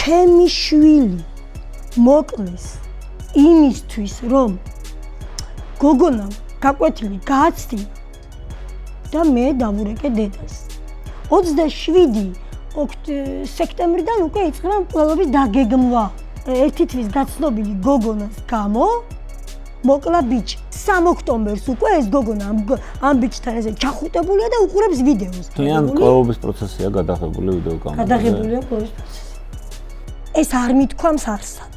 ჩემი შვილი მოკლეს იმისთვის, რომ გოგონამ გაკვეთილი გააცდია და მე დავურეკე დედას. 27 სექტემბრიდან უკვე იწყება მკვლელობის დაგეგმვა. ერთი თვის გაცნობილი გოგონას გამო მოკლა ბიჭი. 3 ოქტომბერს უკვე ეს გოგონა ამ ბიჭთან ესე ჩახუტებულია და უყურებს ვიდეოს. ძალიან მკვლელობის პროცესია გადაღებული ვიდეო გამო. გადაღებულია მკვლელობის პროცესი. ეს არ მithქვამს არსად.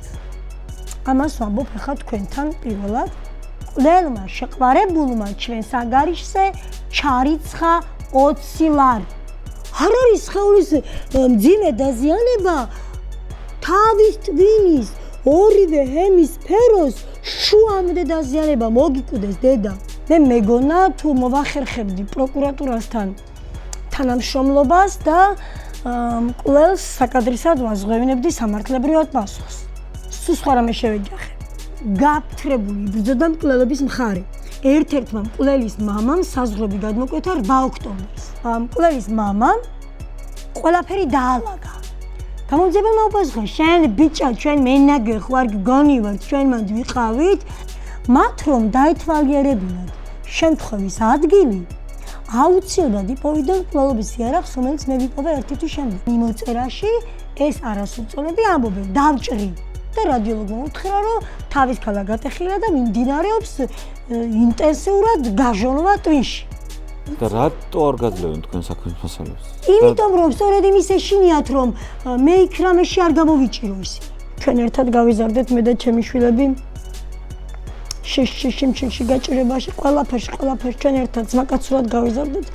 ამას ვამბობ ახლა თქვენთან პირველად. ყველმა შეყვარებულმა ჩვენს ანგარიშზე ჩარიცხა 20 ლარი. არ არის სხეულის მძიმე დაზიანება თავის ტვინის ორივე ჰემისფეროს შუამდე დაზიანება მოგიკვდეს დედა. მე მეგონა თუ მოვახერხებდი პროკურატურასთან თანამშრომლობას და მკვლელს საკადრისად ვაზღვევინებდი სამართლებრივად პასუხს. სულ სხვა რამე შევეჯახე. გაფრთხილებული იბრძოდა მკვლელობის მხარე. ერთ-ერთმა მკვლელის მამამ საზღვრები გადმოკვეთა 8 ოქტომბერს. მკვლელის მამამ ყველაფერი დაალაგა. გამომძებელმა უპასუხა, შენ ბიჭა, ჩვენ მენაგე ხوار გონი ვართ, ჩვენ მანდ ვიყავით, მათ რომ დაეთვალიერებინათ შემთხვევის ადგილი, აუცილებლად იპოვებდნენ მკვლელობის იარაღს, რომელიც მე ვიპოვე ერთი თვის შემდეგ. მიმოწერაში ეს არასრულწლოვანები ამბობენ, დავჭრი და რადიოლოგმა უთხრა, რომ თავის ქალა გატეხილა და მიმდინარეობს ინტენსიურად გაჟონვა ტვინში. და რატო არ გაძლევენ თქვენ საქმის მასალებს? იმიტომ რომ სწორედ იმის ეშინიათ, რომ მე იქ რამეში არ გამოვიჭირო ისინი. ჩვენ ერთად გავიზარდეთ მე და ჩემი შვილები შეში გაჭირებაში ყველაფერში ჩვენ ერთად ძმაკაცურად გავიზარდეთ.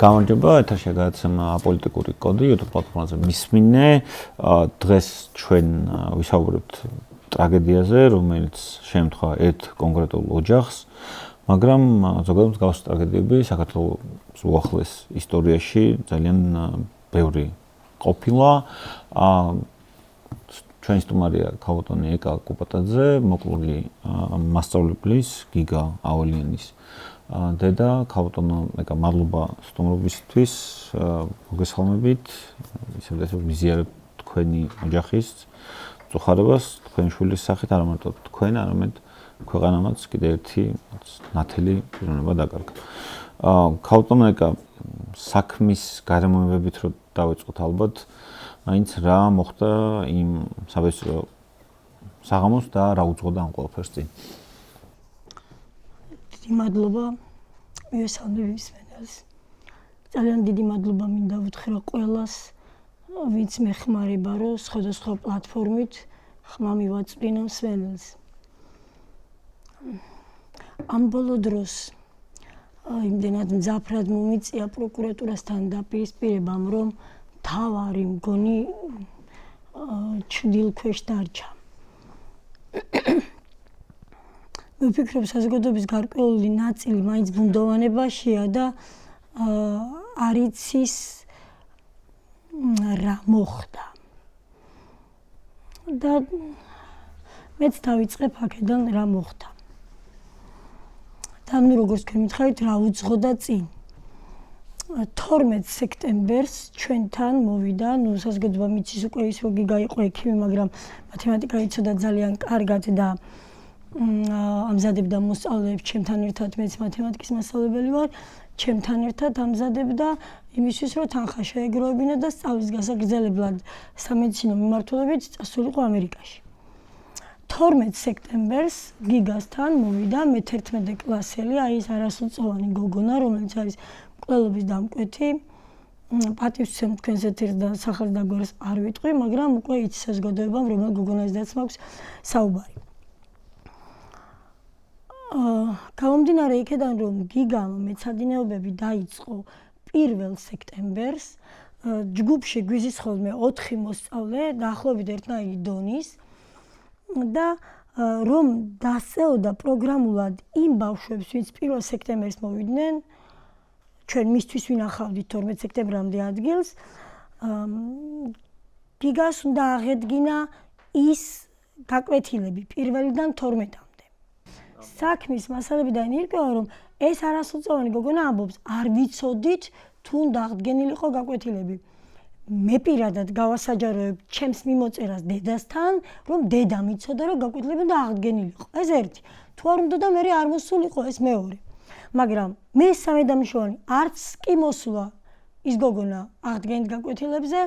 გამარჯობა, ეთერში გადაცემა აპოლიტიკური კოდი YouTube პლატფორმაზე მისმინე. დღეს ჩვენ ვისაუბრებთ ტრაგედიაზე, რომელიც შეემთხვა ერთ კონკრეტულ ოჯახს, მაგრამ ზოგადად მსგავსი ტრაგედიები საქართველოს უახლეს ისტორიაში ძალიან ბევრი ყოფილა. ჩვენი სტუმარია ქალბატონი ეკა კუპატაძე, მოკლული მასწავლებლის გიგა ავალიანის დედა. ქალბატონო ეკა, მადლობა სტუმრობისთვის, მოგესალმებით. ისევ ვიზიარებთ თქვენი ოჯახის წუხარებას, თქვენი შვილის სახით, არა მარტო თქვენ, არამედ ქვეყანამაც კიდე ერთი ნათელი პიროვნება დაკარგა. ქალბატონო ეკა, საქმის გარემოებებით რო დავიწყოთ ალბათ, მაინც რა მოხდა იმ საბეჭდო საღამოს და რა უძღოდა ამ ყველაფერს წინ? დიდი მადლობა მივესალმები მსმენელს. ძალიან დიდი მადლობა მინდა ვუთხრა ყველას, ვინც მეხმარება, რომ სხვადასხვა პლატფორმით ხმა მივაწვდინო მსმენელს. ამ ბოლო დროს იმდენად მძაფრად მომიწია პროკურატურასთან დაპირისპირებამ, რომ თავარი მგონი ჩრდილქვეშ დარჩა. მე ვფიქრობ, საზოგადოების გარკვეული ნაწილი მაინც ბუნდოვანებაშია და არ იცის რა მოხდა. და მეც დავიწყებ აქედან რა მოხდა. და ნუ როგორც თქვენ მითხარით, რა უძღოდა წინ. 12 სექტემბერს ჩვენთან მოვიდა, ნუ საზოგადოება მიცის უკვე ის რომ გიგა იყო ექიმი, მაგრამ მათემატიკა იცოდა ძალიან კარგად და ამზადებდა მოსწავლეებს ჩემთან ერთად, მეც მათემატიკის მასწავლებელი ვარ, ჩემთან ერთად ამზადებდა იმისთვის, რომ თანხა შეეგროვებინა და სწავლის გასაგრძელებლად სამედიცინო მიმართულებით წასულიყო ამერიკაში. 12 სექტემბერს გიგასთან მოვიდა მე-11 კლასელი, აი ეს არასრულწლოვანი გოგონა, რომელიც არის მკვლელობის დამკვეთი. პატივს ვცემ თქვენს ეთერს და სახელს და გვერდს არ ვიტყვი, მაგრამ უკვე იცის საზოგადოებამ, რომელ გოგონაზეც მაქვს საუბარი. გამომდინარე იქედან, რომ გიგამ მეცადინეობები დაიწყო 1 სექტემბერს, ჯგუფში გვიზის ხოლმე 4 მოსწავლე, დაახლოებით ერთნაირი დონის და რომ დასწეოდა პროგრამულად იმ ბავშვებს, ვინც 1 სექტემბერს მოვიდნენ, ჩვენ მისთვის ვინახავდით 12 სექტემბრამდე ადგილს, გიგას უნდა აღედგინა ის გაკვეთილები 1-დან 12-მდე. საქმის მასალებიდან ირკვევა, რომ ეს არასრულწლოვანი გოგონა ამბობს, არ ვიცოდით თუ უნდა აღდგენილიყო გაკვეთილები. მე პირადად გავასაჯაროებ ჩემს მიმოწერას დედასთან, რომ დედა მიცოდა, რომ გაკვეთილები უნდა აღდგენილიყო. ეს ერთი. თუ არ უნდა და მე არ მოსულიყო, ეს მეორე. მაგრამ მესამე და მნიშვნელოვანი, არც კი მოსულა ის გოგონა აღდგენით გაკვეთილებზე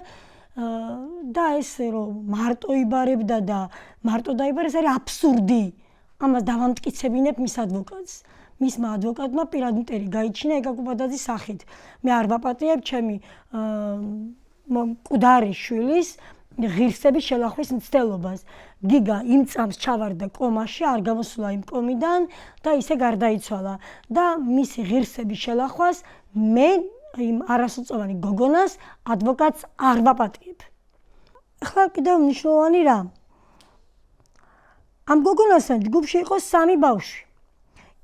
და ეს რომ მარტო იბარებდა და მარტო დაიბარა, ეს არის აბსურდი. ამას დავამტკიცებინებ მის ადვოკატს. მისმა ადვოკატმა პირად მტერი გაიჩინა ეკაკუპადაძის სახით. მე არ ვაპატიებ ჩემი მკვდარი შვილის ღირსების შელახვის მცდელობას. გიგა იმ წამს ჩავარდა კომაში, არ გამოსულა იმ კომიდან და ისე გარდაიცვალა. და მისი ღირსების შელახვას მე იმ არასრულწლოვანი გოგონას ადვოკატს არ ვაპატიებ. ახლა კიდევ მნიშვნელოვანი რა. ამ გოგონასთან ჯგუფში იყო 3 ბავშვი.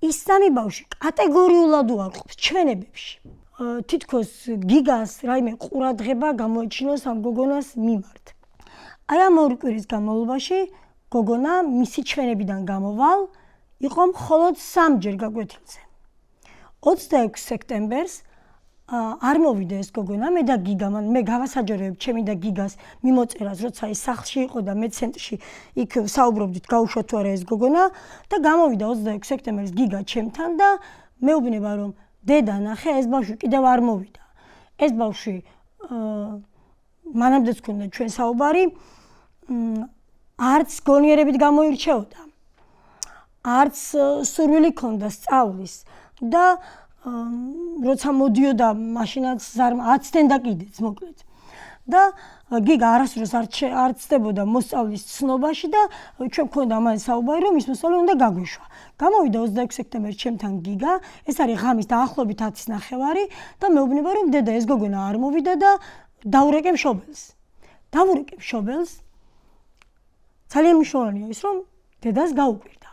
ის 3 ბავშვი კატეგორიულად უარყოფს ჩვენებებში. თითქოს გიგას რაიმე ყურადღება გამოიჩინოს ამ გოგონას მიმართ. აი ამ 2 კვირის განმავლობაში გოგონა მისი ჩვენებიდან გამოვალ იყო მხოლოდ 3-ჯერ გაკვეთილზე. 26 სექტემბერს არ მოვიდა ეს გოგონა, მე და გიგა, მე გავასაჯაროებ ჩემი და გიგას მიმოწერას, როცა ის სახლში იყო და მე ცენტრში იქ საუბრობდით, გაუშვა თუ არა ეს გოგონა და გამოვიდა 26 სექტემბერს გიგა ჩემთან და მეუბნება, რომ დედა ნახე, ეს ბავშვი კიდევ არ მოვიდა. ეს ბავშვი მანამდეც ქონდა ჩვენ საუბარი, არც გონიერებით გამოირჩეოდა, არც სურვილი ქონდა სწავლის და როცა მოდიოდა მაშინაც აცდენდა კიდეც მოკლედ. და გიგა არასდროს არ ცდებოდა მოსწავლის ცნობაში და ჩვენ გვქონდა ამაზე საუბარი, რომ ის მოსწავლე უნდა გაგვეშვა. გამოვიდა 26 სექტემბერს ჩემთან გიგა, ეს არის ღამის დაახლოებით 10:30 და მეუბნება, რომ დედა ეს გოგონა არ მოვიდა და დავურეკებ შობელს. დავურეკებ შობელს. ძალიან მნიშვნელოვანია ის, რომ დედას გაუკვირდა.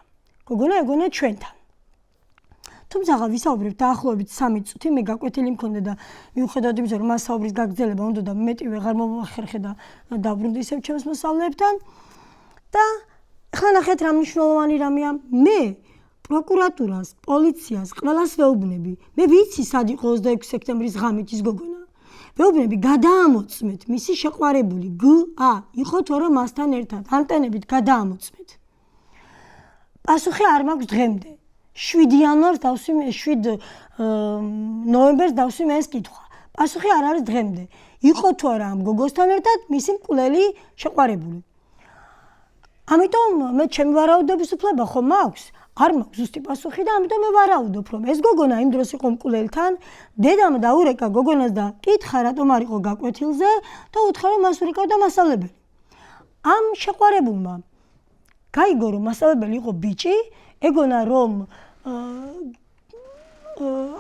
გოგონა ეგონა ჩვენთან. თუმცა ვისაუბრებ დაახლოებით 3 წუთი, მე გაკვეთილი მქონდა და მიუხედავად იმისა, რომ მას საუბრის გაგრძელება უნდა და მეტი ვეღარ მომახერხე და დაბრუნდი ისევ ჩემს მოსწავლეებთან. და ახლა ნახეთ რა მნიშვნელოვანი რამეა, მე პროკურატურას, პოლიციას, ყველას ვეუბნები. მე ვიცი სად იყო 26 სექტემბრის ღამით ის გოგონა. ვეუბნები გადაამოწმეთ მისი შეყვარებული გ.ა. იყო თუ არა მასთან ერთად, ანტენებით გადაამოწმეთ. პასუხი არ მაქვს დღემდე. 7 იანვარს დავსვი 7 ნოემბერს დავსვი მე ეს კითხვა. პასუხი არ არის დღემდე. იყო თუ არა ამ გოგოსთან ერთად მისი მკვლელი შეყვარებული. ამიტომ მე ჩემი ვარაუდების უფლება ხომ მაქვს? არ მაქვს ზუსტი პასუხი და ამიტომ მე ვარაუდობ, რომ ეს გოგონა იმ დროს იყო მკვლელთან, დედამ დაურეკა გოგონას და კითხა რატომ არ იყო გაკვეთილზე და უთხრა რომ მას ურეკავდა მასწავლებელი. ამ შეყვარებულმა გაიგო რომ მასწავლებელი იყო ბიჭი, ეგონა რომ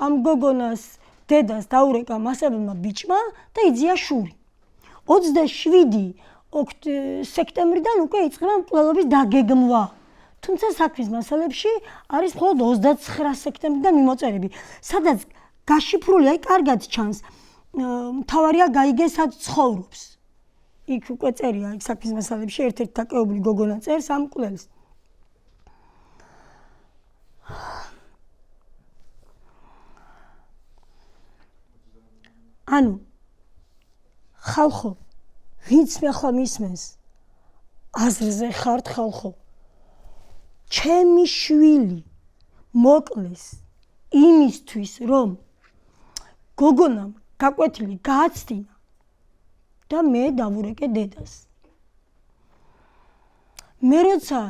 ამ გოგონას დედას დაურეკა მასწავლებელმა ბიჭმა და იძია შური. 27 სექტემბრიდან უკვე იწყება მკვლელობის დაგეგმვა. თუმცა საქმის მასალებში არის მხოლოდ 29 სექტემბრიდან მიმოწერები, სადაც გაშიფრული, აი კარგად ჩანს, მთავარია გაიგე სად ცხოვრობს. იქ უკვე წერია იქ საქმის მასალებში ერთ-ერთი დაკავებული გოგონა წერს ამ მკვლელს. ანუ ხალხო, ვინც მე ახლა მისმენს, აზრზე ხართ ხალხო. ჩემი შვილი მოკლეს იმისთვის, რომ გოგონამ გაკვეთილი გააცდინა და მე დავურეკე დედას. მე როცა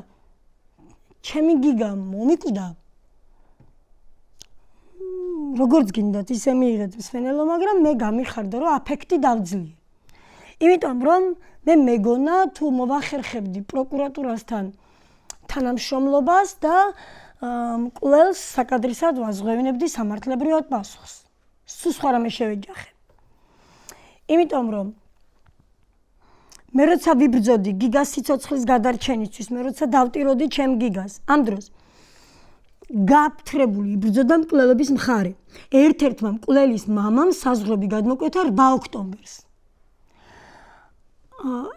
ჩემი გიგა მომიკვდა, როგორც გინდათ ისე მიიღეთ მსვენელო, მაგრამ მე გამიხარდა, რომ აფექტი დავძლიე. იმიტომ რომ მე მეგონა თუ მოვახერხებდი პროკურატურასთან თანამშრომლობას და მკვლელს საკადრისად ვაზღვევინებდი სამართლებრივად პასუხს. სულ სხვა რამე შევეჯახე. იმიტომ რომ მე როცა ვიბრძოდი გიგას სიცოცხლის გადარჩენისთვის, მე როცა დავტიროდი ჩემ გიგას, ამ დროს გაფრთხილებული იბრძოდა მკვლელობის მხარე. ერთ-ერთმა მკვლელის მამამ საზღვრები გადმოკვეთა 8 ოქტომბერს.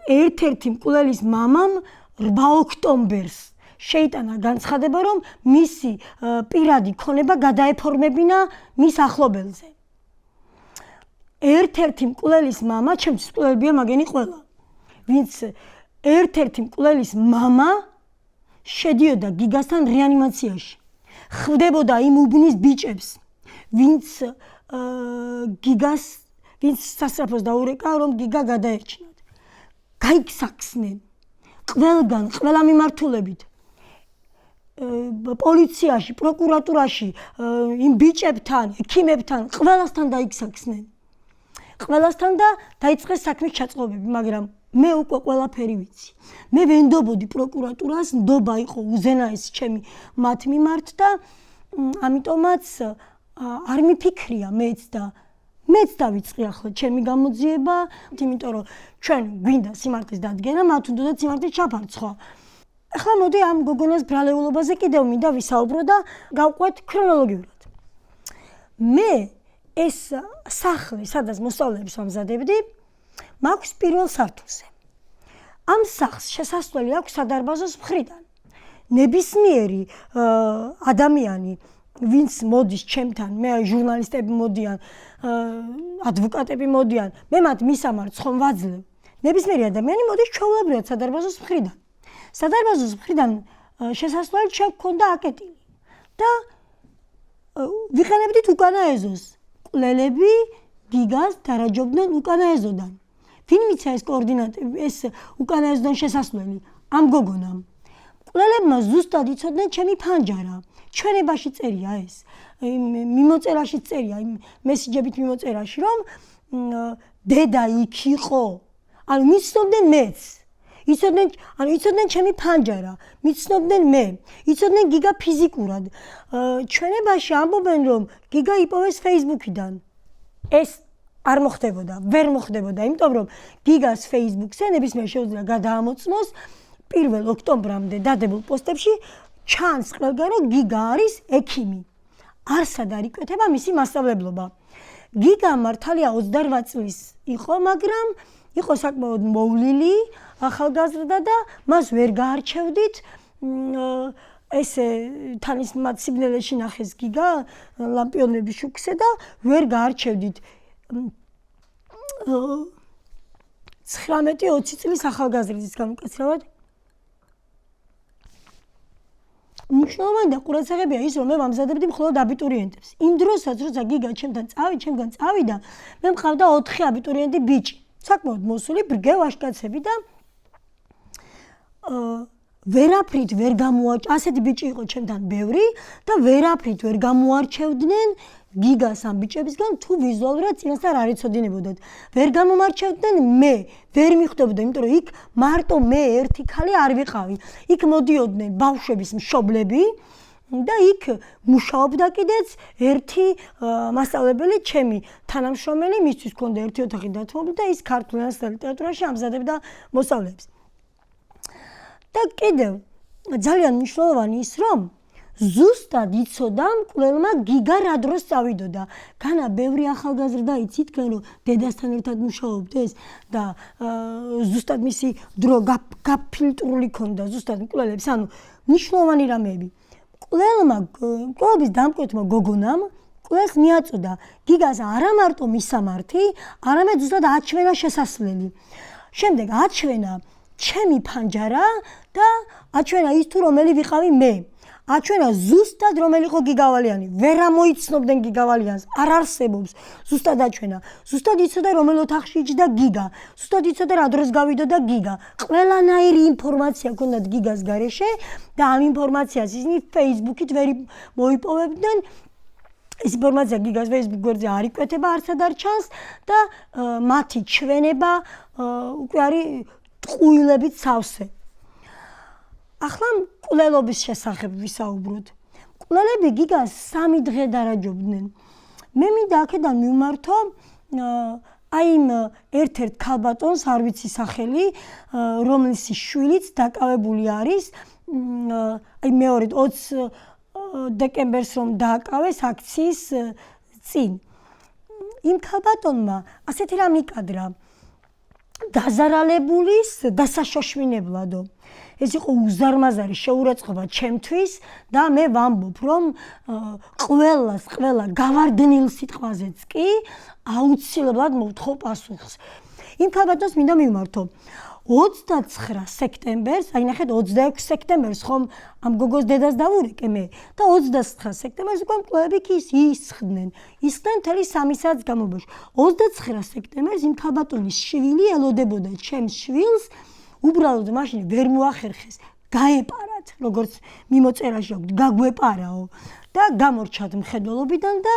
ერთ-ერთი მკვლელის მამამ 8 ოქტომბერს შეიტანა განცხადება, რომ მისი პირადი ქონება გადაეფორმებინა მის ახლობელზე. ერთ-ერთი მკვლელის მამა, ჩემთვის მკვლელებია მაგენი ყველა, ვინც ერთ-ერთი მკვლელის მამა შედიოდა გიგასთან რეანიმაციაში. ხვდებოდა იმ უბნის ბიჭებს, ვინც სასწრაფოს დაურეკა, რომ გიგა გადაერჩინათ. გაიქსაქსნენ ყველგან, ყველა მიმართულებით. პოლიციაში, პროკურატურაში, იმ ბიჭებთან, ექიმებთან, ყველასთან დაიქსაქსნენ. ყველასთან და დაიწყეს საქმის ჩაწყობები, მაგრამ მე უკვე ყველაფერი ვიცი. მე ვენდობოდი პროკურატურას, ნდობა იყო უზენაესი ჩემი მათ მიმართ და ამიტომაც არ მიფიქრია მეც დავიწყე ახლა ჩემი გამოძიება, იმიტომ რომ ჩვენ გვინდა სიმართლის დადგენა, მათ უნდათ სიმართლის ჩაფარცხვა. ახლა მოდი ამ გოგონას ბრალეულობაზე კიდევ მინდა ვისაუბრო და გავყვეთ ქრონოლოგიურად. მე ეს სახლი, სადაც მოსწავლეებს ვამზადებდი, მაქვს პირველ სართულზე. ამ სახლს შესასვლელი აქვს სადარბაზოს მხრიდან. ნებისმიერი ადამიანი, ვინც მოდის ჩემთან, მე ჟურნალისტები მოდიან, ადვოკატები მოდიან, მე მათ მისამართს ხომ ვაძლევ. ნებისმიერი ადამიანი მოდის ჩვეულებრივად სადარბაზოს მხრიდან. სადარბაზოს მხრიდან შესასვლელი ჩვენ გვქონდა აკეტილი და ვიყენებდით უკანა ეზოს. მკვლელები გიგას დარაჯობდნენ უკანა ეზოდან. ვინ მიცა ეს კოორდინატები, ეს უკანა ეზოდან შესასვლელი ამ გოგონამ. მკვლელებმა ზუსტად იცოდნენ ჩემი ფანჯარა. ჩვენებაში წერია ეს, მიმოწერაში წერია, მესიჯებით მიმოწერაში, რომ დედა იქ იყო. ანუ მიცნობდნენ მეც. იცოდნენ ჩემი ფანჯარა, მიცნობდნენ მე, იცოდნენ გიგა ფიზიკურად. ჩვენებაში ამბობენ, რომ გიგა იპოვეს Facebook-იდან. ეს არ მოხდებოდა, ვერ მოხდებოდა, იმიტომ რომ გიგას Facebook-ზე ნებისმიერ შეუძლია გადაამოწმოს 1 ოქტომბრამდე დადებულ პოსტებში ჩანს ყველგან, რომ გიგა არის ექიმი. არსად არ იკვეთება მისი მასწავლებლობა. გიგა მართალია 28 წლის იყო, მაგრამ იყო საკმაოდ მოვლილი, ახალგაზრდა და მას ვერ გაარჩევდით. ესე თანისმად სიბნელეში ნახეს გიგა, ლამპიონები შუქზე და ვერ გაარჩევდით 19-20 წლის ახალგაზრდის გამოკაცრავად. მნიშვნელოვანი და ყურადსაღებია ის, რომ მე ვამზადებდი მხოლოდ აბიტურიენტებს. იმ დროსაც, როცა გიგა ჩემგან წავიდა, მე მყავდა 4 აბიტურიენტი ბიჭი. საკმაოდ მოსული, ბრგე ვაჟკაცები და ვერაფრით ვერ ასეთი ბიჭი იყო ჩემთან ბევრი და ვერაფრით ვერ გამოარჩევდნენ გიგას ამ ბიჭებისგან, თუ ვიზუალურად წინასწარ არ იცოდინებოდათ. ვერ გამომარჩევდნენ მე, ვერ მიხვდებოდა, იმიტომ რომ იქ მარტო მე ერთი ქალი არ ვიყავი. იქ მოდიოდნენ ბავშვების მშობლები და იქ მუშაობდა კიდეც ერთი მასწავლებელი, ჩემი თანამშრომელი, მისთვის ჰქონდა ერთი ოთახი დათმობილი და ის ქართულ ენასა და ლიტერატურაში ამზადებდა მოსწავლეებს. და კიდევ ძალიან მნიშვნელოვანი ის, რომ ზუსტად იცოდა მკვლელმა გიგა რა დროს წავიდოდა. განა ბევრი ახალგაზრდა იცით თქვენ, რომ დედასთან ერთად მუშაობდეს და ზუსტად მისი დრო გაფილტრული ქონდა ზუსტად მკვლელებს, ანუ მნიშვნელოვანი რამეები. მკვლელობის დამკვეთმა გოგონამ მკვლელს მიაწოდა გიგას არა მარტო მისამართი, არამედ ზუსტად აჩვენა შესასვლელი. შემდეგ აჩვენა ჩემი ფანჯარა და აჩვენა ის თუ რომელი ვიყავი მე. აჩვენა ზუსტად რომელი იყო გიგავალიანი. ვერ ამოიცნობდნენ გიგავალიანს, არ არსებობს. ზუსტად აჩვენა. ზუსტად იცოდა რომელ ოთახში იჯდა გიგა. ზუსტად იცოდა რა დროს გავიდოდა გიგა. ყველანაირი ინფორმაცია ჰქონდათ გიგას გარეშე და ამ ინფორმაციას ისინი Facebook-ით ვერ მოიპოვებდნენ. ეს ინფორმაცია გიგას Facebook გვერდზე არ იკვეთება, არცად არ ჩანს და მათი ჩვენება უკვე არის ტყუილებით სავსე. ახლა მკვლელობის შესახებ ვისაუბროთ. მკვლელები გიგას 3 დღე დარაჯობდნენ. მე მინდა აქედან მივმართო აი იმ ერთ-ერთ ქალბატონს, არ ვიცი სახელი, რომლის შვილიც დაკავებული არის, აი მეორედ დეკემბერს რომ დააკავეს აქციის წინ. იმ ქალბატონმა ასეთი რამ იკადრა დაზარალებულის დასაშოშმინებლადო. ეს იყო უზარმაზარი შეურაცხყოფა ჩემთვის და მე ვამბობ, რომ ყველა გავარდნილ სიტყვაზეც კი აუცილებლად მოვთხოვ პასუხს. იმ ქალბატონს მინდა მივმართო 29 სექტემბერს, აი ნახეთ 26 სექტემბერს ხომ ამ გოგოს დედას დავურეკე მე და 29 სექტემბერს უკვე მკვლევები კი ისხდნენ მთელი 3 საათის განმავლობაში. 29 სექტემბერს იმ ქალბატონის შვილი ელოდებოდა ჩემს შვილს, უბრალოდ მაშინ ვერ მოახერხეს გაეპარათ, როგორც მიმოწერაში აქვს, გაგვეპარაო და გამორჩათ მხედველობიდან და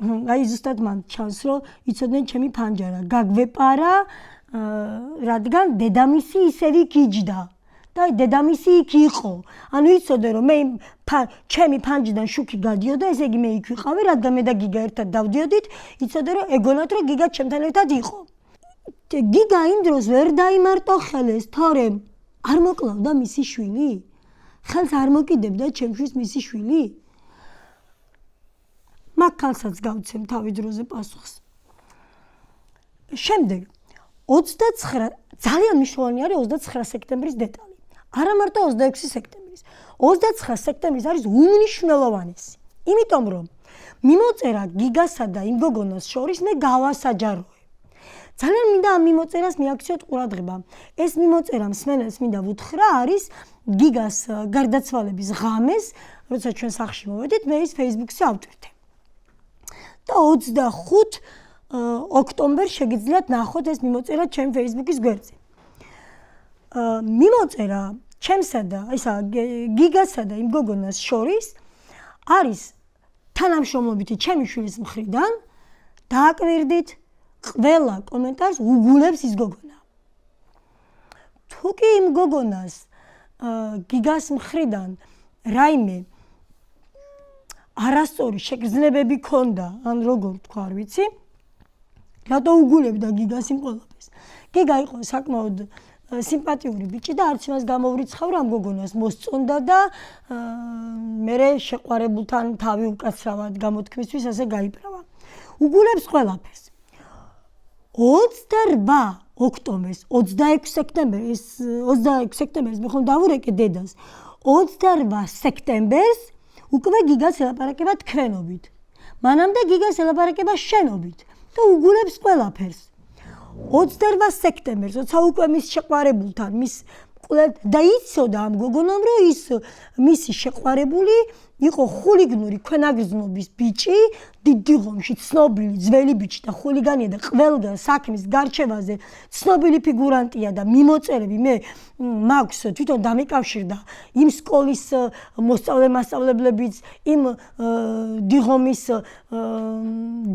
აი ზუსტად მან ჩანს, რომ იცოდნენ ჩემი ფანჯარა, გაგვეპარა, რადგან დედამისი ისევ იქ იჯდა და დედამისი იქ იყო. ანუ იცოდე, რომ მე ჩემი ფანჯიდან შუქი გადიოდა, ესე იგი მე იქ ვიყავი, რადგან მე და გიგა ერთად დავდიოდით, იცოდე, რომ ეგონათ, რომ გიგა ჩემთან ერთად იყო. გიგა იმ დროს ვერ დაიმარტო ხელს, თორემ არ მოკლავდა მისი შვილი? ხელს არ მოკიდებდა ჩემთვის მისი შვილი? მაგ ქალსაც გავცემ თავი დროზე პასუხს. შემდეგ 29 ძალიან მნიშვნელოვანი არის 29 სექტემბრის დეტალი. არა მარტო 26 სექტემბრის. 29 სექტემბრის არის უმნიშვნელოვანესი. იმიტომ რომ მიმოწერა გიგასა და იმ გოგონას შორის მე გავასაჯაროე. ძალიან მინდა ამ მიმოწერას მიაქციოთ ყურადღება. ეს მიმოწერა მსმენელს მინდა ვუთხრა არის გიგას გარდაცვალების ღამეს, როცა ჩვენ სახლში მოვედით, მე ის Facebook-ზე ავტვირთე. და 25 ოქტომბერს შეგიძლიათ ნახოთ ეს მიმოწერა ჩემ Facebook-ის გვერდზე. მიმოწერა ჩემსა და ისა გიგასა და იმ გოგონას შორის არის თანამშრომლობითი ჩემი შვილის მხრიდან დააკვირდით ყველა კომენტარს უგულებს ის გოგონა. თუ კი იმ გოგონას გიგას მხრიდან რაიმე არასწორი შეგრძნებები ქონდა, ან როგორ თქვა, არ ვიცი, რატო უგულებდა გიგას იმ ყველაფერს. გიგა იყო საკმაოდ სიმპათიური ბიჭი და არც იმას გამოვრიცხავ, რომ ამ გოგონას მოსწონდა და მერე შეყვარებულთან თავი უკაცრავად გამოთქმისთვის ასე გაიправა. უგულებს ყველაფერს. 28 ოქტომბერს, 26 სექტემბერს მე ხომ დავურეკე დედას. 28 სექტემბერს უკვე გიგას ელაპარაკება თქვენობით. მანამდე გიგას ელაპარაკება შენობით და უგულებს ყველაფერს. 28 სექტემბერს, როცა უკვე მის შეყვარებულთან, მის და იცოდა ამ გოგონამ, რომ ის მისი შეყვარებული იყო ხულიგნური ქვენაგრძნობის ბიჭი, დიდი ღომში ცნობილი ძველი ბიჭი და ხულიგანია და ყველგან საქმის გარჩევაზე ცნობილი ფიგურანტია და მიმოწერები მე მაქვს თვითონ დამიკავშირდა იმ სკოლის მოსწავლე-მასწავლებლებიც, იმ დიღომის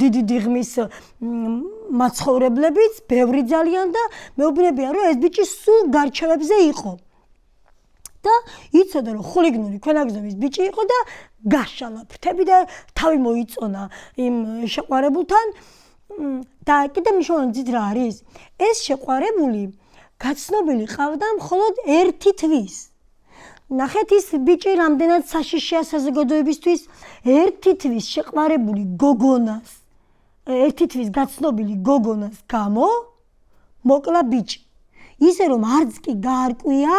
დიდი დიღმის მაცხოვრებლებიც, ბევრი ძალიან და მეუბნებიან, რომ ეს ბიჭი სულ გარჩევებზე იყო. და იცოდა, რომ ხულიგნური ქვენაგრძნობის ბიჭი იყო და გაშალა ფრთები და თავი მოიწონა იმ შეყვარებულთან და კიდევ მნიშვნელოვანი ძით რა არის? ეს შეყვარებული გაცნობილი ყავდა მხოლოდ 1 თვის. ნახეთ ის ბიჭი რამდენად საშიშია საზოგადოებისთვის 1 თვის შეყვარებული გოგონას, 1 თვის გაცნობილი გოგონას გამო მოკლა ბიჭი. ისე რომ არც კი გაარკვია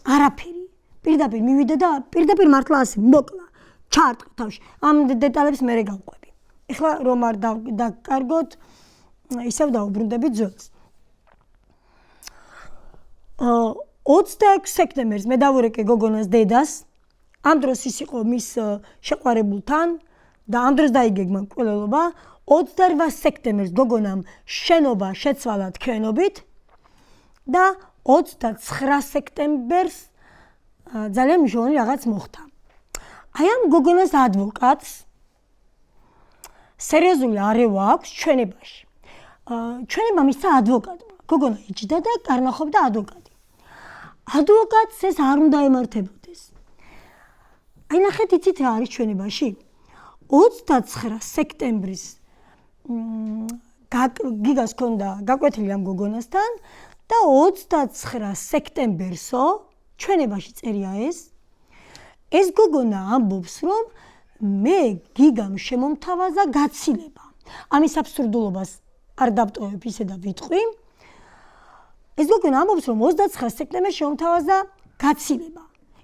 არაფერი. პირდაპირ მივიდა და პირდაპირ მართლა ასე მოკლა. ჩაარტყა თავში. ამ დეტალებს მე გავყვები. ეხლა რომ არ დაკარგოთ, ისევ დაუბრუნდებით ძველს. 26 სექტემბერს მე დავურეკე გოგონას დედას. ამ დროს ის იყო მის შეყვარებულთან და ამ დროს დაიგეგმა მკვლელობა. 28 სექტემბერს გოგონამ შენობა შეცვალა თქვენობით და 29 სექტემბერს ძალიან მნიშვნელოვანი რაღაც მოხდა. აი ამ გოგონას ადვოკატს სერიოზული არევა აქვს ჩვენებაში. ჩვენება მისცა ადვოკატმა. გოგონა იჯდა და კარნახობდა ადვოკატი. ადვოკატს ეს არ უნდა ემართებოდეს. აი ნახეთ, იცით რა არის ჩვენებაში? 29 სექტემბრის გიგას ჰქონდა გაკვეთილი ამ გოგონასთან და 29 სექტემბერსო ჩვენებაში წერია ეს გოგონა ამბობს, რომ მე გიგამ შემომთავაზა გაცილება. ამის აბსურდულობას არ დავტოვებ ისე და ვიტყვი. ეს გოგონა ამბობს, რომ 29 სექტემბერს შემომთავაზა გაცილება.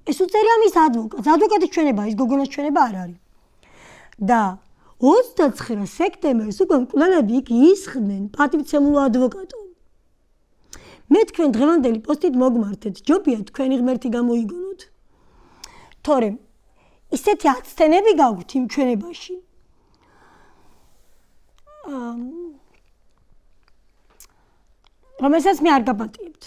ეს უწერია მის ადვოკატს. ადვოკატის ჩვენება, ის გოგონას ჩვენება არ არის. და 29 სექტემბერს უკვე მკვლელები იქ ისხდნენ პატივცემულო ადვოკატო. მე თქვენ დღევანდელი პოსტით მოგმართეთ, ჯობია თქვენი ღმერთი გამოიგონოთ. თორემ ისეთი აცდენები გაგვთ იმ ჩვენებაში. რომელსაც მე არ გაპატიებთ.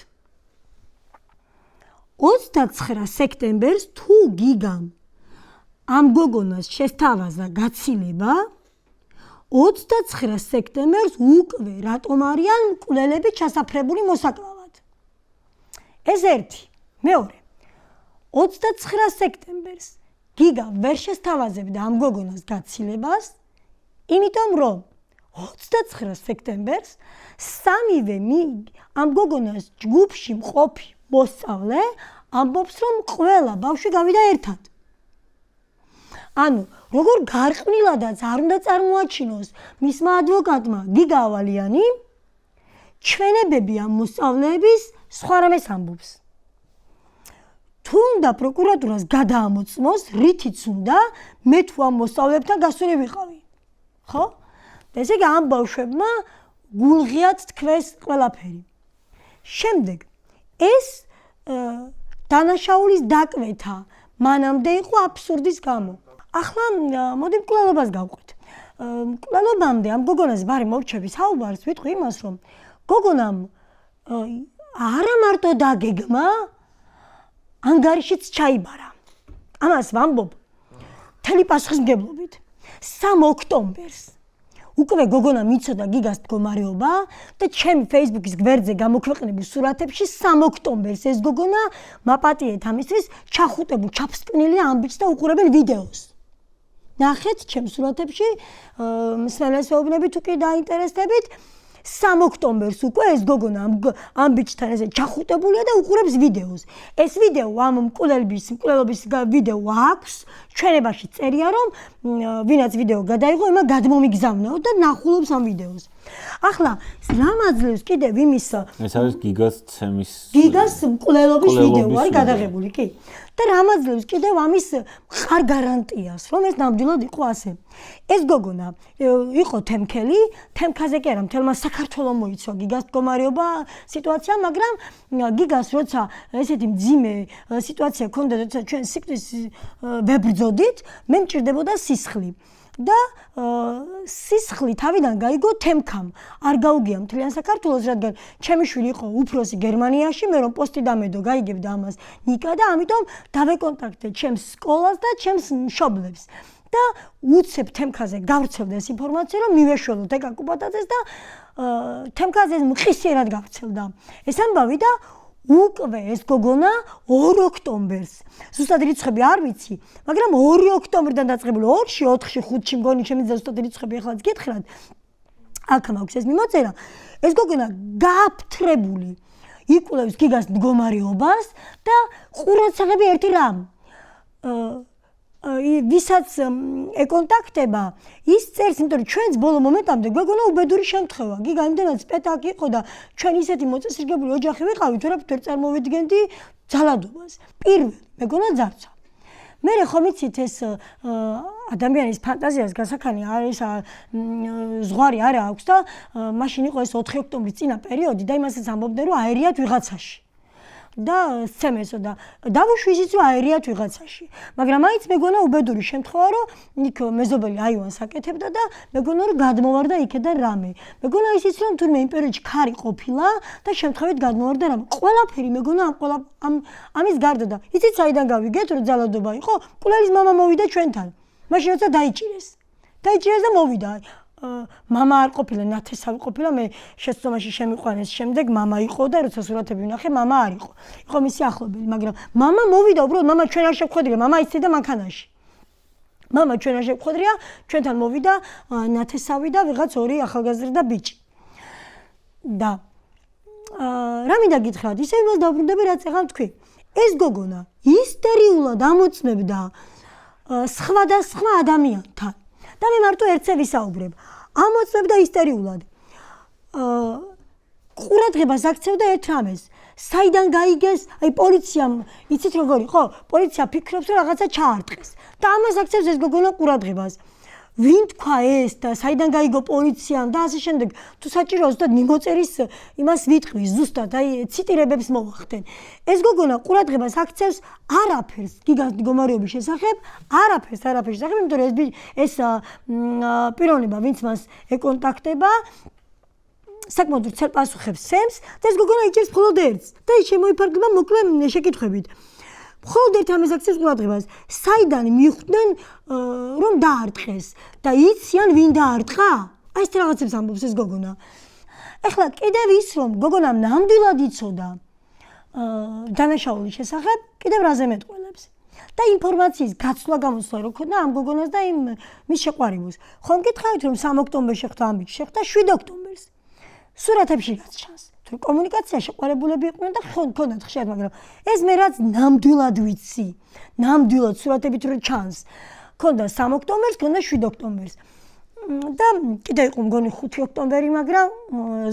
29 სექტემბერს თუ გიგამ ამ გოგონას შესთავაზა გაცილება, 29 სექტემბერს უკვე რატომ არიან მკვლელები ჩასაფრებული მოსაკლავად. ეს ერთი. მეორე. 29 სექტემბერს გიგა ვერ შესთავაზებდა ამ გოგონას გაცილებას, იმიტომ რომ 29 სექტემბერს სამივე ამ გოგონას ჯგუფში მყოფი მოსწავლე ამბობს, რომ ყველა ბავშვი გავიდა ერთად. ანუ როგორ გარყვნილადაც არ უნდა წარმოაჩინოს მისმა ადვოკატმა გიგა ავალიანი, ჩვენებები ამ მოსწავლეების სხვა რამეს ამბობს. თუ უნდა პროკურატურას გადაამოწმოს, რითიც უნდა, მე თუ ამ მოსწავლეებთან გასული ვიყავი. ხო? ესე იგი ამ ბავშვებმა გულღიად თქვეს ყველაფერი. შემდეგ ეს დანაშაულის დაკვეთა მანამდე იყო აბსურდის გამო. ახლა მოდი მკვლელობას გავყვეთ. მკვლელობამდე ამ გოგონას ბარი მოვჩები საუბარს ვიტყვი იმას, რომ გოგონამ არა მარტო დაგეგმა, ანგარიშიც ჩაიბარა. ამას ვამბობ მთელი პასუხისმგებლობით. 3 ოქტომბერს უკვე გოგონა მიცოდა გიგას მდგომარეობა და ჩემი Facebook-ის გვერდზე გამოქვეყნებულ სურათებში 3 ოქტომბერს ეს გოგონა მაპატიეთ ამისთვის ჩახუტებულ ჩაფსკვნილია ამბიც და უყურებენ ვიდეოს. ნახეთ ჩემ სურათებში, მსმენელს ვეუბნები თუ კი დაინტერესდებით, 3 ოქტომბერს უკვე ეს გოგონა ამ ბიჭთან ესე ჩახუტებულია და უყურებს ვიდეოს. ეს ვიდეო ამ მკვლელობის ვიდეო აქვს, ჩვენებაში წერია, რომ ვინაც ვიდეო გადაიღო, ემა გადმომიგზავნაო და ნახულობს ამ ვიდეოს. ახლა რამ აძლევს კიდევ იმის ეს არის გიგას ცემის გიგას მკვლელობის ვიდეო არის გადაღებული, კი. და რამ აძლევს კიდევ ამის ხარ გარანტიას, რომ ეს ნამდვილად იყო ასე. ეს გოგონა იყო თემქელი, თემქაზე კი არა, მთელმა საქართველოს მოიცვა გიგას მდგომარეობა სიტუაცია, მაგრამ გიგას როცა ესეთი მძიმე სიტუაცია ქონდა, როცა ჩვენ სიკვდილს ვებრძოდით, მე მჭირდებოდა სისხლი. და სისხლი თავიდან გაიგო თემქამ. არ გაუგია მთლიან საქართველოს, რადგან ჩემი შვილი იყო უფროსი გერმანიაში, მე რომ პოსტი დამედო, გაიგებდა ამას ნიკა და ამიტომ დავეკონტაქტე ჩემს სკოლას და ჩემს მშობლებს. და უცებ თემქაზე გავრცელდა ეს ინფორმაცია, რომ მივეშველოთ ეკა კუპატაძეს და თემქაზე მყისიერად გავრცელდა. ეს ამბავი და უკვე ეს გოგონა 2 ოქტომბერს. ზუსტად რიცხვები არ ვიცი, მაგრამ 2 ოქტომბრიდან დაწყებული 2-ში, 4-ში, 5-ში მგონი შემიძლია ზუსტად რიცხვები ახლა გითხრათ. აქ მაქვს ეს მიმოწერა. ეს გოგონა გააფთრებული იკვლევს გიგას მდგომარეობას და ყურადსაღები ერთი რამ. ვისაც ეკონტაქტება, ის წერს, იმიტომ რომ ჩვენს ბოლო მომენტამდე გოგონა უბედური შემთხვევა. გიგა იმდენად სპექტაკლი იყო და ჩვენ ისეთი მოწესრიგებული ოჯახი ვიყავით, ვერაფერ ვერ წარმოვიდგენდი ძალადობას. პირველი მეგონა ძარცვა. მე ხომ იცით ეს ადამიანის ფანტაზიას გასახანი არის ზღვარი არა აქვს და მაშინ იყო ეს 4 ოქტომბრის წინა პერიოდი და იმასაც ამბობდნენ რომ აერიათ ვიღაცაში. და სცემესო და დავუშვი ისიც რომ აერიათ ვიღაცაში. მაგრამ მაინც მეგონა უბედური შემთხვევა, რომ იქ მეზობელი აივანს აკეთებდა და მეგონა რომ გადმოვარდა იქედან რამე. მეგონა ისიც რომ თურმე იმ პერიოდში ქარი ყოფილა და შემთხვევით გადმოვარდა რამე. ყველაფერი მეგონა ამის გარდა და იცით საიდან გავიგეთ რომ ძალადობა იყო? მკვლელის მამა მოვიდა ჩვენთან. მაშინ როცა დაიჭირეს და მოვიდა. მამა არ ყოფილა, ნათესავი ყოფილა, მე შეცდომაში შემიყვანეს შემდეგ მამა იყო და როცა სურათები ვნახე, მამა არ იყო. იყო მისი ახლობელი, მაგრამ მამა მოვიდა, უბრალოდ მამა ჩვენ არ შევხვედრია, მამა იცოდა მანქანაში. მამა ჩვენ არ შევხვედრია, ჩვენთან მოვიდა ნათესავი და ვიღაც 2 ახალგაზრდა ბიჭი. და რა მინდა გითხრათ, ისე იმას დავბრუნდები, რაც ახლა თქვი. ეს გოგონა ისტერიულად ამოწმებდა სხვადასხვა ადამიანთან და მე მარტო ერთზე ვისაუბრებ. ამოწმებდა ისტერიულად. ყურადღებას აქცევდა ერთ რამეს. საიდან გაიგეს, აი პოლიციამ, იცით როგორი, ხო? პოლიცია ფიქრობს, რომ რაღაცა ჩაარტყეს და ამას აქცევს ეს გოგონა ყურადღებას. ვინ თქვა ეს და საიდან გაიგო პოლიციამ და ასე შემდეგ. თუ საჭიროა ზუსტად მიმოწერის იმას ვიტყვი, ზუსტად აი ციტირებებს მოვახდენ. ეს გოგონა ყურადღებას აქცევს არაფერს გიგანტ მდგომარეობის შესახებ, არაფერს შესახებ, იმიტომ რომ ეს პიროვნება, ვინც მას ეკონტაქტება, საკმაოდ ვრცელ პასუხებს სცემს და ეს გოგონა იჭერს მხოლოდ ერთს და ის შემოიფარგლება მოკლე შეკითხვებით. მხოლოდ ერთ ამას აქცევს ყურადღებას. საიდან მიხვდნენ რომ დაარტყეს და იციან ვინ დაარტყა? აი ეს რაღაცებს ამბობს ეს გოგონა. ეხლა კიდევ ის რომ გოგონამ ნამდვილად იცოდა დანაშაულის შესახებ, კიდევ რაზე მეტყველებს. და ინფორმაციის გაცვლა გამოსვლა რო ქონდა ამ გოგონას და იმ მის შეყვარებულს. ხომ გითხარით რომ 3 ოქტომბერს შეხვდა ამ ბიჭი, შეხვდა 7 ოქტომბერს. სურათებში გაჩანს. თუ კომუნიკაცია შეყვარებულები იყვნენ და ხონდათ ხშირად, მაგრამ ეს მე რაც ნამდვილად ვიცი, ნამდვილად სურათებით რო ჩანს. ქონდა 3 ოქტომბერს, ქონდა 7 ოქტომბერს. და კიდე იყო მგონი 5 ოქტომბერი, მაგრამ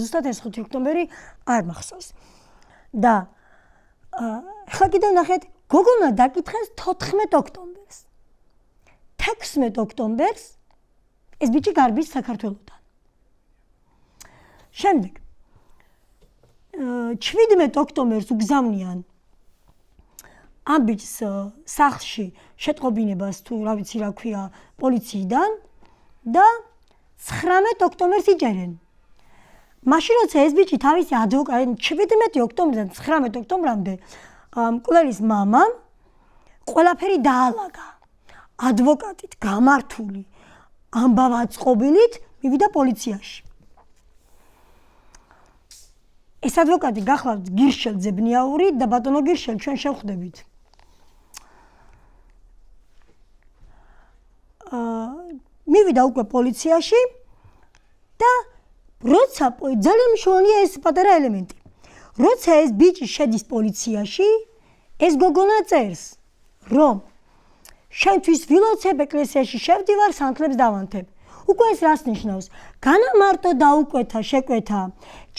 ზუსტად ეს 5 ოქტომბერი არ მახსოვს. და ხა კიდე ნახეთ, გოგონა დაკითხეს 14 ოქტომბერს. 16 ოქტომბერს ეს ბიჭი გარბის საქართველოდან. შემდეგ 17 ოქტომბერს უგზავნიან ამ ბიჭს სახლში შეტყობინებას თუ რა ვიცი რა ქვია პოლიციიდან და 19 ოქტომბერს იჭერენ. მაშინ როცა ეს ბიჭი თავისი ადვოკატი 17 ოქტომბრიდან 19 ოქტომბრამდე მკვლელის მამამ ყველაფერი დაალაგა. ადვოკატით გამართული ამბავ აწყობილით მივიდა პოლიციაში. ეს ადვოკატი გახლავთ გირშელ ძებნიაური და ბატონო გირშელ ჩვენ შევხვდებით. მივიდა უკვე პოლიციაში და როცა ძალიან მნიშვნელოვანია ეს პატარა ელემენტი. როცა ეს ბიჭი შედის პოლიციაში, ეს გოგონა წერს, რომ შენთვის ვილოცებ, ეკლესიაში შევდივარ, სანთლებს დავანთებ. უკვე ეს რას ნიშნავს? განამარტო დაუკვეთა, შეკვეთა,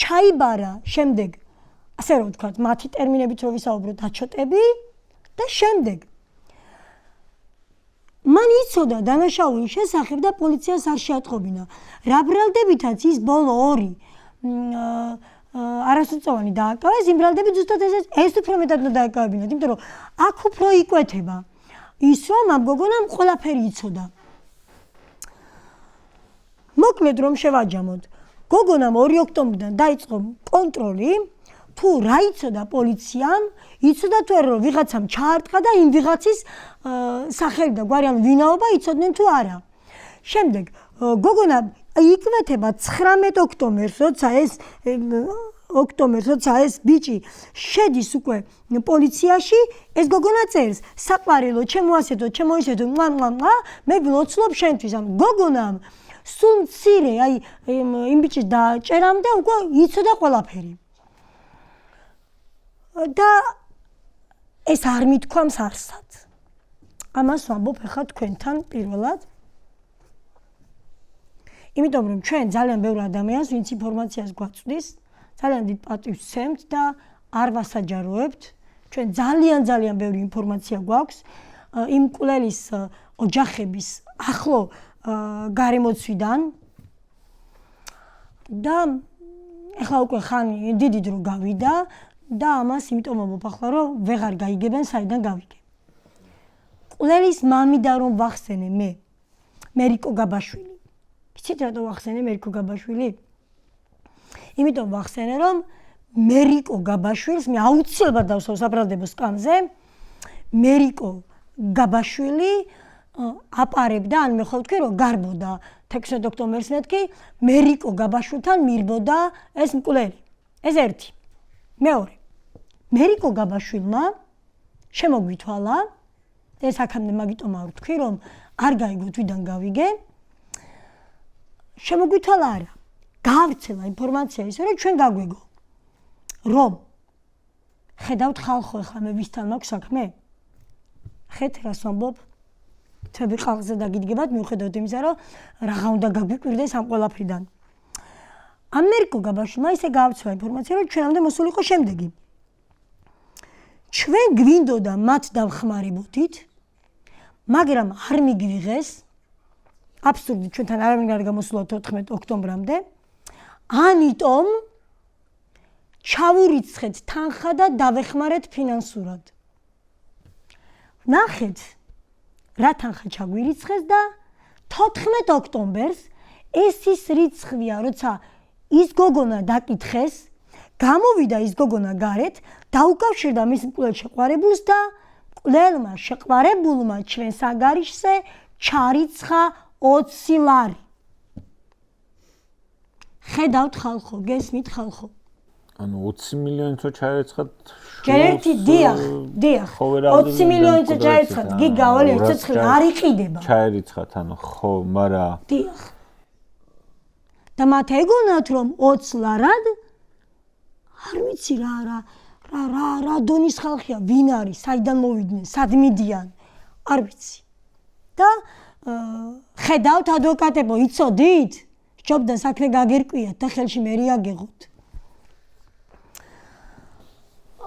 ჩაიბარა, შემდეგ, ასე რომ ვთქვათ, მათი ტერმინებით რო ვისაუბროთ, აჩოტები და შემდეგ. მან იცოდა დანაშაულის შესახებ და პოლიციას არ შეატყობინა. რა ბრალდებითაც ის ბოლო 2 არასრულწლოვანი დააკავეს, იმ ბრალდებით ზუსტად ეს უფრო მეტად უნდა დააკავებინათ, იმიტომ რომ აქ უფრო იკვეთება ის რომ ამ გოგონამ ყველაფერი იცოდა. მოკლედ რომ შევაჯამოთ, გოგონამ 2 ოქტომბრიდან დაიწყო კონტროლი, თუ რა იცოდა პოლიციამ, იცოდა თუ არა რომ ვიღაცამ ჩაარტყა და იმ ვიღაცის სახელი და გვარი ან ვინაობა იცოდნენ თუ არა. შემდეგ გოგონა იკვეთება 19 ოქტომბერს, როცა ეს ბიჭი შედის უკვე პოლიციაში, ეს გოგონა წერს, საყვარელო, ჩემო ასეთო, ჩემო ისეთო, მე ვილოცლობ შენთვის. ამ გოგონამ სულ მცირე, აი იმ ბიჭის დაჭერამდე უკვე იცოდა ყველაფერი. და ეს არ მithქვამს არსად. ამას ვამბობ ახლა თქვენთან პირველად. იმიტომ რომ ჩვენ ძალიან ბევრ ადამიანს, ვინც ინფორმაციას გვაწვდის, ძალიან დიდ პატივს ვცემთ და არ ვასაჯაროებთ. ჩვენ ძალიან ბევრი ინფორმაცია გვაქვს იმ მკვლელის ოჯახების ახლო გარემოცვიდან და ახლა უკვე ხანი დიდი დრო გავიდა და ამას იმიტომ ვამბობ ახლა რომ ვეღარ გაიგებენ საიდან გავიგე. მკვლელის მამიდან რომ ვახსენე მე მერიკო გაბაშვილი. იცით რატო ვახსენე მერიკო გაბაშვილი? იმიტომ ვახსენე რომ მერიკო გაბაშვილს მე აუცილებლად დავსვავ საბრალდებო სკამზე. მერიკო გაბაშვილი აპარებდა, ან მე ხო ვთქვი რომ გარბოდა 16 ოქტომბერს მეთქი, მერიკო გაბაშვილთან მირბოდა ეს მკვლელი. ეს ერთი. მეორე. მერიკო გაბაშვილმა შემოგვითვალა, ეს აქამდე მაგიტომ არ ვთქვი რომ არ გაიგოთ ვიდან გავიგე. შემოგვითვალა არა. გაავრცელა ინფორმაცია ისე რომ ჩვენ გაგვიგო. რომ ხედავთ ხალხო, ახლა მე ვისთან მაქვს საქმე? ხეთ რას ვამბობ? თები ხალხზე დაგიდგებათ, მიუხედავად იმისა, რომ რაღა უნდა გაგვიკვირდეს ამ ყველაფრიდან. ამერიკო გაბაშვილმა ისე გაავრცელა ინფორმაცია, რომ ჩვენამდე მოსულიყო შემდეგი. ჩვენ გვინდოდა მათ დავხმარებოდით, მაგრამ არ მიგვიღეს. აბსურდი, ჩვენთან არავინ არ გამოსულა 14 ოქტომბრამდე. ამიტომ ჩავურიცხეთ თანხა და დავეხმარეთ ფინანსურად. ნახეთ, რა თანხა ჩაგვირიცხეს და 14 ოქტომბერს ეს ის რიცხვია, როცა ის გოგონა დაკითხეს, გამოვიდა ის გოგონა გარეთ, დაუკავშირდა მის მკვლელ შეყვარებულს და მკვლელმა შეყვარებულმა ჩვენს ანგარიშზე ჩარიცხა 20 ლარი. ხედავთ ხალხო, გესმით ხალხო. ანუ 20 მილიონი თო ჩაერეცხათ. ჯერერთი დიახ. 20 მილიონი თო ჩაერეცხათ, გიგავალი ცოცხლი არ იყიდება. ჩაერიცხათ, ანუ ხო, მაგრამ დიახ. და მათ ეგონათ რომ 20 ლარად არ ვიცი რა დონის ხალხია, ვინ არის, საიდან მოვიდნენ, სად მიდიან, არ ვიცი. და ხედავთ ადვოკატებო, იცოდით? სჯობდა საქმე გაგერკვიათ და ხელში მე რეაგებოთ.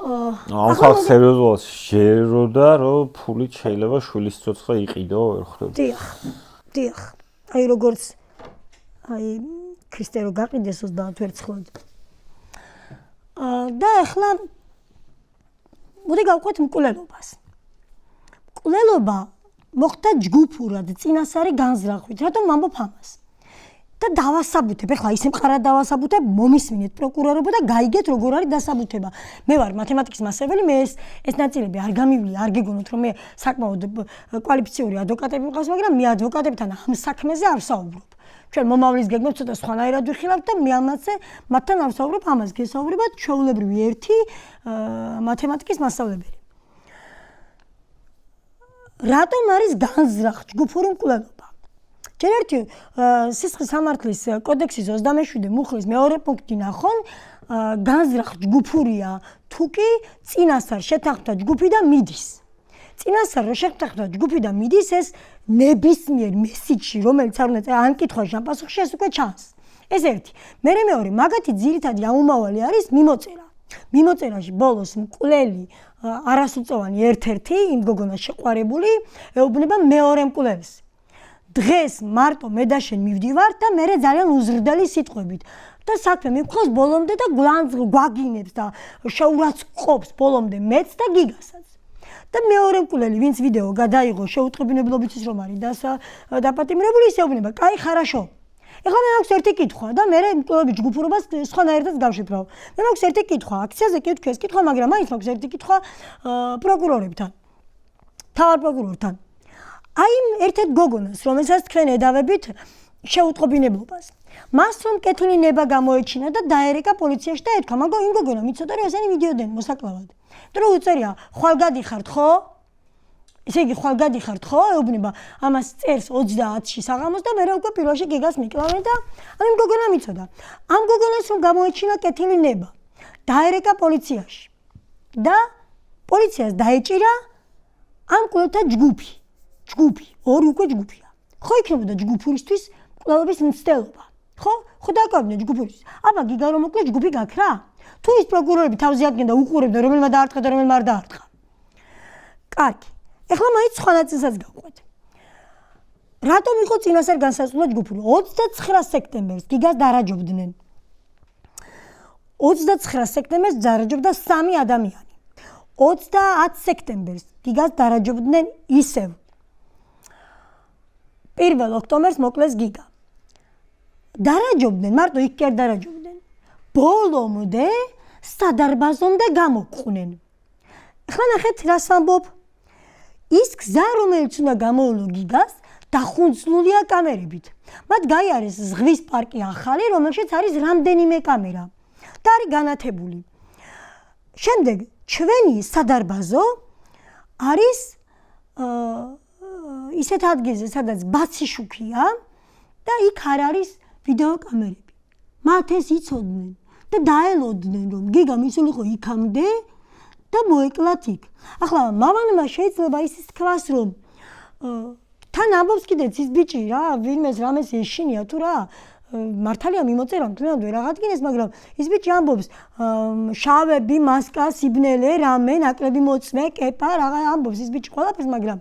ახლა სერიოზულად შეეროდა რომ ფულით შეიძლება შვილის ცოცხლე იყიდო, ვერ ხვდები? დიახ. აი როგორც ქრისტე რო გაყიდეს 30 ვერცხლად. და ახლა მოდი გავყვეთ მკვლელობას. მკვლელობა მოხდა ჯგუფურად, წინასწარი განზრახვით. რატომ ვამბობ ამას? და დავასაბუთებ, ახლა ისე მყარად დავასაბუთებ, მომისმინეთ პროკურორობა და გაიგეთ როგორ არის დასაბუთება. მე ვარ მათემატიკის მასწავლებელი, მე ეს ნაწილები არ გამივლია, არ გეგონოთ რომ მე საკმაოდ კვალიფიციური ადვოკატები მყავს, მაგრამ მე ადვოკატებთან ამ საქმეზე არ ვსაუბრობ. ჩვენ მომავლის გეგმებს ცოტა სხვანაირად ვიხილავთ და მე მათთან არ ვსაუბრობ, ამას გესაუბრებათ ჩვეულებრივი ერთი მათემატიკის მასწავლებელი. რატომ არის განზრახ ჯგუფური მკვლელობა? ჯერერთი სისხლის სამართლის კოდექსის 27 მუხლის მეორე პუნქტი ნახონ, განზრახ ჯგუფურია თუ კი წინასწარ შეთანხმდა ჯგუფი და მიდის. წინასწარ რო შეთანხმდა ჯგუფი და მიდის, ეს ნებისმიერ მესიჯში, რომელიც არ უნდა ამ კითხვაში ამ პასუხში ეს უკვე ჩანს. ეს ერთი. მეორე, მაგათი ძირითადი ამომავალი არის მიმოწერა. მიმოწერაში ბოლოს მკვლელი არასრულწლოვანი ერთ-ერთი იმ გოგონას შეყვარებული ეუბნება მეორე მკვლელს. დღეს მარტო მე და შენ მივდივარ და მე ძალიან უზრდელი სიტყვებით და საქმე მიფხოს ბოლომდე და გვაგინებს და შეურაცხყოფს ბოლომდე მეც და გიგასაც. და მეორე მკვლელი, ვინც ვიდეო გადაიღო შეუტყობინებლობითის რომ არის დაპატიმრებული, ის ეუბნება, კაი, ხარაშო. ეხლა მე მაქვს ერთი კითხვა და მე მკვლელობის ჯგუფურობას სხვანაირად გავშიფრავ. მე მაქვს ერთი კითხვა, აქციაზე კი ვთქვი ეს კითხვა, მაგრამ მაინც მაქვს ერთი კითხვა პროკურორებთან. თავარ პროკურორთან. აი ერთ-ერთ გოგონას, რომელსაც თქვენ ედავებით შეუტყობინებლობას. მას რომ კეთილი ნება გამოეჩინა და დაერეკა პოლიციაში და ეთქვა, მაგრამ იმ გოგონამ იცოდა რომ ესენი მიდიოდნენ მოსაკლავად. და რო უწერია, ხვალ გადიხართ ხო? ესე იგი ხვალ გადიხართ ხო? ეუბნება, ამას წერს 30-ში საღამოს და მე უკვე პირველში გიგას მიკლავენ და ამ გოგონამ იცოდა. ამ გოგონას რომ გამოეჩინა კეთილი ნება, დაერეკა პოლიციაში. და პოლიციას დაეჭირა ამ მკვლელთა ჯგუფი. ჯგუფი, ორი უკვე ჯგუფია. ხო იქნებოდა ჯგუფურისთვის მკვლელობის მცდელობა. ხო დაკავდნენ ჯგუფურისთვის. აბა გიგა რომ მოკლე ჯგუფი გაქრა? თუ ის პროკურორები თავზე ადგენდა უყურებდა რომელმა დაარტყა და რომელმა არ დაარტყა. კარგი. ეხლა მაინც სხვა ნაწილსაც გავყვეთ. რატომ იყო წინასწარ განსაზღვრა ჯგუფური? 29 სექტემბერს გიგას დარაჯობდნენ. 29 სექტემბერს დარაჯობდა 3 ადამიანი. 30 სექტემბერს გიგას დარაჯობდნენ ისევ. 1 ოქტომბერს მოკლეს გიგა. დარაჯობდნენ, მარტო იქ კი არ დარაჯობდნენ. ბოლომდე სადარბაზომდე გამოყვნენ. ახლა ნახეთ რას ამბობ. ის გზა რომელიც უნდა გამოვლო გიგას დახუნძლულია კამერებით. მათ გაიარეს ზღვის პარკი ახალი, რომელშიც არის რამდენიმე კამერა და არის განათებული. შემდეგ ჩვენი სადარბაზო არის ისეთ ადგილზე, სადაც ბაცი შუქია და იქ არ არის ვიდეო კამერები. მათ ეს იცოდნენ და დაელოდნენ რომ გიგა მისულიყო იქამდე და მოეკლათ იქ. ახლა მამანმა შეიძლება ისიც თქვას, რომ თან ამბობს კიდეც ის ბიჭი რა, ვინმეს რამეს ეშინია თუ რა, მართალია მიმოწერა მთლიანად ვერ აღადგინეს, მაგრამ ის ბიჭი ამბობს შავები, მასკა, სიბნელე, რამე, ნაკლები მოწმე, კეპა, რაღა ამბობს ის ბიჭი ყველაფერს, მაგრამ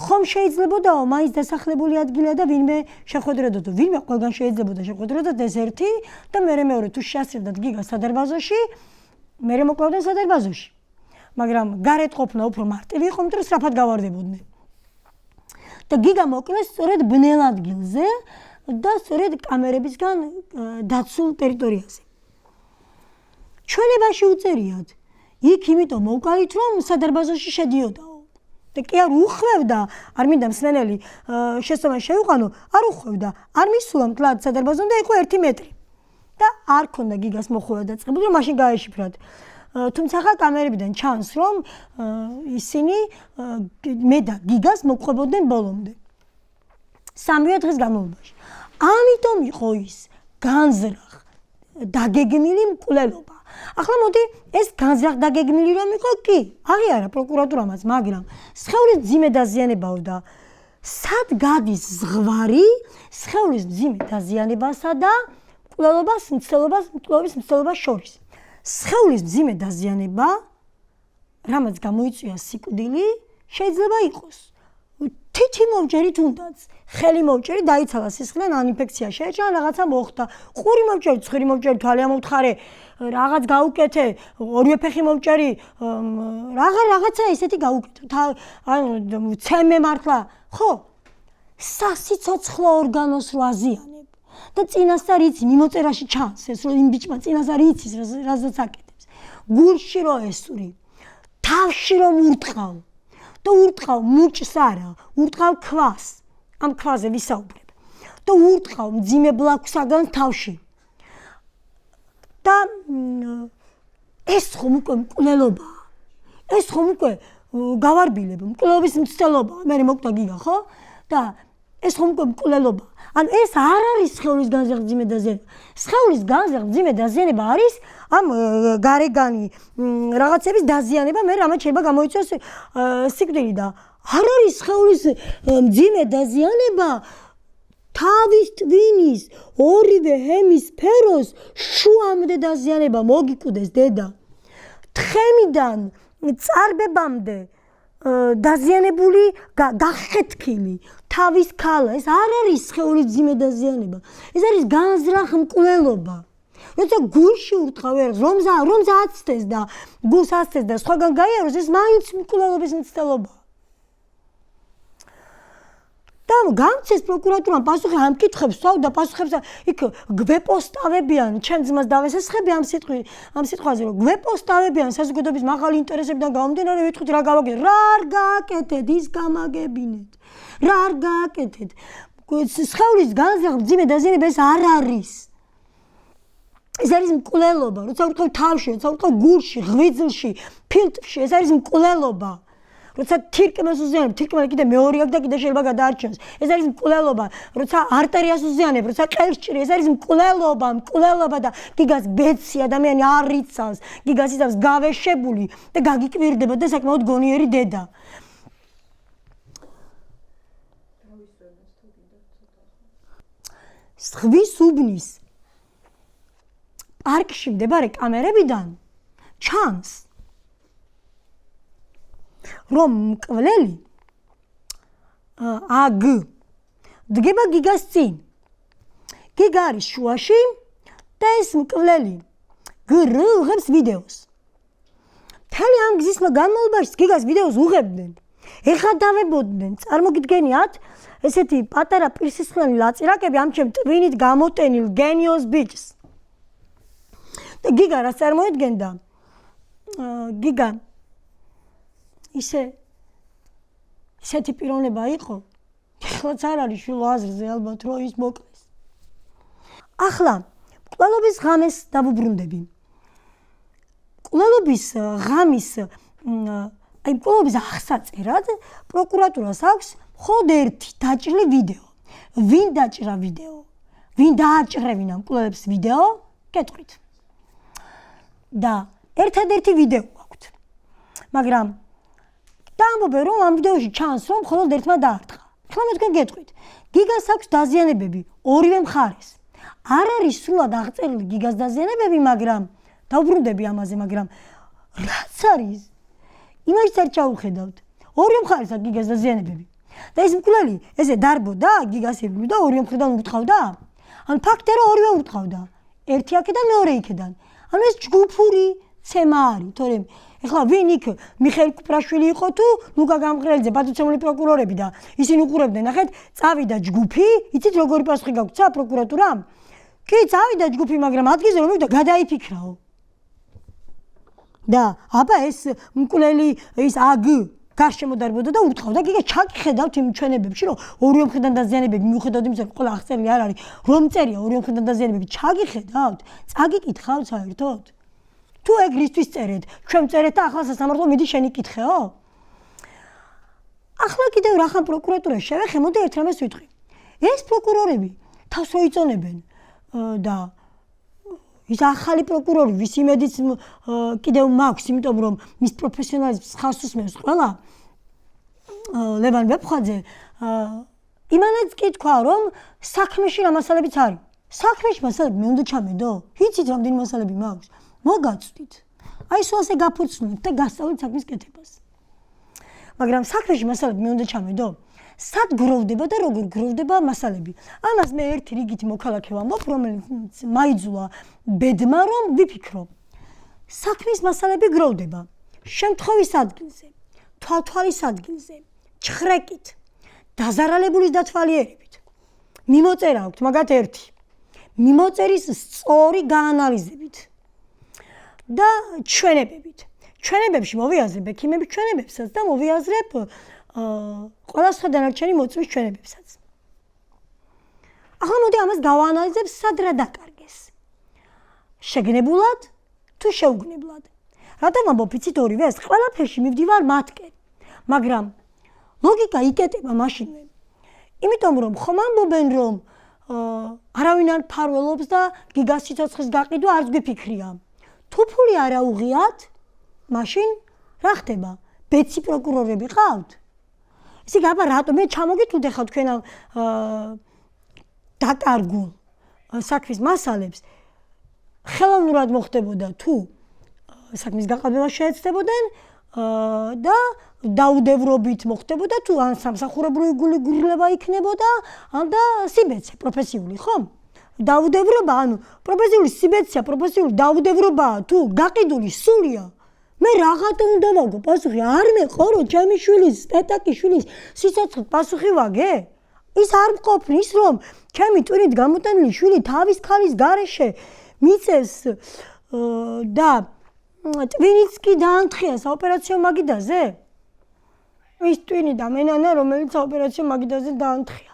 ხომ შეიძლებოდაო მაინც დასახლებული ადგილი და ვინმე შეხვედროდათ, ვინმე ყველგან შეიძლებოდა შეხვედროდათ ეს ერთი და მეორე თუ შეასრულებდათ გიგას სადარბაზოში, მერე მოკლავდნენ სადარბაზოში. მაგრამ გარეთ ყოფნა უფრო მარტივი იყო, იმიტომ რომ სწრაფად გავარდებოდნენ. და გიგა მოკლეს სწორედ ბნელ ადგილზე და სწორედ კამერებისგან დაცულ ტერიტორიაზე. ჩვენებაში უწერიათ. იქ იმიტომ მოვკალით, რომ სადარბაზოში შედიოდაო. და კი არ უხვევდა, არ მინდა მსმენელი შესაბამისად შეუყანო, არ უხვევდა, არ მისულა მთლად სადარბაზომდე იყო 1 მეტრი. და არ ქონდა გიგას მოხვევა დაწყებული, რომ მაშინ გაეშიფრათ. თუმცა კამერებიდან ჩანს, რომ ისინი მე და გიგას მოყვებოდნენ ბოლომდე. 3 დღის განმავლობაში. ამიტომ იყო ის განზრახ დაგეგმილი მკვლელობა. ახლა მოდი ეს განზრახ დაგეგმილი რომ იყო კი, აღიარა პროკურატურამაც, მაგრამ სხეულის მძიმე დაზიანებაო და სად გადის ზღვარი სხეულის მძიმე დაზიანებასა და მკვლელობის მცდელობას შორის. სხეულის მძიმე დაზიანება, რამაც გამოიწვია სიკვდილი, შეიძლება იყოს. თითი მოვჭერი თუნდაც, ხელი მოვჭერი დაიცალა სისხლიდან, ან ინფექცია შეეჭრა, რაღაცა მოხდა. ყური მოვჭერი, ცხირი მოვჭერი, თვალი ამოვთხარე, რაღაც გაუკეთე, ორივე ფეხი მოვჭერი, რაღაცა ესეთი გაუკეთე. ანუ ცემე მართლა, ხო? სასიცოცხლო ორგანოს რო აზიანებ. და წინასწარ იცი, მიმოწერაში ჩანს ეს, რომ იმ ბიჭმა წინასწარ იცის, რაზეც აკეთებს. გულში რო ესური, თავში რომ ურტყავ. და ურტყავ მუჭს არა, ურტყავ ქვას. ამ ქვაზე ვისაუბრებ. და ურტყავ მძიმე ბლაქვსაგან თავში. და ეს ხომ უკვე მკვლელობაა. ეს ხომ უკვე გავარბილებ, მკვლელობის მცდელობა, მე მოკდა გიგა, ხო? და ეს ხომ უკვე მკვლელობა. ანუ ეს არ არის სხეულის განზრახ მძიმე დაზიანება. სხეულის განზრახ მძიმე დაზიანება არის ამ გარეგანი რაღაცების დაზიანება, მე რამაც შეიძლება გამოიწვიოს სიკვდილი და არ არის სხეულის მძიმე დაზიანება თავის ტვინის ორივე ჰემისფეროს შუამდე დაზიანება მოგიკვდეს დედა. თხემიდან წარბებამდე დაზიანებული გახეთქილი თავის ქალა, ეს არ არის სხეულის მძიმე დაზიანება. ეს არის განზრახ მკვლელობა. როცა გულში ურტყავ ერს, რომ აცდეს და გულს აცდეს და სხვაგან გაიაროს, ეს მაინც მკვლელობის მცდელობაა. და გამცეს პროკურატურამ პასუხი ამ კითხვებს სვავდა პასუხებს იქ გვეპოსტავებიან, ჩემ ძმას დავესესხები ამ სიტყვაზე, რომ გვეპოსტავებიან საზოგადოების მაღალი ინტერესებიდან გამომდინარე, ვიტყვით რა გავაკეთეთ, რა არ გააკეთეთ, ის გამაგებინეთ. რა არ გააკეთეთ. სხეულის განზრახ მძიმე დაზიანება ეს არ არის. ეს არის მკვლელობა, როცა ურტყავ თავში, როცა ურტყავ გულში, ღვიძლში, ფილტვში, ეს არის მკვლელობა. როცა თირკმელს უზიანებ, თირკმელი კიდე მეორე აქვს და კიდე შეიძლება გადაარჩენოს. ეს არის მკვლელობა. როცა არტერიას უზიანებ, როცა ყელს ჭრი, ეს არის მკვლელობა და გიგას ბეცი ადამიანი არ იცავს. გიგას იცავს გავეშებული და გაგიკვირდება და საკმაოდ გონიერი დედა. ზღვის უბნის პარკში მდებარე კამერებიდან ჩანს რომ მკვლელი აგ დგება გიგას წინ. გიგა არის შუაში და ეს მკვლელი გრ უღებს ვიდეოს. მთელი ამ გზის განმავლობაში გიგას ვიდეოს უღებდნენ. ეხლა დავებოდნენ, წარმოგიდგენიათ, ესეთი პატარა პირსისხლიანი ლაწირაკები ამ ჩემ ტვინით გამოტენილ გენიოს ბიჭს. და გიგა რას წარმოედგენდა? გიგა ისეთი პიროვნება იყო, ეხლაც არ არის შვილო აზრზე ალბათ, რომ ის მოკლეს. ახლა მკვლელობის ღამეს დავუბრუნდები. მკვლელობის ღამის აი მკვლელობის აღსაწერად პროკურატურას აქვს მხოლოდ ერთი დაჭრილი ვიდეო. ვინ დაჭრა ვიდეო? ვინ დააჭრევინა მკვლელებს ვიდეო? კეთყვით. და ერთადერთი ვიდეო აქვს. მაგრამ დაამბობენ რომ ამ ვიდეოში ჩანს რომ მხოლოდ ერთმა დაარტყა. ხლა მე თქვენ გეტყვით. გიგას აქვს დაზიანებები ორივე მხარეს. არ არის სულად აღწერილი გიგას დაზიანებები, მაგრამ დავბრუნდები ამაზე, მაგრამ რაც არის? იმასაც არ ჩავხედავთ. ორივე მხარეს აქვს გიგას დაზიანებები. და ეს მკვლელი ესე დარბოდა, გიგას იბლოდა, ორივე მხრიდან უტყავდა. ან ფაქტია რომ ორივე უტყავდა. ერთი აქედან, მეორე იქედან. ანუ ეს ჯგუფური ცემა არის, თორემ ეხლა ვინ იქ მიხეილ კუპრაშვილი იყო თუ ლუკა გამყრელიძე, პატივცემული პროკურორები და ისინი უყურებდნენ, ნახეთ, წავიდა ჯგუფი, იცით როგორი პასუხი გაგვცა პროკურატურამ? კი, წავიდა ჯგუფი, მაგრამ ადგილზე რომ მივიდა, გადაიფიქრაო. და აბა ეს მკვლელი ის აგ გარშემო დარბოდა და უტყავდა, გიგა ჩაგიხედავთ იმ ჩვენებებში, რომ ორივე მხრიდან დაზიანებები მიუხედავად იმისა, რომ ყველა აღწერილი არ არის, რომ წერია ორივე მხრიდან დაზიანებები, ჩაგიხედავთ, წაგიკითხავთ საერთოდ? თუ ეგ რისთვის წერეთ? ჩვენ წერეთ და ახლა სასამართლო მიდი შენი კითხეო? ახლა კიდევ რახან პროკურატურაში შევეხე, მოდი ერთ რამეს ვიტყვი. ეს პროკურორები თავს რო იწონებენ და ის ახალი პროკურორი, ვის იმედიც კიდევ მაქვს, იმიტომ რომ მის პროფესიონალიზმს ხავს უსმენს ყველა, ლევან ვეფხვაძე, იმანაც კი თქვა, რომ საქმეში რა მასალებიც არის. საქმეში მასალები მე უნდა ჩამედო? იცით რამდენი მასალები მაქვს? მოგაწვდით. აი სულასე გაფორცნოთ და გასწავლეთ საქმის კეთებას. მაგრამ საქმეში მასალები მე უნდა ჩამედო? სად გროვდება და როგორ გროვდება მასალები? ამას მე ერთი რიგით მოქალაქე ვამბობ, რომელიც მაიძულა ბედმა რომ ვიფიქრო. საქმის მასალები გროვდება შემთხვევის ადგილზე, თვალთვალის ადგილზე, ჩხრეკით, დაზარალებულის დათვალიერებით. მიმოწერა აქვს მაგათ ერთი. მიმოწერის სწორი გაანალიზებით და ჩვენებებით. ჩვენებებში მოვიაზრებ ექიმების ჩვენებებსაც და მოვიაზრებ ყველასხვა დანარჩენი მოწმის ჩვენებებსაც. ახლა მოდი ამას გავაანალიზებ, სად რა დაკარგეს. შეგნებულად თუ შეუგნებლად. რატომ ამბობ იცით ორივეს? ყველაფერში მივდივარ მათკენ. მაგრამ ლოგიკა იკეტება მაშინვე. იმიტომ რომ ხომ ამბობენ რომ არავინ არ ფარველობს და გიგას სიცოცხლის გაყიდვა არც გვიფიქრია. თუ ფული არ აუღიათ, მაშინ რა ხდება? ბეცი პროკურორები ყავთ? ისე გაბა რატომ მე ჩამოგითვლით ახლა თქვენ დაკარგულ საქმის მასალებს ხელოვნურად მოხდებოდა თუ საქმის გაყალბება შეეცდებოდნენ და დაუდევრობით მოხდებოდა თუ ან სამსახურებრივი გულიგრილება იქნებოდა ან და სიბეცე პროფესიული, ხომ? დაუდევრობა, ანუ პროფესიული სიბეცეა, პროფესიული დაუდევრობაა თუ გაყიდული სულია. მე რაღაცა უნდა ვაგო პასუხი არ მეყორო ჩემი შვილის, პეტაკიშვილის სიცოცხლით პასუხი ვაგე? ის არ მყოფნის რომ ჩემი ტვინით გამოტანილი შვილი თავის ქალის გარეშე მიწევს და ტვინიც კი დაანთხია საოპერაციო მაგიდაზე? ის ტვინი და მენანა რომელიც საოპერაციო მაგიდაზე დაანთხია.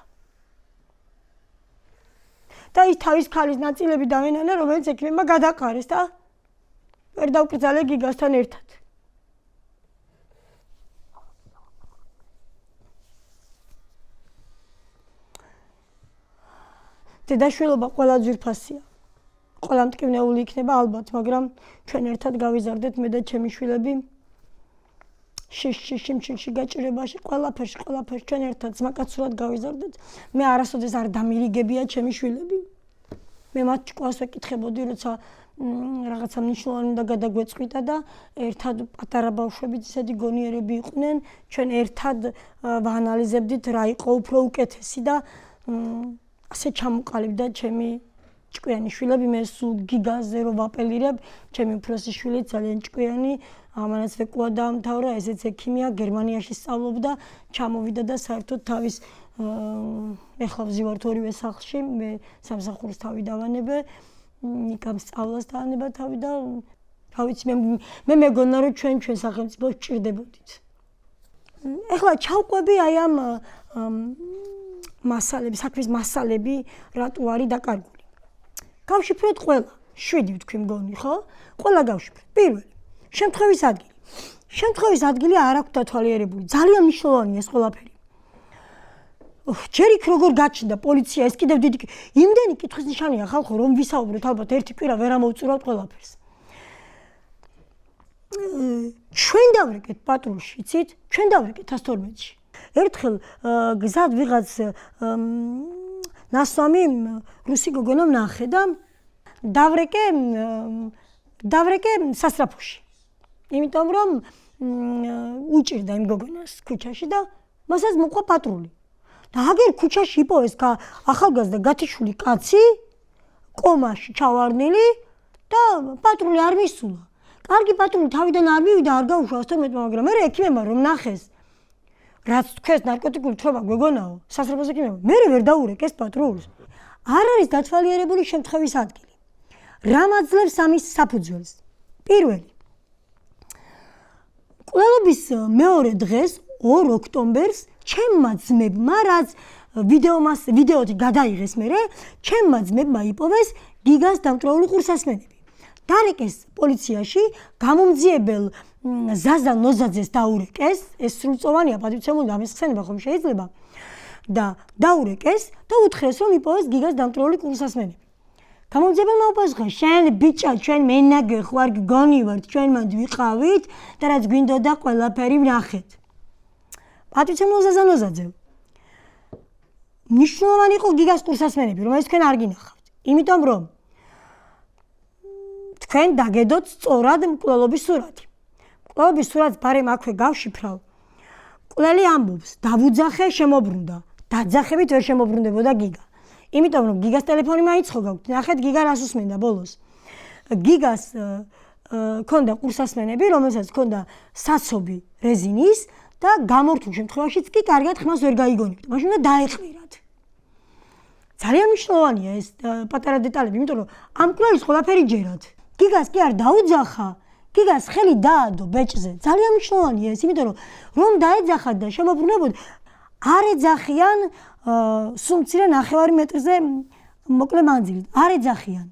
და ის თავის ქალის ნაწილები და მენანა რომელიც ექიმებმა გადაყარეს და ვერ დავკრძალე გიგასთან ერთად. დედაშვილობა ყველა ძვირფასია. ყველა მტკივნეული იქნება ალბათ, მაგრამ ჩვენ ერთად გავიზარდეთ მე და ჩემი შვილები. შიმშილში გაჭირებაში ყველაფერში ჩვენ ერთად ძმაკაცურად გავიზარდეთ. მე არასოდეს არ დამირიგებია ჩემი შვილები. მე მათ ჭკუას ვეკითხებოდი, როცა რაღაცა მნიშვნელოვანი უნდა გადაგვეწყვიტა და ერთად პატარა ბავშვები ისეთი გონიერები იყვნენ, ჩვენ ერთად ვაანალიზებდით რა იყო უფრო უკეთესი და ასე ჩამოყალიბდა ჩემი ჭკვიანი შვილები. მე სულ გიგაზე რო ვაპელირებ, ჩემი უფროსი შვილი ძალიან ჭკვიანი, ამანაც ვეკუა დაამთავრა, ესეც ექიმია, გერმანიაში სწავლობდა, ჩამოვიდა და საერთოდ თავის ეხლა ვზივართ ორივე სახლში, მე სამსახურს თავი დავანებე, ნიკამ სწავლას დაანება თავი და რა ვიცი მე მეგონა რომ ჩვენ სახელმწიფოს ჭირდებოდით. ეხლა ჩავყვები აი ამ მასალები, საქმის მასალები რატო არის დაკარგული. გავშიფრეთ ყველა, 7 ვთქვი მგონი, ხო? ყველა გავშიფრეთ. პირველი, შემთხვევის ადგილი. შემთხვევის ადგილი არ აქვს დათვალიერებული. ძალიან მნიშვნელოვანია ეს ყველაფერი. ჯერ იქ როგორ გაჩნდა პოლიცია, ეს კიდევ დიდი იმდენი კითხვის ნიშანია ხალხო, რომ ვისაუბროთ ალბათ ერთი კვირა ვერ ამოვწურავთ ყველაფერს. ჩვენ დავრეკეთ პატრულში, იცით? ჩვენ დავრეკეთ 112-ში. ერთხელ გზად ვიღაც ნასვამი რუსი გოგონა ვნახე და დავრეკე სასწრაფოში. იმიტომ რომ უჭირდა იმ გოგონას ქუჩაში და მასაც მოყვა პატრული. და აგერ ქუჩაში იპოვეს ახალგაზრდა გათიშული კაცი, კომაში ჩავარდნილი და პატრული არ მისულა. კარგი პატრული თავიდან არ მივიდა, არ გაუშვა 112-მა, მაგრამ მე ექიმებმა რომ ნახეს, რაც თქვენს ნარკოტიკული თრობა გოგონაო, სასწრაფოს ექიმებმა, მე ვერ დაურეკეს პატრულს. არ არის დათვალიერებული შემთხვევის ადგილი. რამ აძლევს ამის საფუძველს? პირველი. კვლევების მეორე დღეს 2 ოქტომბერს ჩემმა ძმებმა, რაც ვიდეოთი გადაიღეს მერე, ჩემმა ძმებმა იპოვეს გიგას დამტვრეული ყურსასმენები. დარეკეს პოლიციაში, გამომძიებელ ზაზა ნოზაძეს დაურეკეს, ეს სრულწლოვანია პატივცემული ამის ხსენება ხომ შეიძლება და დაურეკეს და უთხრეს რომ იპოვეს გიგას დამტვრეული ყურსასმენები. გამომძიებელმა უპასუხა, შენ ბიჭო, ჩვენ მენაგე ხوار გონი ვართ, ჩვენ მანდ ვიყავით და რაც გვინდოდა ყველაფერი ვნახეთ. პატივცემულ ზაზა ნოზაძე. მნიშვნელოვანი იყო გიგას ყურსასმენები, რომელიც თქვენ არ გინახავთ. იმიტომ რომ თქვენ დაგედოთ სწორად მკვლელობის სურათი. მკვლელობის სურათს ბარემ აქვე გავშიფრავ. მკვლელი ამბობს, დავუძახე, შემოbrunდა. დაძახებით ვერ შემოbrunდებოდა გიგა. იმიტომ რომ გიგას ტელეფონი მაინც ხო გაქვთ. ნახეთ გიგა რას უსმენდა ბოლოს. გიგას ქონდა ყურსასმენები, რომელსაც ქონდა საცობი რეზინის და გამორთულ შემთხვევაშიც კი კარგად ხმას ვერ გაიგონებდა. მაშინ უნდა დაეყვირათ. ძალიან მნიშვნელოვანია ეს პატარა დეტალები, იმიტომ რომ ამ კვლევის ყველაფერი ჯერათ. გიგას კი არ დაუძახა, გიგას ხელი დაადო ბეჭზე. ძალიან მნიშვნელოვანია ეს, იმიტომ რომ დაეძახათ და შემოbrunებოდ არ ეძახიან სულ მცირე 9 მეტრზე მოკლე მანძილით. არ ეძახიან.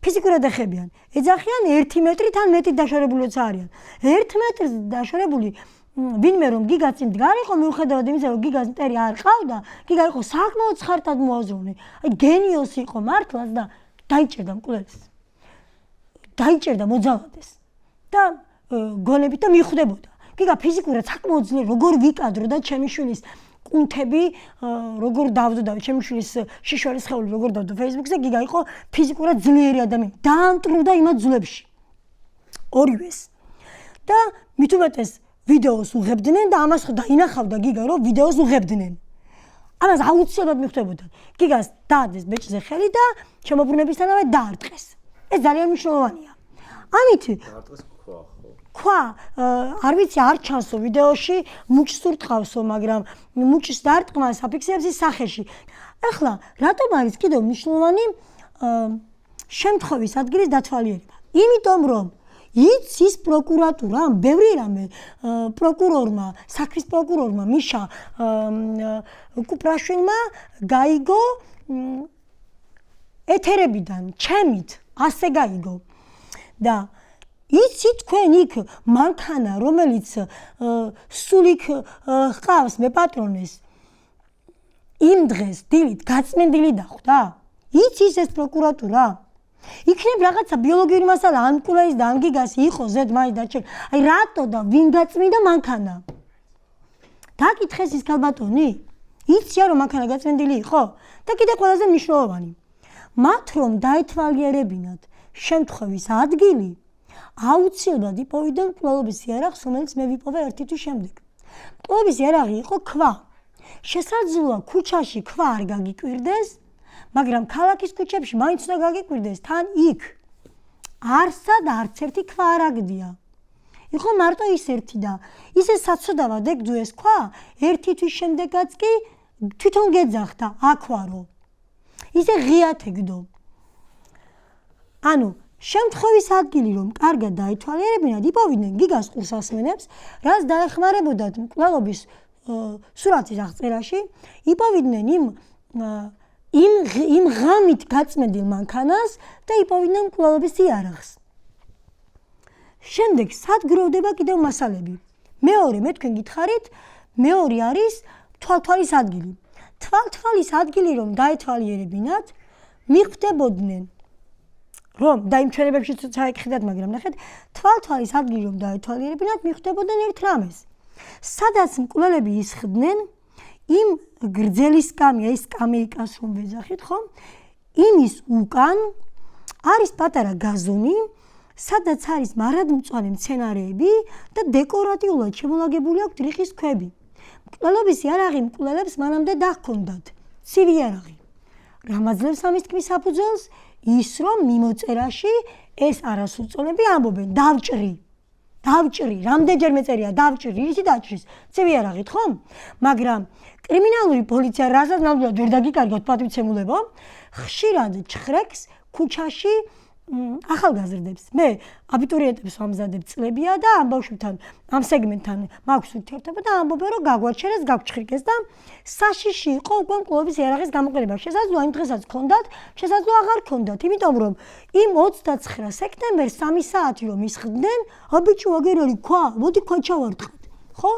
ფიზიკურად ეხებიან. ეძახიან 1 მეტრით ან მეტით დაშორებულიაც არიან. 1 მეტრზე დაშორებული ვინმე რომ გიგა წინ მდგარიყო, მიუხედავად იმისა, რომ გიგას მტერი არ ყავდა, გიგა იყო საკმაოდ ხარტად მოაზროვნე. აი გენიოსი იყო მართლაც და დაიჭერდა მკვლელს. დაიჭერდა მოძალადეს და გონებით და მიხვდებოდა. გიგა ფიზიკურად საკმაოდ ძლიერი, როგორ ვიკადრო და ჩემი შვილის კუნთები, როგორ დავდო და ჩემი შვილის შიშველი სხეული როგორ დავდო Facebook-ზე, გიგა იყო ფიზიკურად ძლიერი ადამიანი. დაამტვრევდა იმათ ძვლებში. ორივეს. და მით უმეტეს ვიდეოს უღებდნენ და ამას ხო დაინახავდა გიგა, რომ ვიდეოს უღებდნენ. ამას აუცილებლად მიხვდებოდა. გიგას დაადეს ბეჭზე ხელი და შემოbrunებისთანავე დაარტყეს. ეს ძალიან მნიშვნელოვანია. ამით დაარტყეს ქვა ხო? ქვა, არ ვიცი, არ ჩანსო ვიდეოში, მუჭს ურტყავსო, მაგრამ მუჭის დარტყმას აფიქსირებს ის სახეში. ახლა, რატომ არის კიდევ მნიშვნელოვანი შემთხვევის ადგილის დათვალიერება? იმიტომ რომ იცის პროკურატურამ, ბევრი რამე პროკურორმა, საქმის პროკურორმა მიშა კუპრაშვილმა გაიგო ეთერებიდან, ჩემით, ასე გაიგო. და იცით თქვენ იქ მანქანა, რომელიც სულ იქ ჰყავს მეპატრონეს, იმ დღეს დილით გაწმენდილი დახვდა? იცის ეს პროკურატურა? იქნებ რაღაცა ბიოლოგიური მასალა ამ კვლევის და ამ გიგას იყო ზედ მაინც დარჩენილი. აი რატო და ვინ გაწმენდა მანქანა? დაკითხეს ის ქალბატონი? იცია რომ მანქანა გაწმენდილი იყო? და კიდე ყველაზე მნიშვნელოვანი. მათ რომ დაეთვალიერებინათ შემთხვევის ადგილი, აუცილებლად იპოვებდნენ მკვლელობის იარაღს, რომელიც მე ვიპოვე 1 თვის შემდეგ. მკვლელობის იარაღი იყო ქვა. შესაძლოა ქუჩაში ქვა არ გაგიკვირდეს, მაგრამ ქალაქის ქუჩებში მაინც უნდა გაგიკვირდეს თან იქ. არსად არც ერთი ქვა არ აგდია. იყო მარტო ის ერთი და ისე საცოდავად ეგდო ეს ქვა, 1 თვის შემდეგაც კი თვითონ გეძახდა აქვარო. ისე ღიათ ეგდო. ანუ შემთხვევის ადგილი რომ კარგად დაეთვალიერებინათ, იპოვიდნენ გიგას ყურსასმენებს, რაც დაეხმარებოდათ მკვლელობის სურათის აღწერაში, იპოვიდნენ იმ ღამით გაწმენდილ მანქანას და იპოვიდნენ მკვლელობის იარაღს. შემდეგ სად გროვდება კიდევ მასალები? მეორე, მე თქვენ გითხარით, მეორე არის თვალთვალის ადგილი. თვალთვალის ადგილი რომ დაეთვალიერებინათ, მიხვდებოდნენ რომ და იმ ჩვენებებში წაიკხედათ, მაგრამ ნახეთ, თვალთვალის ადგილი რომ დაეთვალიერებინათ, მიხვდებოდნენ ერთ რამეს. სადაც მკვლელები ისხდნენ, იმ გრძელი სკამია, ის სკამეიკას რომ ვეძახით, ხო? იმის უკან არის პატარა გაზონი, სადაც არის მარადმწვანე მცენარეები და დეკორატიულად შემოლაგებული აქვს რიყის ქვები. მკვლელობის იარაღი მკვლელებს მანამდე დაჰქონდათ ცივი იარაღი. რამაძლევს ამის თქმის საფუძველს? ის რომ მიმოწერაში ეს არასრულწლოვნები ამბობენ დავჭრი, რამდენჯერმე წერია დავჭრი, ისი დაჭრის, ცივი იარაღით, ხო? მაგრამ კრიმინალური პოლიცია რასაც ნამდვილად ვერ დაგიკარგოთ პატივცემულებო, ხშირად ჩხრეკს ქუჩაში ახალგაზრდებს. მე აბიტურიენტებს ვამზადებ წლებია და ამ ბავშვებთან, ამ სეგმენტთან მაქვს ურთიერთობა და ამბობენ რომ გაგვაჩერეს, გაგჩხრიკეს და საშიში იყო უკვე მკვლელობის იარაღის გამოყენება. შესაძლოა იმ დღესაც გქონდათ, შესაძლოა აღარ გქონდათ, იმიტომ რომ იმ 29 სექტემბერს 3 საათი რომ ისხდნენ, აბიჭო აგერ არის ქვა, მოდი ქვა ჩავარტყათ, ხო?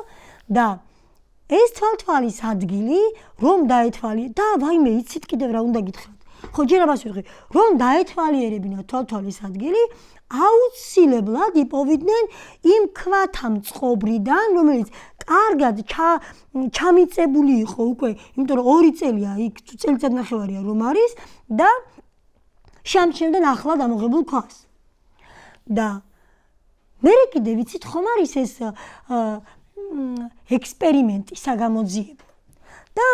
და ეს თვალთვალის ადგილი რომ დაეთვალიერე და ვაიმე იცით კიდევ რა უნდა გითხრათ. ხო, ჯერ ამას ვიტყვი, რომ დაეთვალიერებინათ თვალთვალის ადგილი, აუცილებლად იპოვიდნენ იმ ქვათა მწყობრიდან, რომელიც კარგად ჩამიწებული იყო უკვე, იმიტომ რომ 2 წელია იქ წელიწადნახევარია რომ არის და შეამჩნევდნენ ახლად ამოღებულ ქვას. და მე კიდე ვიცით ხომ არის ეს ექსპერიმენტი საგამოძიებო. და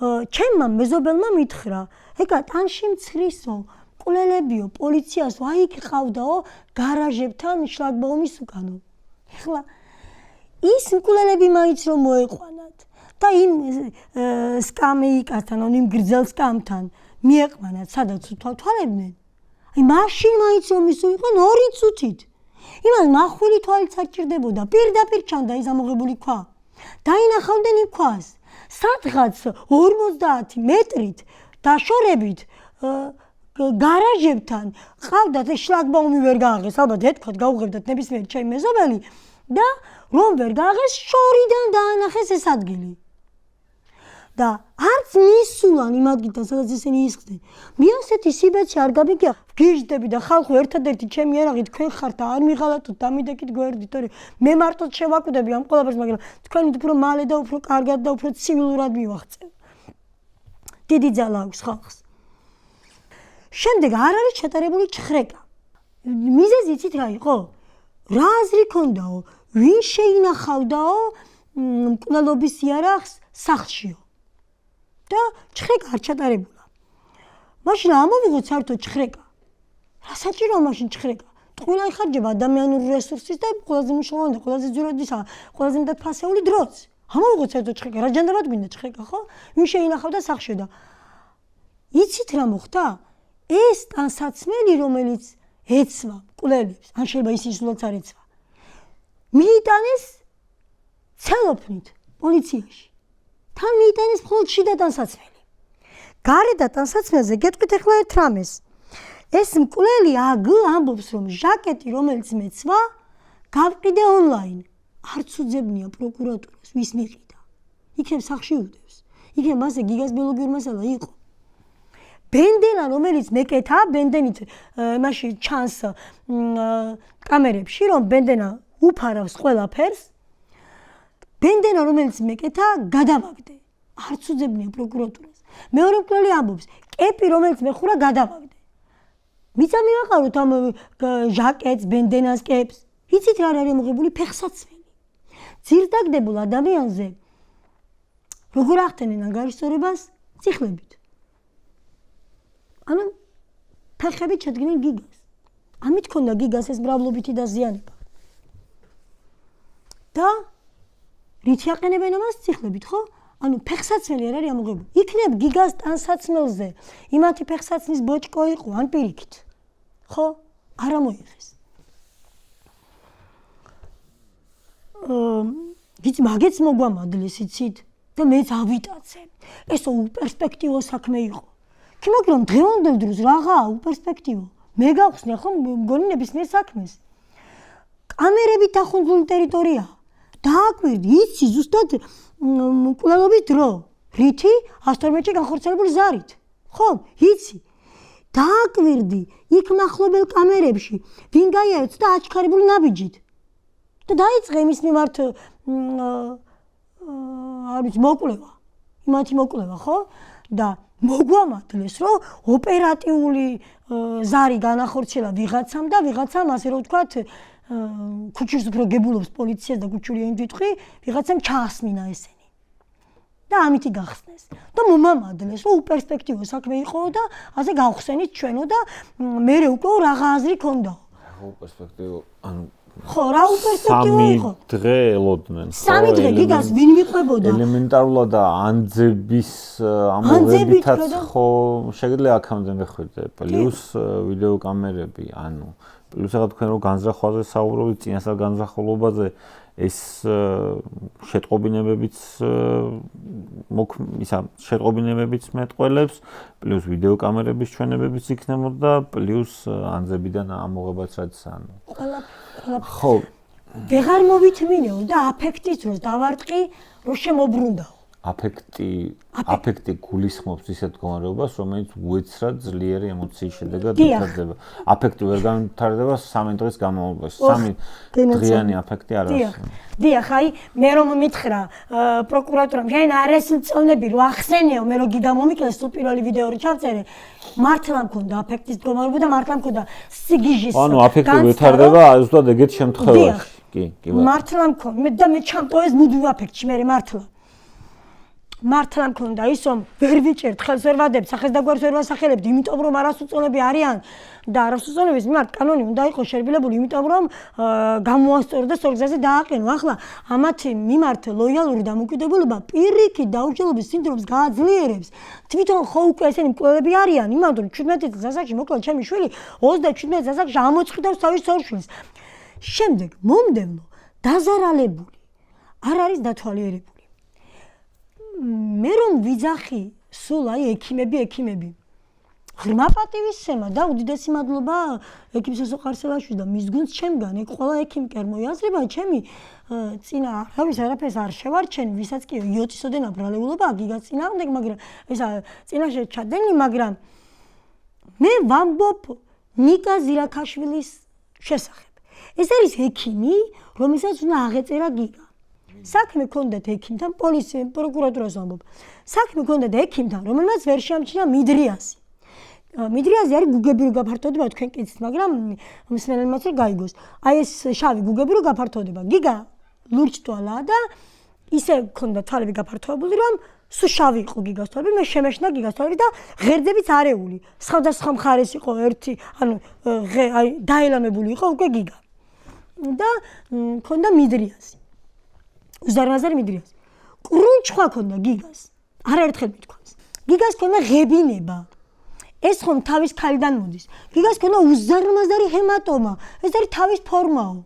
ჩემმა მეზობელმა მითხრა, ეკა ტანში მცრისო, მკვლელებიო, პოლიციას აიქ ყავდაო გარაჟებთან შლაგბაუმის უკანო. ეხლა ის მკვლელები მაინც რომ მოეყვანათ და იმ სკამეიკასთან, იმ გრძელ სკამთან მიეყვანათ, სადაც თვალთვალებდნენ. აი მაშინ მაინც რომ ისულიყო 2 წუთით. იმას მახვილი თვალით საჭირდებოდა, პირდაპირ ჩანდა ის ამოღებული ქვა. დაინახავდნენ იმ ქვას. სადღაც 50 მეტრით დაშორებით გარაჟებთან ყავდათ ეს შლაგბაუმი ვერ გააღეს, ალბათ ეთქვათ გაუღებდათ ნებისმიერ ჩემი მეზობელი და რომ ვერ გააღეს შორიდან დაანახეს ეს ადგილი. და არც მისულან იმ ადგილთან, სადაც ესენი ისხდნენ. მე ასეთი სიბეცი არ გამიგია, გიჟდები და ხალხო ერთადერთი ჩემი იარაღი თქვენ ხართ და არ მიღალატოთ დამიდეკით გვერდით, თორე მე მარტო შევაკვდები ამ ყველაფერს, მაგრამ თქვენ უფრო მალე და უფრო კარგად და უფრო ცივილურად მივახცევ. დიდი ძალა აქვს ხალხს. შემდეგ არ არის ჩატარებული ჩხრეკა. მიზეზი იცით რა იყო? რა აზრი ქონდაო? ვინ შეინახავდაო მკვლელობის იარაღს სახლშიო? და ჩხრეკა არ ჩატარებულა. მაშინ ამოვიღოთ საერთოდ ჩხრეკა. რა საჭიროა მაშინ ჩხრეკა? ტყუილა იხარჯება ადამიანური რესურსის და ყველაზე მნიშვნელოვანი და ყველაზე ძვირადისა, ყველაზე მეტად ფასეული დროც. ამოვიღოთ საერთოდ ჩხრეკა. რა ჯანდაბად გვინდა ჩხრეკა, ხო? ვინ შეინახავდა სახლშიო და იცით რა მოხდა? ეს ტანსაცმელი, რომელიც ეცვა მკვლელებს, ან შეიძლება ისინი სულაც არ ეცვა, მიიტანეს ცელოფნით პოლიციაში. თან მიიტანეს მხოლოდ შიდა ტანსაცმელი. გარედან ტანსაცმელზე გეტყვით ახლა ერთ რამეს. ეს მკვლელი ამბობს, რომ ჟაკეტი, რომელიც მეცვა, გავყიდე ონლაინ. არც უძებნია პროკურატურას, ვის მიყიდა. იქნებ სახლში უდევს. იქნებ მასე გიგას ბიოლოგიური მასალა იყო. ბენდენა, რომელიც მეკეთა, ბენდენით მაშინ ჩანს კამერებში, რომ ბენდენა უფარავს ყველაფერს. ბენდენა, რომელიც მეკეთა, გადავაგდე. არც უძებნია პროკურატურას. მეორე მკვლელი ამბობს, კეპი, რომელიც მეხურა, გადავაგდე. მიწა მივაყაროთ ამ ჟაკეტს, ბენდენას კეპს. იცით რა არის მოღებული? ფეხსაცმელი. ძირდაგდებულ ადამიანზე როგორ ახდენენ ანგარიშსწორებას? წიხლებით. ანუ ფეხები ჩადგნენ გიგას. ამით ქონდა გიგას ეს მრავლობითი დაზიანება. და რითი აყენებენ ამას? წიხლებით, ხო? ანუ ფეხსაცმელი არ არის ამოღებული. იქნებ გიგას ტანსაცმელზე იმათი ფეხსაცმლის ბოჭკო იყო ან პირიქით. ხო? არ ამოიღეს. მაგეც მოგვამადლეს, იცით? და მეც ავიტაცე. ესო უპერსპექტივო საქმე იყო. კი მაგრამ დღევანდელ დროს რაღაა უპერსპექტივო. მე გავხსნი ხო მგონი ნებისმიერ საქმეს. კამერებით ახუნძული ტერიტორია. დააკვირდი, იცი ზუსტად მკვლელობის დრო. რითი? 112-ში განხორციელებული ზარით. ხო, იცი. დააკვირდი იქ მახლობელ კამერებში ვინ გაიარეთ და აჩქარებული ნაბიჯით და დაიწყე იმის მიმართ არის მოკვლევა იმათი მოკვლევა ხო და მოგვამართლეს რომ ოპერატიული ზარი განახორციელა ვიღაცამ და ვიღაცამ ასე რომ ვთქვათ ქუჩის უფრო გებულობს პოლიციას და ქუჩური ენჯიტყვი ვიღაცამ ჩაასმინა ესენი და ამითი გახსნეს და მომამადლეს რომ უპერსპექტივო საქმე იყო და ასე გავხსენით ჩვენო და მე უკვე რაღა აზრი ქონდა უპერსპექტივო ანუ ხო რა უპერსპექტივო იყო 3 დღე ელოდნენ 3 დღე გიგას ვინ მიყვებოდა ელემენტარულად და ანძების ამოვებითაც ხო შეგიძლია აქამდე მეხვიდე პლუს ვიდეო კამერები ანუ პლუს რაღაც თქვენ რო განზრახვაზე საუბრობთ წინასწარ განზრახულობაზე ეს შეტყობინებებიც ისა შეტყობინებებიც მეტყველებს პლუს ვიდეო კამერების ჩვენებებიც იქნებოდა პლუს ანძებიდან ამოღებაც რაც ანუ ხო ვეღარ მოვითმინეო და აფექტის დროს დავარტყი რომ შემოbrundaო აფექტი გულისხმობს ისეთ მდგომარეობას, რომელიც უეცრად ძლიერი ემოციის შედეგად ვითარდება. აფექტი ვერ განვითარდება 3 დღის განმავლობაში. 3 დღიანი აფექტი არ არის. დიახ, აი, მე რომ მითხრა პროკურატურამ, შენ არ ეს მწონები რომ ახსენეო, მე რომ გიგა მომიკლეს თუ პირველი ვიდეო რო ჩავწერე, მართლა მქონდა აფექტის მდგომარეობა და მართლა მქონდა სიგიჟის. ანუ აფექტი ვითარდება ზუსტად ეგეთ შემთხვევაში. კი, მართლა მქონდა მე ჩამტოვეს მუდმივ აფექტში, მე მართლა მქონდა ის რომ ვერ ვიჭერთ ხელს ვერ ვადებ სახეს და გვარს ვერ ვასახელებთ იმიტომ რომ არასუწონები არიან და არასუწონების მიმართ კანონი უნდა იყოს შერბილებული იმიტომ რომ გამოასწორო და სწორგზაზე დააყენო ახლა ამათი მიმართ ლოიალური დამოკიდებულება პირიქით დაუჯელობის სინდრომს გააძლიერებს თვითონ ხო უკვე ესენი მკვლელები არიან იმად რომ 17 წლის ასაკში მოკლა ჩემი შვილი 37 წლის ასაკში ამოწყდავს თავის ცოლ-შვილს შემდეგ მომდევნო დაზარალებული არ არის დათვალიერებული მე რომ ვიძახი სულ აი ექიმები ღრმა პატივისცემა და უდიდესი მადლობა ექიმ სასოყარსელაშვილს და მის გუნდს ჩემგან ეგ ყველა ექიმი კი არ მოიაზრება ჩემი წინა არავის არაფერს არ შევარჩენ ვისაც კი იოტისოდენ აბრალეულობა გიგაწინააღმდეგ მაგრამ ესა წინაშე ჩადენი მაგრამ მე ვამბობ ნიკა ზირაქაშვილის შესახებ ეს არის ექიმი რომელსაც უნდა აღეწერა გიგა საქმე ქონდათ ექიმთან, პოლიცია, პროკურატურას ვამბობ. საქმე ქონდათ ექიმთან, რომელმაც ვერ შეამჩნია მიდრიაზი. მიდრიაზი არის გუგები რო გაფართოვდება თქვენ კიცით, მაგრამ მსმენელმაც რომ გაიგოს. აი ეს შავი გუგები რო გაფართოვდება. გიგა ლურჯტვალაა და ისე ქონდა თვალები გაფართოვებული, რომ სულ შავი იყო გიგას თვალები, მე შემეშნა გიგას თვალები და ღერდებიც არეული. სხვადასხვა მხარეს იყო ერთი, ანუ აი დაელამებული იყო უკვე გიგა. და ქონდა მიდრიაზი. უზარმაზარი მიდრიაზი. კრუნჩხვა ქონდა გიგას. არაერთხელ მithქვას. გიგას ქონდა ღებინება. ეს ხომ თავის ქალიდან მოდის. გიგას ქონდა უზარმაზარი ჰემატომა. ეს არის თავის ფორმაო.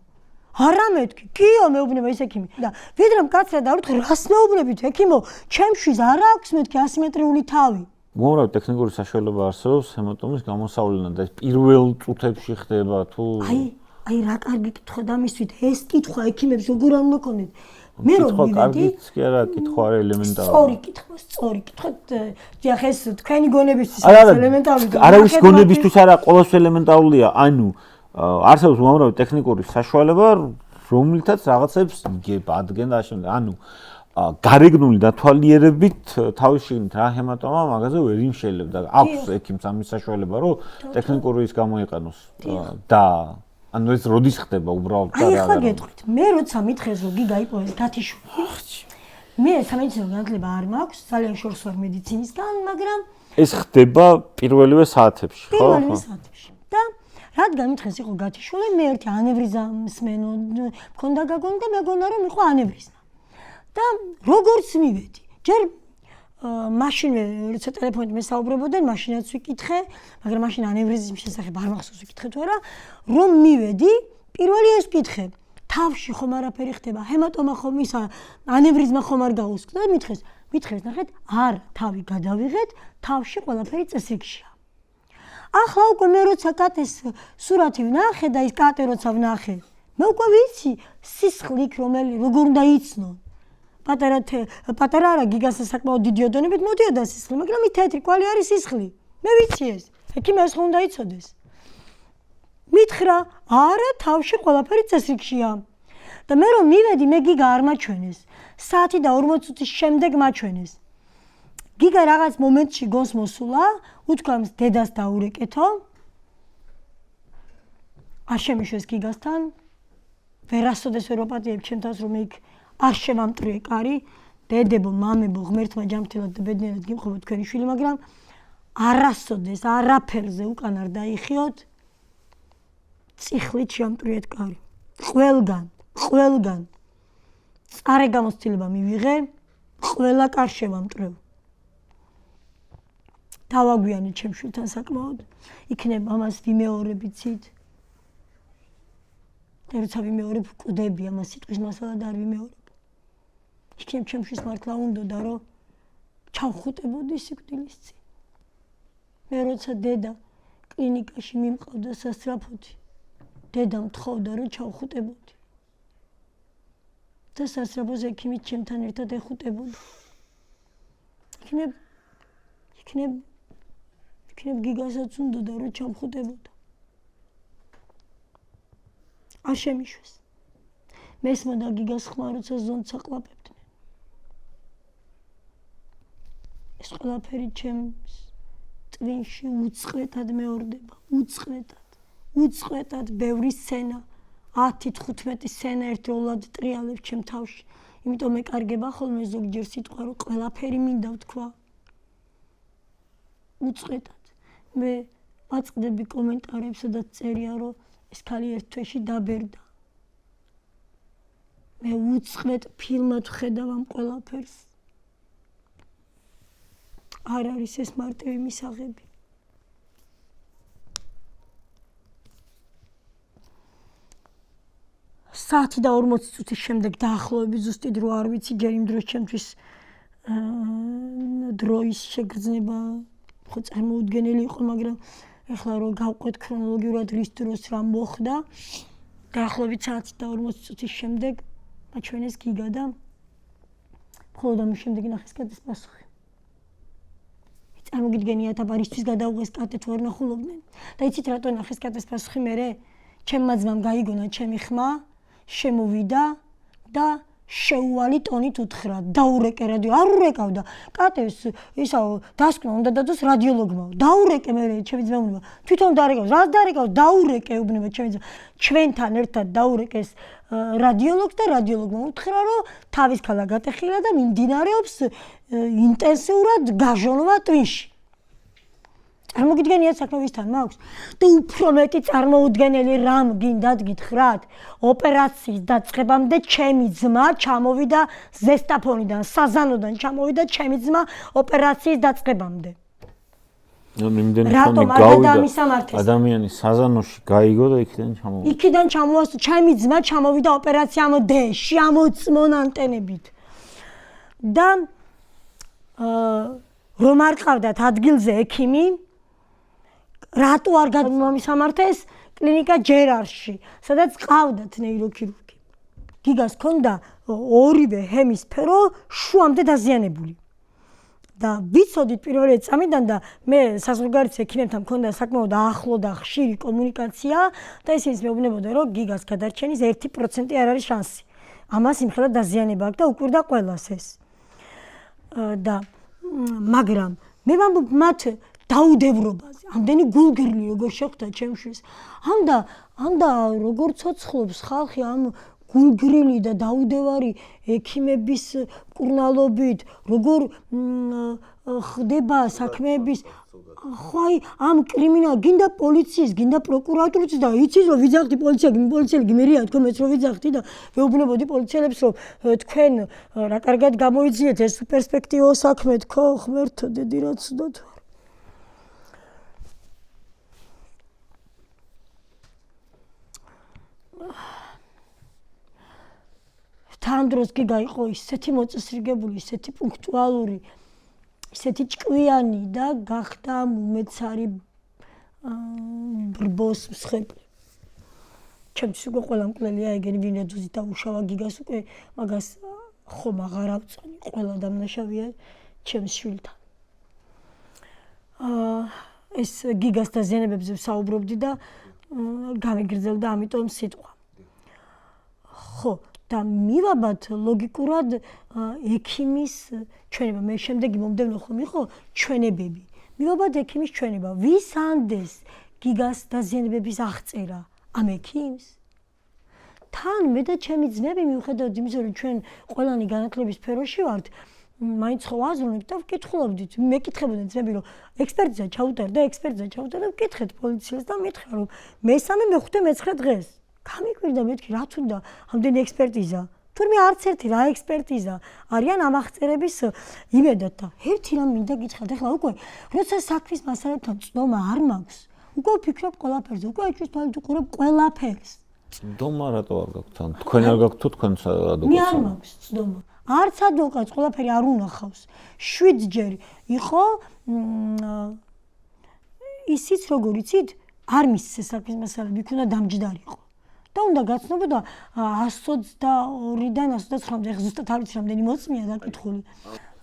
არა მეთქი. კიო მეუბნება ის ექიმი. და ვიდრე მკაცრად დავრთხე, რას მეუბნებით ექიმო? ჩემშვის არ აქვს მეთქი ასიმეტრიული თავი. უამრავი ტექნიკური საშუალება არსებობს ჰემატომის გამოსავლენად და ეს პირველ წუთებში ხდება თუ აი რა კარგი კითხვა დამისვით. ეს კითხვა ექიმებს როგორ არ უნდა ქონდეთ? მე რომ მივედი, კი არა, კითხვა არის ელემენტარული. სწორი კითხვა. დიახ, ეს თქვენი გონებისთვის არის ელემენტარული. არავის გონებისთვის არა, ყოველთვის ელემენტარულია. ანუ არსებობს უამრავი ტექნიკური საშუალება, რომლითაც რაღაცებს იგებ, ადგენდა აშენდა. ანუ გარეგნული დათვალიერებით თავის შიგნით რა ჰემატომა მაგაზე ვერ იმშელებ და აქვს ექიმს ამის საშუალება, რომ ტექნიკური ის გამოიყენოს და ანუ ეს როდის ხდება უბრალოდ და რა. აი ხა გეტყვით. მე როცა მითხეს რომ გიგა იპოვეს გათიშვილი. მე სამედიცინო განათლება არ მაქვს, ძალიან შორს ვარ მედიცინისგან, მაგრამ ეს ხდება პირველივე საათებში, ხო? პირველივე საათებში. და რადგან მითხეს იყო გათიშვილი, მე ერთი ანევრიზა მსმენო მქონდა გაგონი და მეგონა რომ იყო ანევრიზა. და როგორც მივედი, ჯერ მაშინვე როცა ტელეფონით მესაუბრებოდნენ, მაშინაც ვიკითხე, მაგრამ მაშინ ანევრიზმის შესახებ არ მახსოვს ვიკითხე თუ არა, რომ მივედი, პირველი ეს ვკითხე, თავში ხომ არაფერი ხდება, ჰემატომა ხომ ისა, ანევრიზმა ხომ არ გაუსკდა და მითხეს ნახეთ, არა, თავი გადავიღეთ, თავში ყველაფერი წესრიგშია. ახლა უკვე მე როცა კატეს სურათი ვნახე და ის კატე როცა ვნახე, მე უკვე ვიცი სისხლი იქ როგორ უნდა იცნო. პატარა არა გიგას საკმაოდ დიდი ოდენობით მოდიოდა სისხლი, მაგრამ ის თეთრი კვალი არის სისხლი. მე ვიცი ეს. ექიმებს ხომ უნდა იცოდეს. მითხრა, არა, თავში ყველაფერი წესრიგშია. და მე რომ მივედი, მე გიგა არ მაჩვენეს. საათი და 40 წუთის შემდეგ მაჩვენეს. გიგა რაღაც მომენტში გონს მოსულა, უთქვამს დედას დაურეკეთო. არ შემიშვეს გიგასთან. ვერასოდეს ვერ ვაპატიებ ჩემთავს რომ იქ არ შევამტრიე კარი. დედებო, მამებო, ღმერთმა ჯანმრთელად და ბედნიერად გიმყოფოთ თქვენი შვილი, მაგრამ არასოდეს არაფერზე უკან არ დაიხიოთ. წიხლით შევამტრიეთ კარი. ყველგან. წარე გამოცდილება მივიღე, ყველა კარ შევამტრევ. დავაგვიანე ჩემ შვილთან საკმაოდ. იქნებ ამას ვიმეორებიცით. და როცა ვიმეორებ, კვდები ამას სიტყვის მასალა და არ ვიმეორებ. იქნებ ჩემ შვილს მართლა უნდოდა რომ ჩავხუტებოდი სიკვდილის წინ. მე როცა დედა კლინიკაში მიმყავდა სასწრაფოთი, დედა მთხოვდა რომ ჩავხუტებოდი. და სასწრაფოს ექიმით ჩემთან ერთად ეხუტებოდა. იქნებ გიგასაც უნდოდა რომ ჩამხუტებოდა. არ შემიშვეს. მესმა და გიგას ხმა როცა ზონდს აყლაპებდნენ. ეს ყველაფერი ჩემს ტვინში უწყვეტად მეორდება. უწყვეტად ბევრი სცენა. 10-15 სცენა ერთდროულად ტრიალებს ჩემ თავში. იმიტომ მეკარგება ხოლმე ზოგჯერ სიტყვა რომ ყველაფერი მინდა ვთქვა. უწყვეტად. მე ვაწყდები კომენტარებს, სადაც წერია რომ ეს ქალი ერთ თვეში დაბერდა. მე უწყვეტ ფილმად ვხედავ ამ ყველაფერს. არ არის ეს მარტივი მისაღები. საათი და 40 წუთის შემდეგ დაახლოებით ზუსტი დრო არ ვიცი, ჯერ იმ დროს ჩემთვის დროის შეგრძნება ხო წარმოუდგენელი იყო, მაგრამ ეხლა რომ გავყვეთ ქრონოლოგიურად რის დროს რა მოხდა, დაახლოებით საათი და 40 წუთის შემდეგ მაჩვენეს გიგა და მხოლოდ ამის შემდეგ ნახევარსკატის პასუხი. წარმოგიდგენიათ, აბა რისთვის გადაუღეს კატე თუ არ ნახულობდნენ. და იცით რატო ნახევარსკატის პასუხი მერე? ჩემმა ძმამ გაიგონა ჩემი ხმა, შემოვიდა და შეუვალი ტონით უთხრა, დაურეკე რადიო, არ ურეკავდა. კატეს ისაო დასკვნა უნდა დადოს რადიოლოგმა. დაურეკე მე ჩემი ძმა უნება. თვითონ დარეკავს, რას დარეკავს? დაურეკე უნება ჩემი ძმა. ჩვენთან ერთად დაურეკეს რადიოლოგს და რადიოლოგმა უთხრა, რომ თავის ქალა გატეხილა და მიმდინარეობს ინტენსიურად გაჟონვა ტვინში. წარმოგიდგენიათ საქმე ვისთან მაქვს და უფრო მეტი წარმოუდგენელი რამ გინდათ გითხრათ? ოპერაციის დაწყებამდე ჩემი ძმა ჩამოვიდა ზესტაფონიდან, საზანოდან ჩამოვიდა ჩემი ძმა ოპერაციის დაწყებამდე. რატომ ადამიანი საზანოში გაიგო და იქიდან ჩამოვიდა. ჩემი ძმა ჩამოვიდა ოპერაციამდე, შემოწმონ ანტენებით. და რომ არ ყავდათ ადგილზე ექიმი, რატო არ გამომისამართეს კლინიკა ჯერარში, სადაც ყავდათ ნეიროქირურგი. გიგას ჰქონდა ორივე ჰემისფერო შუამდე დაზიანებული. და ვიცოდით პირველი წამიდან და მე საზღვარგარეთ ექიმებთან მქონდა საკმაოდ ახლო და ხშირი კომუნიკაცია და ისინიც მეუბნებოდნენ რომ გიგას გადარჩენის 1% არ არის შანსი. ამას იმხელა დაზიანება აქვს და უკვირდა ყველას ეს. და მაგრამ მე ვამბობ მათ დაუდევრობაზე. ამდენი გულგრილი როგორ შეხვდა ჩემშვილს. ამდა როგორ ცოცხლობს ხალხი ამ გულგრილი და დაუდევარი ექიმების მკურნალობით, როგორ ხდება საქმეების ხო აი ამ კრიმინალ გინდა პოლიციის, გინდა პროკურატურის და იცის რომ ვიძახდი პოლიციელი გიმერია თქვენს რომ ვიძახდი და ვეუბნებოდი პოლიციელებს რომ თქვენ რა კარგად გამოიძიეთ ეს პერსპექტიო საქმე თქო ღმერთო დედი რა ცუდად ვარ. თან დროს გიგა იყო ისეთი მოწესრიგებული, ისეთი პუნქტუალური, ისეთი ჭკვიანი და გახდა უმეცარი ბრბოს მსხვერპლი. ჩემთვის უკვე ყველა მკვლელია ეგენი ვინ ეძუზით დაუშავა გიგას უკვე მაგას ხომ აღარ ავწონი, ყველა დამნაშავეა ჩემს შვილთან. ეს გიგას დაზიანებებზე ვსაუბრობდი და გამიგრძელდა ამიტომ სიტყვა. ხო, და მივაბად ლოგიკურად ექიმის ჩვენება, მე შემდეგი მომდევნო ხომ იყო ჩვენებები. მივაბად ექიმის ჩვენება, ვის ანდეს გიგას დაზიანებების აღწერა? ამ ექიმს? თან მე და ჩემი ძმები მიუხედავად იმისა, რომ ჩვენ ყველანი განათლების სფეროში ვართ, მაინც ხო ვაზრუნებთ და ვკითხულობდით. მეკითხებოდნენ ძმები, რომ ექსპერტიზა ჩაუტარდა, ვკითხეთ პოლიციას და მითხრა, რომ მესამე, მეხუთე, მეცხრე დღეს. გამიკვირდა მეთქი, რა თუნდა ამდენი ექსპერტიზა? თურმე არც ერთი რა ექსპერტიზა არიან ამ აღწერების იმედად და ერთი რამ მინდა გითხრათ, ახლა უკვე როცა საქმის მასალებთან წდომა არ მაქვს, უკვე ვფიქრობ ყველაფერზე, უკვე ეჭვის თვალით ვუყურებ ყველაფერს. წდომა რატო არ გაქვთ? თქვენ არ გაქვთ თუ თქვენს ადვოკატს? მე არ მაქვს წდომა. არც ადვოკატს ყველაფერი არ უნახავს. 7 ჯერ იყო ისიც როგორ იცით, არ მისცე საქმის მასალები, იქ უნდა დამჯდარიყო. და უნდა გაცნობოდა 122-დან 129-მდე, ხა ზუსტად არ ვიცი რამდენი მოწმეა დაკითხული.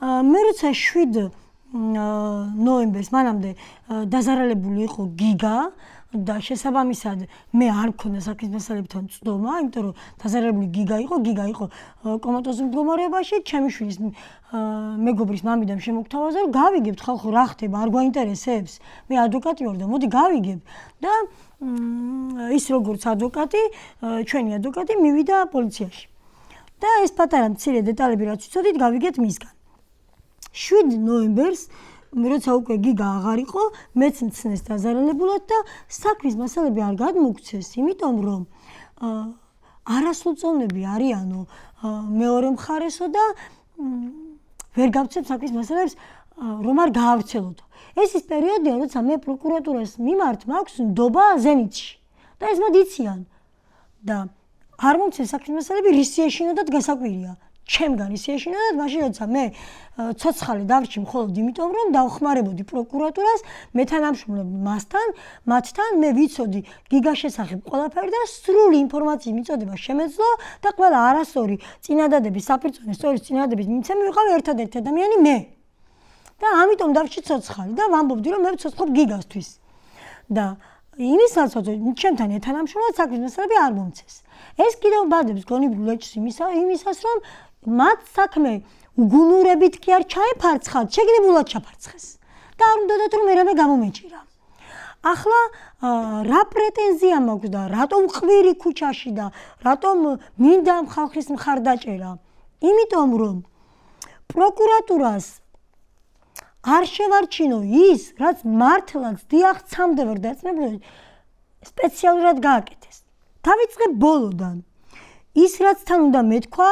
მე როცა 7 ნოემბერს მანამდე დაზარალებული იყო გიგა და შესაბამისად მე არ მქონდა საქმის მასალებთან წდომა, იმიტომ რომ დაზარალებული გიგა იყო კომატოზურ მდგომარეობაში, ჩემი შვილის მეგობრის მამიდამ შემოგთავაზა, რომ გავიგებთ ხალხო რა ხდება, არ გვაინტერესებს. მე ადვოკატი ვარ და მოდი გავიგებ და ის როგორც ადვოკატი, ჩვენი ადვოკატი მივიდა პოლიციაში. და ეს პატარა მცირე დეტალები რაც ვიცოდით, გავიგეთ მისგან. 7 ნოემბერს, როცა უკვე გიგა აღარ იყო, მეც მცნეს დაზარალებულად და საქმის მასალები არ გადმოგცეს, იმიტომ რომ არასრულწლოვნები არიანო მეორე მხარესო და ვერ გავცემ საქმის მასალებს, რომ არ გაავრცელოდო. ეს ის პერიოდია, როცა მე პროკურატურას მიმართ მაქვს ნდობა ზენიტში და ეს მოდიციან და არ მომცემ საქმის მასალები რის ეშინოდათ გასაკვირია. ჩემგან ის ეშინოდათ მაშინ როცა მე ცოცხალი დავრჩი მხოლოდ იმიტომ რომ დავხმარებოდი პროკურატურას, მე თანამშრომლობდი მათთან, მე ვიცოდი გიგას შესახებ ყველაფერი და სრული ინფორმაციის მიწოდება შემეძლო და ყველა არასწორი წინადადების საპირწონე სწორი წინადადების მიცემი ვიყავ ერთადერთი ადამიანი მე. და ამიტომ დავრჩი ცოცხალი და ვამბობდი რომ მე ვცოცხლობ გიგასთვის. და იმისაც ჩემთან ეთანამშრომლად საქმის მასალები არ მომცეს. ეს კიდევ ბადებს გონიბლულ ეჭვს იმისას რომ მათ საქმე უგუნურებით კი არ ჩაეფარცხათ, შეგნებულად ჩაფარცხეს. და არ უნდათ რომ მერე გამომეჭირა. ახლა რა პრეტენზია მაქვს და რატომ ყვირი ქუჩაში და რატომ მინდა ხალხის მხარდაჭერა? იმიტომ რომ პროკურატურას არ შევარჩინო ის, რაც მართლაც დიახ ცამდე და ეცნებოდა სპეციალურად გააკეთეს. დავიწყე ბოლოდან. ის რაც თან უნდა მეთქვა,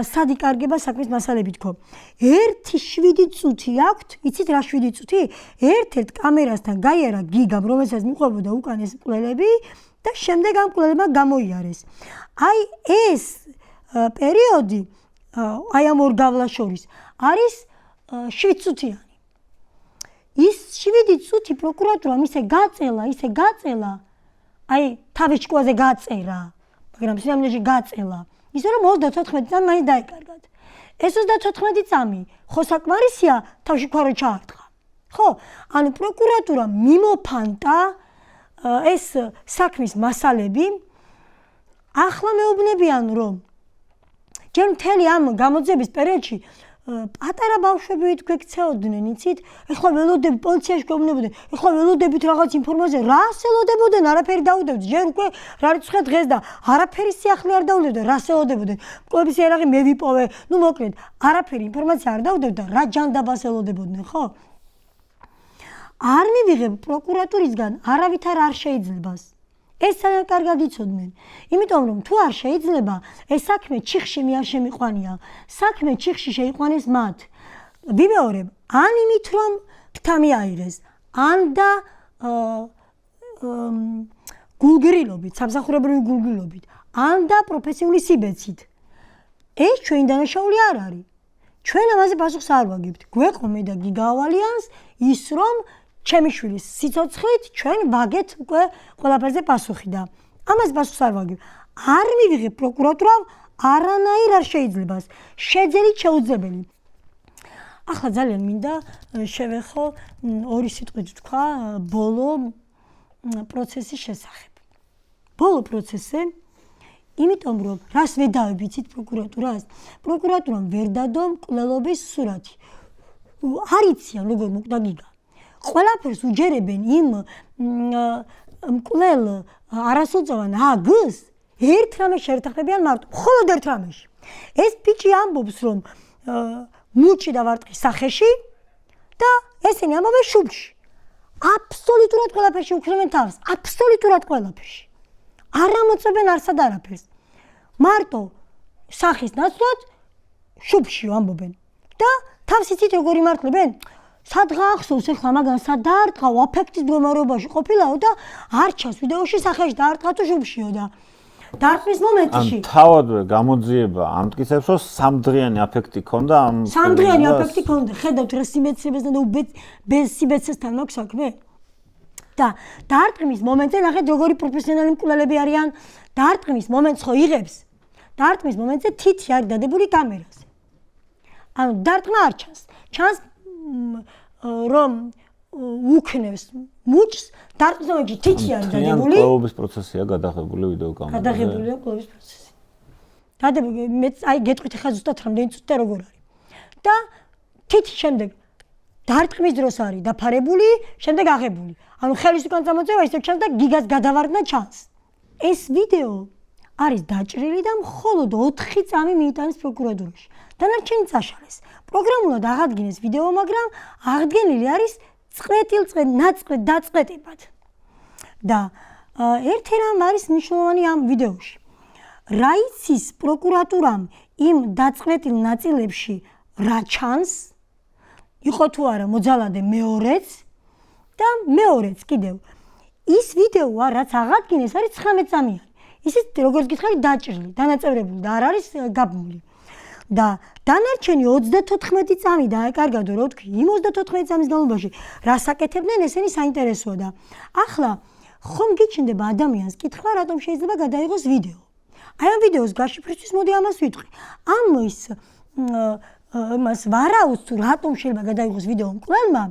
სად იკარგება საქმის მასალები თქო. 1-7 წუთი აქვთ, იცით რა 7 წუთი? ერთ-ერთ კამერასთან გაიარა გიგამ, რომელსაც მიყვებოდა უკანეს მკვლელები და შემდეგ ამ მკვლელებმა გამოიარეს. აი ეს პერიოდი, აი ამ ორ გავლას შორის არის 7 წუთიანი. ის 7 წუთი პროკურატურამ ისე გაწელა, აი თავის ჭკუაზე გაწერა, მაგრამ სიამოვნებაში გაწელა. ისე რომ 34 წამი მაინც დაეკარგათ. ეს 34 წამი ხო საკმარისია თავში ქვარო ჩაარტყა. ხო? ანუ პროკურატურამ მიმოფანტა ეს საქმის მასალები. ახლა მეუბნებიან რომ ჯერ მთელი ამ გამოძიების პერიოდში პატარა ბავშვები გვექცეოდნენ, იცით? ეხლა ველოდები პოლიციაში გვეუბნებოდნენ, ეხლა ველოდებით რაღაც ინფორმაცია, რას ელოდებოდნენ, არაფერი დაუდევთ, ჯერ უკვე რა რიცხვია დღეს და არაფერი სიახლე არ დაუდევთ, რას ელოდებოდნენ. მკვლელობის იარაღი მე ვიპოვე, ნუ მოკლედ, არაფერი ინფორმაცია არ დაუდევთ და რა ჯანდაბას ელოდებოდნენ, ხო? არ მივიღებ პროკურატურისგან არავითარ არ შეიძლებას. ეს ძალიან კარგად იცოდნენ. იმიტომ რომ თუ არ შეიძლება, ეს საქმე ჩიხში მე არ შემიყვანია. საქმე ჩიხში შეიყვანეს მათ. ვიმეორებ, ან იმით რომ ფთა მიაიღეს, ან და გულგრილობით, სამსახურებრივი გულგრილობით, ან და პროფესიული სიბეცით. ეს ჩვენი დანაშაული არ არის. ჩვენ ამაზე პასუხს არ ვაგებთ. გვეყო და გიგავალიანს ის რომ ჩემი შვილის სიცოცხლით ჩვენ ვაგეთ უკვე ყველაფერზე პასუხი და ამას პასუხს არ ვაგებ. არ მივიღებ პროკურატურამ არანაირ არ შეიძლებას. შეძენით შეუძლებელი. ახლა ძალიან მინდა შევეხო ორი სიტყვით თქვა ბოლო პროცესის შესახებ. ბოლო პროცესზე იმიტომ რომ რას ვერ დავიბიცით პროკურატურას, პროკურატურამ ვერ დადო მკვლელობის სურათი. არ იციან როგორ მოკვდა გიგა. ყველაფერს უჯერებენ იმ მკვლელ არასოწოვან აგს ერთ რამეს შეერთებიან მარტო, მხოლოდ ერთ რამეში. ეს ბიჭი ამბობს რომ მუჭი და ვარტყი სახეში და ესენი ამბობენ შუბში. აბსოლუტურად ყველაფერში უქნებენ თავს, აბსოლუტურად ყველაფერში. არ ამოწმებენ არსად არაფერს. მარტო სახის ნაცვლად შუბში ამბობენ. და თავს იცით როგორ იმართლებენ? სადღა ახსოვს ახლა მაგან სად დაარტყავ აფექტის მდგომარეობაში ყოფილაო და არ ჩანს ვიდეოში სახეში დაარტყა თუ შუბშიო და დარტყმის მომენტში. ან თავადვე გამოძიება ამტკიცებს რომ სამდღიანი აფექტი ქონდა ამ სამდღიანი აფექტი ქონდა. ხედავთ რა სიმეცრებასთან და без სიმეცრესთან მაქვს საქმე? და დარტყმის მომენტზე ნახეთ როგორი პროფესიონალი მკვლელები არიან. დარტყმის მომენტს ხო იღებს? დარტყმის მომენტზე თითი არის დადებული კამერაზე. ანუ დარტყმა არ ჩანს. ჩანს რომ უქნევს მუჭს დარტყმის მომენტში თითი არის დადებული. კვლეობის პროცესია გადაღებული ვიდეო კამერაზე. გადაღებულია კვლეობის პროცესი. დადებული მე აი გეტყვით ხა ზუსტად რამდენი წუთი როგორ არის. და თითი შემდეგ დარტყმის დროს არის დაფარებული, შემდეგ აღებული. ანუ ხელის უკან წამოწევა ისე ჩანს და გიგას გადავარდნა ჩანს. ეს ვიდეო არის დაჭრილი და მხოლოდ 4 წამი მიიტანეს პროკურატურაში. დანარჩენი წაშალეს. პროგრამულად აღადგინეს ვიდეო, მაგრამ აღდგენილი არის დაწყეტებად. და ერთი რამ არის მნიშვნელოვანი ამ ვიდეოში. რა იცის პროკურატურამ იმ დაწყეტილ ნაწილებში რა ჩანს? იყო თუ არა მოძალადე მეორეც და მეორეც კიდევ. ის ვიდეოა რაც აღადგინეს არის 19 წამიანი. ისიც როგორც გითხარი დაჭრილი, დანაწევრებული და არ არის გაბმული. და დანარჩენი 34 წამი დაეკარგადო, რო თქვი, იმ 34 წამის განმავლობაში რას აკეთებდნენ, ესენი საინტერესოა და ახლა ხომ გიჩნდება ადამიანს კითხვა, რატომ შეიძლება გადაიღოს ვიდეო. აი ამ ვიდეოს გაშიფრვისთვის მოდი ამას ვიტყვი. ამას ვარაუდს თუ რატომ შეიძლება გადაიღოს ვიდეო მკვლელმა,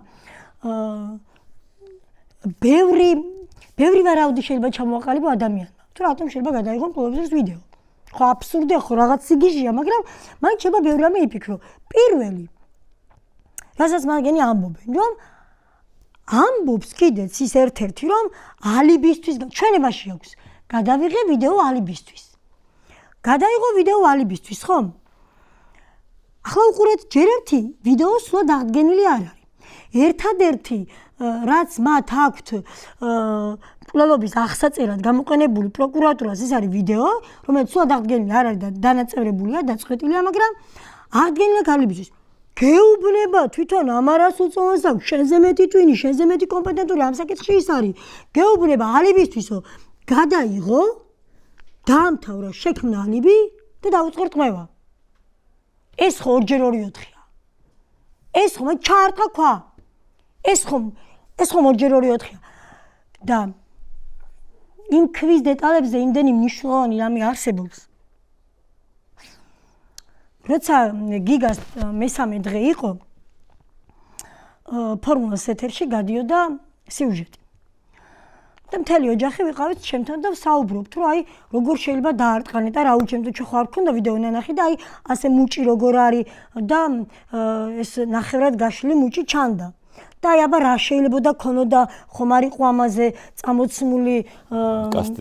ბევრი ვარაუდი შეიძლება ჩამოაყალიბო ადამიანმა. თუ რატომ შეიძლება გადაიღო მკვლელობის ვიდეო. ხო აბსურდია ხო რაღაც სიგიჟია, მაგრამ მან შეიძლება ბევრი რამე იფიქრო. პირველი რასაც მაგენი ამბობენ, რომ ამბობს კიდეც ის ერთ-ერთი რომ ალიბისთვის ჩვენებაში აქვს. გადავიღე ვიდეო ალიბისთვის. გადაიღო ვიდეო ალიბისთვის, ხო? ახლა უყურეთ, ჯერ ერთი ვიდეო სულად აღდგენილი არ არის. ერთადერთი რაც მათ აქვთ მკვლელობის აღსაწერად გამოყენებული პროკურატურას ეს არის ვიდეო, რომელიც სულად აღდგენილი არ არის და დანაწევრებულია, დაწყვეტილია, მაგრამ აღდგენილია ალიბისთვის. გეუბნება თვითონ ამარას უწონს აქვს, შენზე მეტი ტვინი, შენზე მეტი კომპეტენტური ამ საკითხში ის არის. გეუბნება ალიბისთვისო, გადაიღო, დაამთავრა, შექმნა ალიბი და დაუწყო რტმევა. ეს ხო 2-4-4-ია. ეს ხომ ჩაარტყა ქვა. ეს ხომ 2-4-4-ია. და იმ ქვის დეტალებზე იმდენი მნიშვნელოვანი რამე არსებობს. როცა გიგას მესამე დღე იყო, ფორმულას ეთერში გადიოდა სიუჟეტი. და მთელი ოჯახი ვიყავით ჩემთან და ვსაუბრობთ, რომ აი როგორ შეიძლება დაარტყანეთ და რა უჩემთო ჩვენ ხარ გქონდა ვიდეო ნანახი და აი ასე მუჭი როგორ არის და ეს ნახევრად გაშლილი მუჭი ჩანდა. და აი აბა რა შეიძლება ქონოდა ხომ არ იყო ამაზე წამოცმული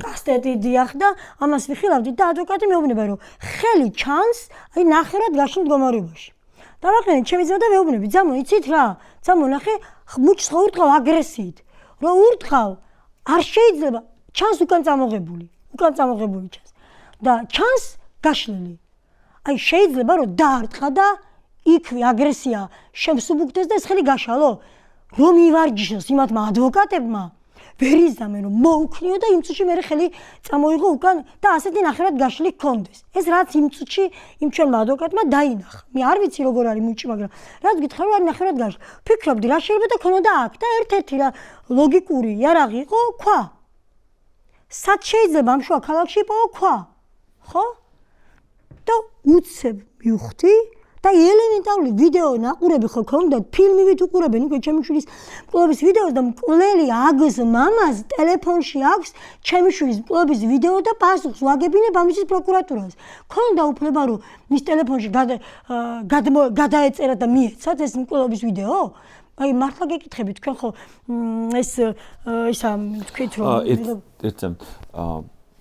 კასტეტი დიახ და ამას ვიხილავდით და ადვოკატი მეუბნება რომ ხელი ჩანს აი ნახევრად გაშლილ მდგომარეობაში. დავაყენეთ ჩემი ძმა და მეუბნები ძამო იცით რა? ძამო ნახე მუჭს ხო ურტყავ აგრესიით. რო ურტყავ არ შეიძლება ჩანს უკან წამოღებული ჩანს და ჩანს გაშლილი. აი შეიძლება რომ დაარტყა და იქვე აგრესია შემსუბუქდეს და ეს ხელი გაშალო. რომ ივარჯიშოს იმათმა ადვოკატებმა ვერ იზამენ რომ მოუქნიო და იმ წუთში მე ხელი წამოიღო უკან და ასეთი ნახევრად გაშლილი ჰქონდეს. ეს რაც იმ წუთში იმ ჩვენმა ადვოკატმა დაინახა. მე არ ვიცი როგორ არის მუჭი, მაგრამ რაც გითხარ რომ არის ნახევრად გაშლილი. ფიქრობდი რა შეიძლება ქონოდა აქ და ერთ-ერთი რა ლოგიკური იარაღი იყო ქვა. სად შეიძლება ამ შუა ქალაქში იპოვო ქვა? ხო? და უცებ მივხვდი და ელემენტარული ვიდეო ნაყურები ხო ქონდათ, ფილმივით უყურებენ უკვე ჩემი შვილის მკვლობის ვიდეოს და მკვლელი აგს მამას ტელეფონში აქვს ჩემი შვილის მკვლობის ვიდეო და პასუხს ვაგებინებ ამისთვის პროკურატურას. ქონდა უფლება რომ მის ტელეფონში გადაეწერა და მიეცათ ეს მკვლობის ვიდეო? აი მართლა გეკითხები თქვენ ხო ეს ისა თქვით რომ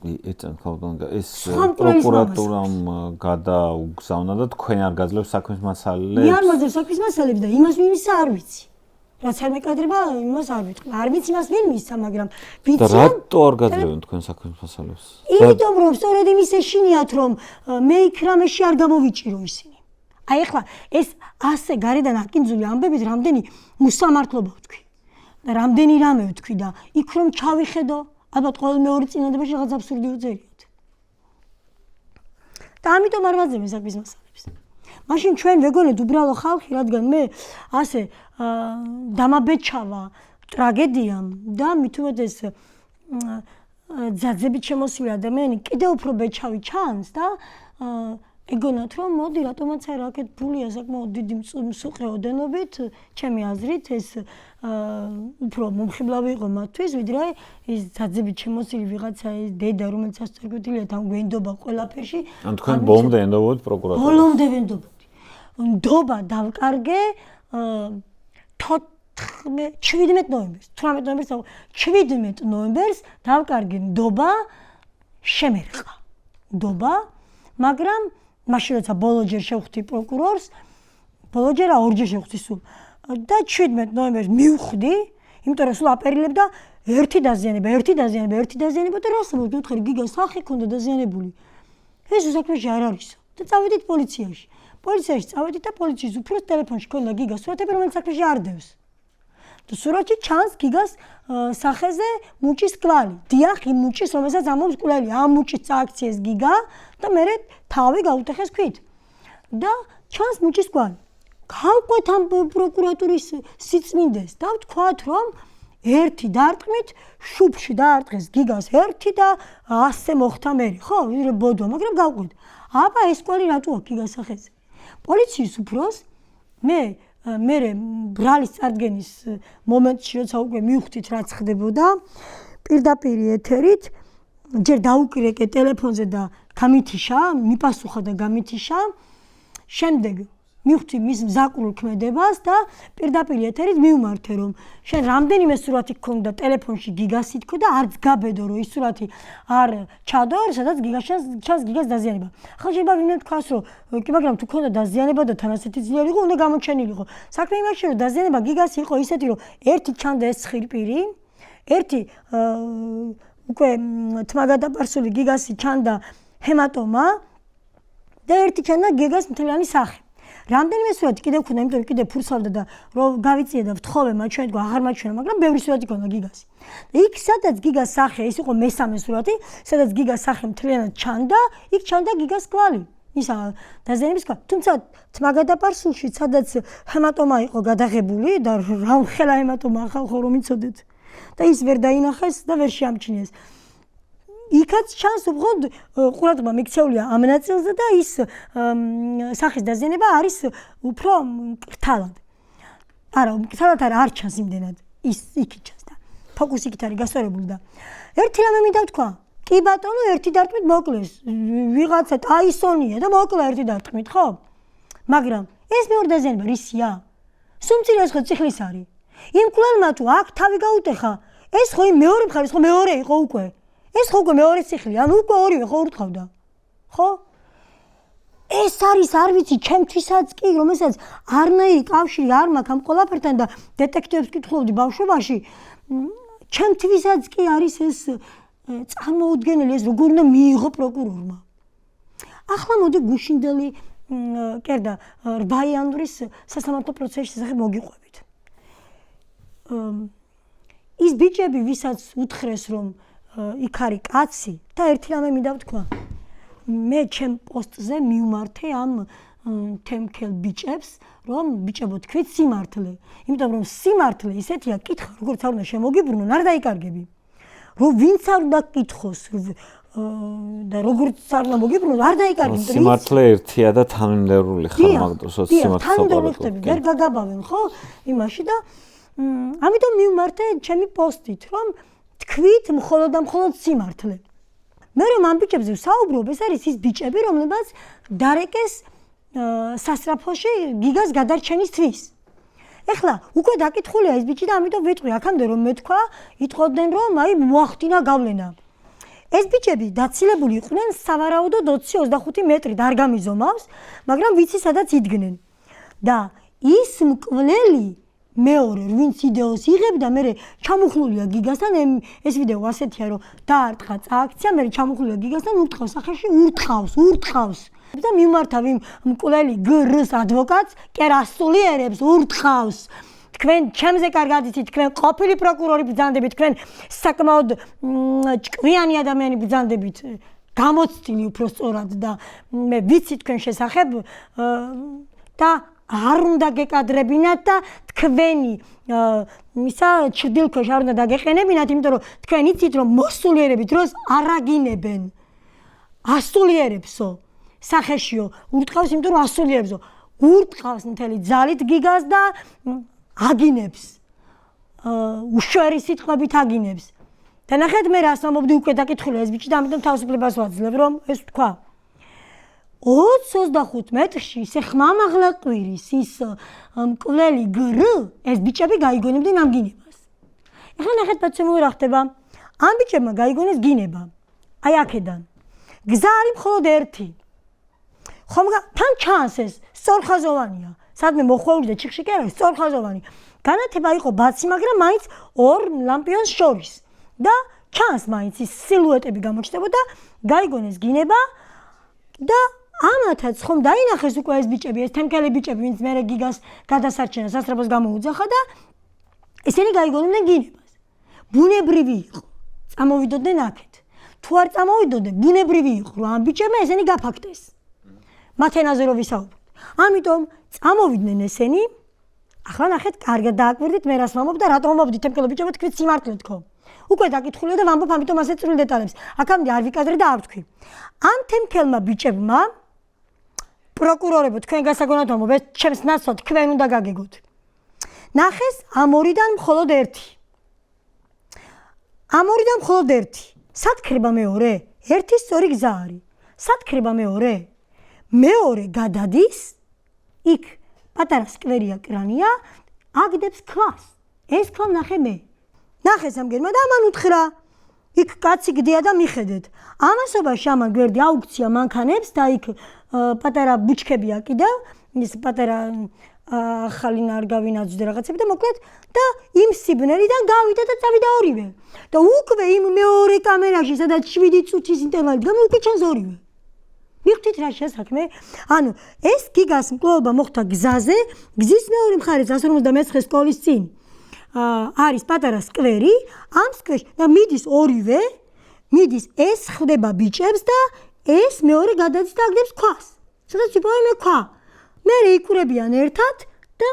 ეცემ ხალხონგა ეს პროკურატურამ გადაუგზავნა და თქვენ არ გაძლევს საქმის მასალებს? მე არ მაძლევს საქმის მასალებს და იმას ვინმის არ ვიცი. რაც არ მეკადრება, იმას არ ვიტყვი. არ ვიცი მას ვინ მისცა, მაგრამ ვიცი. და რატო არ გაძლევენ თქვენ საქმის მასალებს? იმიტომ რომ სწორედ იმის ეშინიათ რომ მე იქ რამეში არ გამოვიჭირო ისინი. აი ახლა ეს ასე გარედან აკინძული ამბებით რამდენი უსამართლობა ვთქვი. და რამდენი რამე ვთქვი და იქ რომ ჩავიხედო ალბათ ყოველ მეორე წინადადებაში რაღაც აბსურდი უძერიოთ. და ამიტომ არ ვაძლევენ საქმის მასალებს. მაშინ ჩვენ ვეგონეთ უბრალო ხალხი, რადგან მე ასე დამაბეჭავა ტრაგედიამ და მით უმეტეს ძაძებით შემოსული ადამიანი კიდევ უფრო ბეჭავი ჩანს და ეგონათ რომ მოდი რატომაც არ აქეთ ფულია საკმაოდ დიდი მსუყრეოდენობით ჩემი აზრით ეს უფრო მომხიბლავი იყო მათთვის ვიდრე ის ძაძებით შემოსილი ვიღაცა ეს დედა რომელიც ასწორგვეთილია თან გვენდობა ყველაფერში ან თქვენ ბოლომდე ენდობოდით პროკურატურას? ბოლომდე ვენდობოდი. ნდობა დავკარგე 17 ნოემბერს 17 ნოემბერს დავკარგე ნდობა შემერყა ნდობა მაგრამ მაშინ როცა ბოლოჯერ შევხვდი პროკურორს ბოლოჯერ ორჯერ შევხვდი სულ და 17 ნოემბერს მივხვდი იმიტომ რომ სულ აპერილებ და ერთი დაზიანება და რას მოვდიხარ გიგას სახე ქონდა დაზიანებული ეს საქმეში არ არისო და წავედით პოლიციაში წავედით და პოლიციის უფროს ტელეფონში ქონდა გიგას სურათები რომელიც საქმეში არ დევს და სურათში ჩანს გიგას სახეზე მუჭის კვალი დიახ იმ მუჭის რომელსაც ამობს კვალი ამ მუჭის წააქციეს გიგა და მე თავი გაუტეხეს ქვით და ჩანს მუჭის კვალი გავყვეთ ამ პროკურატურის სიწმინდეს და ვთქვათ რომ ერთი დარტყმით შუბში დაარტყეს გიგას ერთი და ასე მოხდა მე ხო ბოდო მაგრამ გავყვეთ აბა ეს კვალი რატო აქვს გიგას სახეზე პოლიციის უფროს მე ბრალის წარდგენის მომენტში როცა უკვე მივხვდით რაც ხდებოდა პირდაპირ ეთერით ჯერ დაუკრიკე ტელეფონზე და გამითიშა მიპასუხა და გამითიშა შემდეგ მივხვდი მის მზაკრულ ქმედებას და პირდაპირ ეთერით მივმართე რომ შენ რამდენიმე სურათი გქონდა ტელეფონში გიგას ითქო და არც გაბედო რომ ის სურათი არ ჩადო სადაც ჩანს გიგას დაზიანება ახლა შეიძლება ვინმე თქვას რომ კი მაგრამ თუ ქონდა დაზიანება და თან ასეთი ძლიერი იყო უნდა გამოჩენილიყო საქმე იმაში რომ დაზიანება გიგას იყო ისეთი რომ ერთი ჩანდა ეს ცხვირპირი ერთი უკვე თმაგადაპარსული გიგასი ჩანდა ჰემატომა და ერთი ჩანდა გიგას მთლიანი სახე რამდენიმე სურათი კიდევ ქონდა, იმიტომ რომ კიდევ ფურსავდა და რომ გავიწიე და ვთხოვე მაჩვენეთ, აღარ მაჩვენა, მაგრამ ბევრი სურათი ქონდა გიგასი. და იქ სადაც გიგას სახე, ეს იყო მესამე სურათი, სადაც გიგას სახე მთლიანად ჩანდა, იქ ჩანდა გიგას კვალი. ისა დაზიანების კვალი. თუმცა თმაგადაპარსულში, სადაც ჰემატომა იყო გადაღებული და რა ხელა ჰემატომა ხალხო რომ იცოდეთ. და ის ვერ დაინახეს და ვერ შეამჩნიეს. იქაც ჩანს უბრალოდ ყურადღება მიქცეულია ამ ნაწილზე და ის სახის დაზიანება არის უფრო მკრთალად. არა, მკრთალად არ ჩანს იმდენად. ის იქით ჩანს და ფოკუსი იქით არის გასწორებული და ერთი რამე მინდა ვთქვა. კი ბატონო, ერთი დარტყმით მოკლეს. ვიღაცა ტაისონია და მოკლა ერთი დარტყმით, ხო? მაგრამ ეს მეორე დაზიანება რისია? სუმცირეს ხო ციხლის არის. იმ კვლელმა თუ აქ თავი გაუტეხა, ეს ხო იმ მეორე მხარეს ხო მეორე იყო უკვე. ეს ხო უკვე მეორე ციხლი, ანუ უკვე ორივე ხო ურტყავდა. ხო? ეს არის არ ვიცი, ჩემთვისაც კი, რომელსაც არნაირი კავშირი არ მაქვს ამ ყველაფერთან და დეტექტივებს კითხულობდი ბავშვობაში, ჩემთვისაც კი არის ეს წარმოუდგენელი ეს როგორ უნდა მიიღო პროკურორმა. ახლა მოდი გუშინდელი კერდა 8 იანვრის სასამართლო პროცესის შესახებ მოგიყვებით. ის ბიჭები, ვისაც უთხრეს რომ იქ არის კაცი და ერთი რამე მინდა ვთქვა. მე ჩემ პოსტზე მივმართე ამ თემქელ ბიჭებს, რომ ბიჭებო თქვით სიმართლე. იმიტომ რომ სიმართლე ისეთია კითხა, როგორც არ უნდა შემოგიბრუნონ, არ დაიკარგები. რომ ვინც არ უნდა კითხოს, და როგორც არ მოგიბრუნოთ, არ დაიკარგეთ. სიმართლე ერთია და თანმიმდევრული ხარ მაგდროსაც სიმართლე თანმიმდევრული ვერ გაგაბავენ ხო იმაში და ამიტომ მივმართე ჩემი პოსტით, რომ თქვით მხოლოდ და მხოლოდ სიმართლე. მე რომ ამ ბიჭებზე ვსაუბრობ, ეს არის ის ბიჭები, რომლებსაც დარეკეს სასწრაფოში გიგას გადარჩენისთვის. ეხლა უკვე დაკითხულია ეს ბიჭი და ამიტომ ვიტყვი აქამდე რომ მეთქვა, იტყოდნენ რომ აი მოახდინა გავლენა. ეს ბიჭები დაცილებული იყვნენ სავარაუდოდ 20-25 მეტრით არ გამიზომავს, მაგრამ ვიცი სადაც იდგნენ. და ის მკვლელი მეორე ვინც ვიდეოს იღებდა, მე ჩამოხლულია გიგასთან, ეს ვიდეო ასეთია რომ დაარტყა წააქცია, მე ჩამოხლულია გიგასთან, ურტყავს სახეში, ურტყავს. და მიმართავ იმ მკვლელი გრს ადვოკატს, კერასულიერებს ურტყავს. თქვენ ჩემზე კარგად იცით, თქვენ ყოფილი პროკურორი ბრძანდებით, თქვენ საკმაოდ ჭკვიანი ადამიანი ბრძანდებით, გამოცდილი უფრო სწორად და მე ვიცი თქვენ შესახებ და არ უნდა გეკადრებინათ და თქვენი ისა ჭრდილქვეშ არ უნდა დაგეყენებინათ, იმიტომ რომ თქვენ იცით რომ მოსულიერების დროს არ აგინებენ. ასულიერებსო, სახეშიო, ურტყავს, იმიტომ რომ ასულიერებსო, ურტყავს მთელი ძალით გიგას და აგინებს. უშვერი სიტყვებით აგინებს. და ნახეთ მე რას ამობდი უკვე დაკითხულია ეს ბიჭი და ამიტომ თავისუფლებას ვაძლევ რომ ეს თქვა. 20-25 მეტრში ისე ხმამაღლა ყვირის ის მკვლელი გრ ეს ბიჭები გაიგონებდნენ ამ გინებას. ეხლა ნახეთ პაცემული რა ხდება. ამ ბიჭებმა გაიგონეს გინება. აი აქედან. გზა არის მხოლოდ ერთი. ხომ თან ჩანს ეს სწორხაზოვანია. სადმე მოხვეული და ჩიხში კი არის სწორხაზოვანი. განათება იყო ბაცი, მაგრამ მაინც ორ ლამპიონს შორის. და ჩანს მაინც ის სილუეტები გამოჩნდებოდა, გაიგონეს გინება და ამათაც ხომ დაინახეს უკვე ეს ბიჭები, ეს თემკელი ბიჭები, ვინც მე გიგას გადასარჩენას სასწრაფოს გამოუძახა და ესენი გაიგონებდნენ გინებას. ბუნებრივი იყო. წამოვიდოდნენ აქეთ. თუ არ წამოვიდოდნენ, ბუნებრივი იყო, რომ ამ ბიჭებმა ესენი გაფაქტეს. მათ ენაზე რო ვისაუბროთ. ამიტომ წამოვიდნენ ესენი. ახლა ნახეთ, კარგად დააკვირდით მე რას ვამბობ და რატომ ვამბობდი თემკელო ბიჭებო, თქვით სიმართლე თქო. უკვე დაკითხულია და ვამბობ ამიტომ ასე წვრილ დეტალებს. აქამდე არ ვიკადრე და არ ვთქვი. ამ თემკელმა ბიჭებმა პროკურორებო, თქვენ გასაგონად ვამბობ, ეს ჩემს ნაცვლად თქვენ უნდა გაგეგოთ. ნახეს ამ ორიდან მხოლოდ ერთი. ამ ორიდან მხოლოდ ერთი. სად ქრება მეორე? ერთი სწორი გზა არის. სად ქრება მეორე? მეორე გადადის, იქ პატარა სკვერია კრანია, აგდებს ქვას. ეს ქვა ნახე მე. ნახეს ამ გერმა და ამან უთხრა. იქ კაცი გდია და მიხედეთ. ამასობაში ამან გვერდი აუქცია მანქანებს და იქ პატარა ბუჩქებია კიდევ, ის პატარა ახალი ნარგავინაძე რაღაცები და მოკლედ და იმ სიბნელიდან გავიდა და წავიდა ორივე. და უკვე იმ მეორე კამერაში, სადაც 7 წუთის ინტერვალი დგა, უკვე ჩანს ორივე. მივხვდით რა შესაქმე? ანუ ეს გიგას მკვლელობა მოხდა გზაზე, გზის მეორე მხარეს 159 სკოლის წინ. არის პატარა სკვერი, ამ სკვერში და მიდის ორივე, მიდის ეს ხდება ბიჭებს და ეს მეორე გადადის და აგდებს ქვას. სადაც იპოვებენ ქვა. მე იკურებიან ერთად და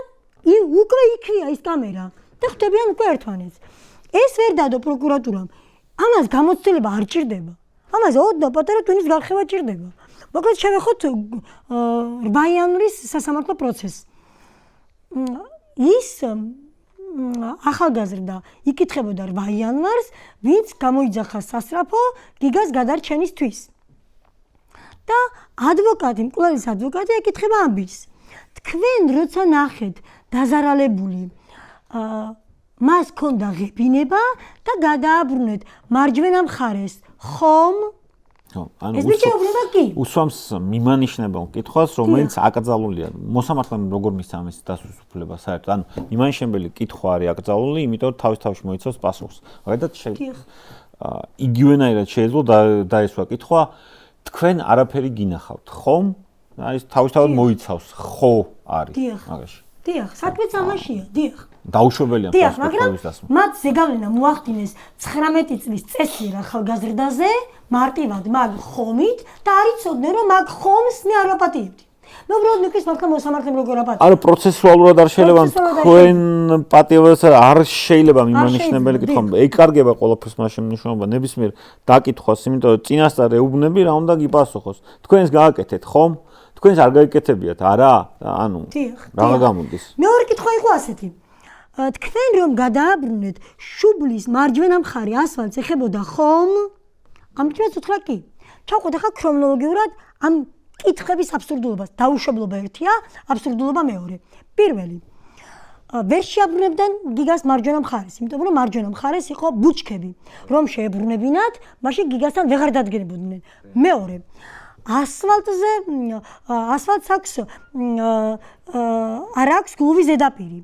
უკვე იქია ის კამერა და ხდებიან უკვე ერთმანეთს. ეს ვერ დადო პროკურატურამ. ამას გამოცდილება არ ჭირდება. ამაზე ოდნავ პატარა ტვინის გარხევა ჭირდება. მოკლედ შევეხოთ 8 იანვრის სასამართლო პროცესს. ის ახალგაზრდა იკითხებოდა 8 იანვარს, ვინც გამოიძახა სასწრაფო გიგას გადარჩენისთვის. და ადვოკატი, მკვლელის ადვოკატი ეკითხება ამ ბიჭს. თქვენ როცა ნახეთ დაზარალებული მას ქონდა ღებინება და გადააბრუნეთ მარჯვენა მხარეს, ხომ? ანუ ეს ბიჭი უბრალოდ კი. უსვამს მიმანიშნებელ კითხვას, რომელიც აკრძალულია. მოსამართლემ როგორ მისცა ამის დასუსუფლება საერთოდ? ანუ მიმანიშნებელი კითხვა არის აკრძალული, იმიტომ რომ თავის მოიცავს პასუხს. მაგალითად იგივენაირად შეიძლება დაესვა კითხვა, თქვენ არაფერი გინახავთ, ხომ? აი ეს თავისთავად მოიცავს, ხო არის მაგაში. დიახ, საქმეც ამაშია, დიახ. დაუშვებელია პერსპექტივის დასმა. მათ ზეგავლენა მოახდინეს 19 წლის წესიერ ახალგაზრდაზე, მარტივად მაგ ხომით და არ იცოდნენ რომ მაგ ხომს მე არ ვაპატიებდი. მე უბრალოდ მეკის მაგა მოსამართლემ როგორ აპატი. არა პროცესუალურად არ შეიძლება თქვენ პატიებაზე არ შეიძლება მიმანიშნებელი კითხვა. ეკარგება ყველაფერს მას შემნიშნულობა ნებისმიერ დაკითხვას, იმიტომ რომ წინასწარ ეუბნები რა უნდა გიპასუხოს. თქვენს გააკეთეთ ხომ? თქვენს არ გაიკეთებიათ, არა? ანუ რა გამოდის? მეორე კითხვა იყო ასეთი. თქვენ რომ გადააბრუნეთ შუბლის მარჯვენა მხარე ასფალტს ეხებოდა ხომ? ამიტომ უთხრა კი. ჩავყვეთ ახლა ქრონოლოგიურად ამ კითხების აბსურდულობას. დაუშვებლობა ერთია, აბსურდულობა მეორე. პირველი. ვერ შეაბრუნებდნენ გიგას მარჯვენა მხარეს, იმიტომ რომ მარჯვენა მხარეს იყო ბუჩქები. რომ შეებრუნებინათ, მაშინ გიგასთან ვეღარ დადგენებოდნენ. მეორე. ასფალტს აქვს არ აქვს გლუვი ზედაპირი.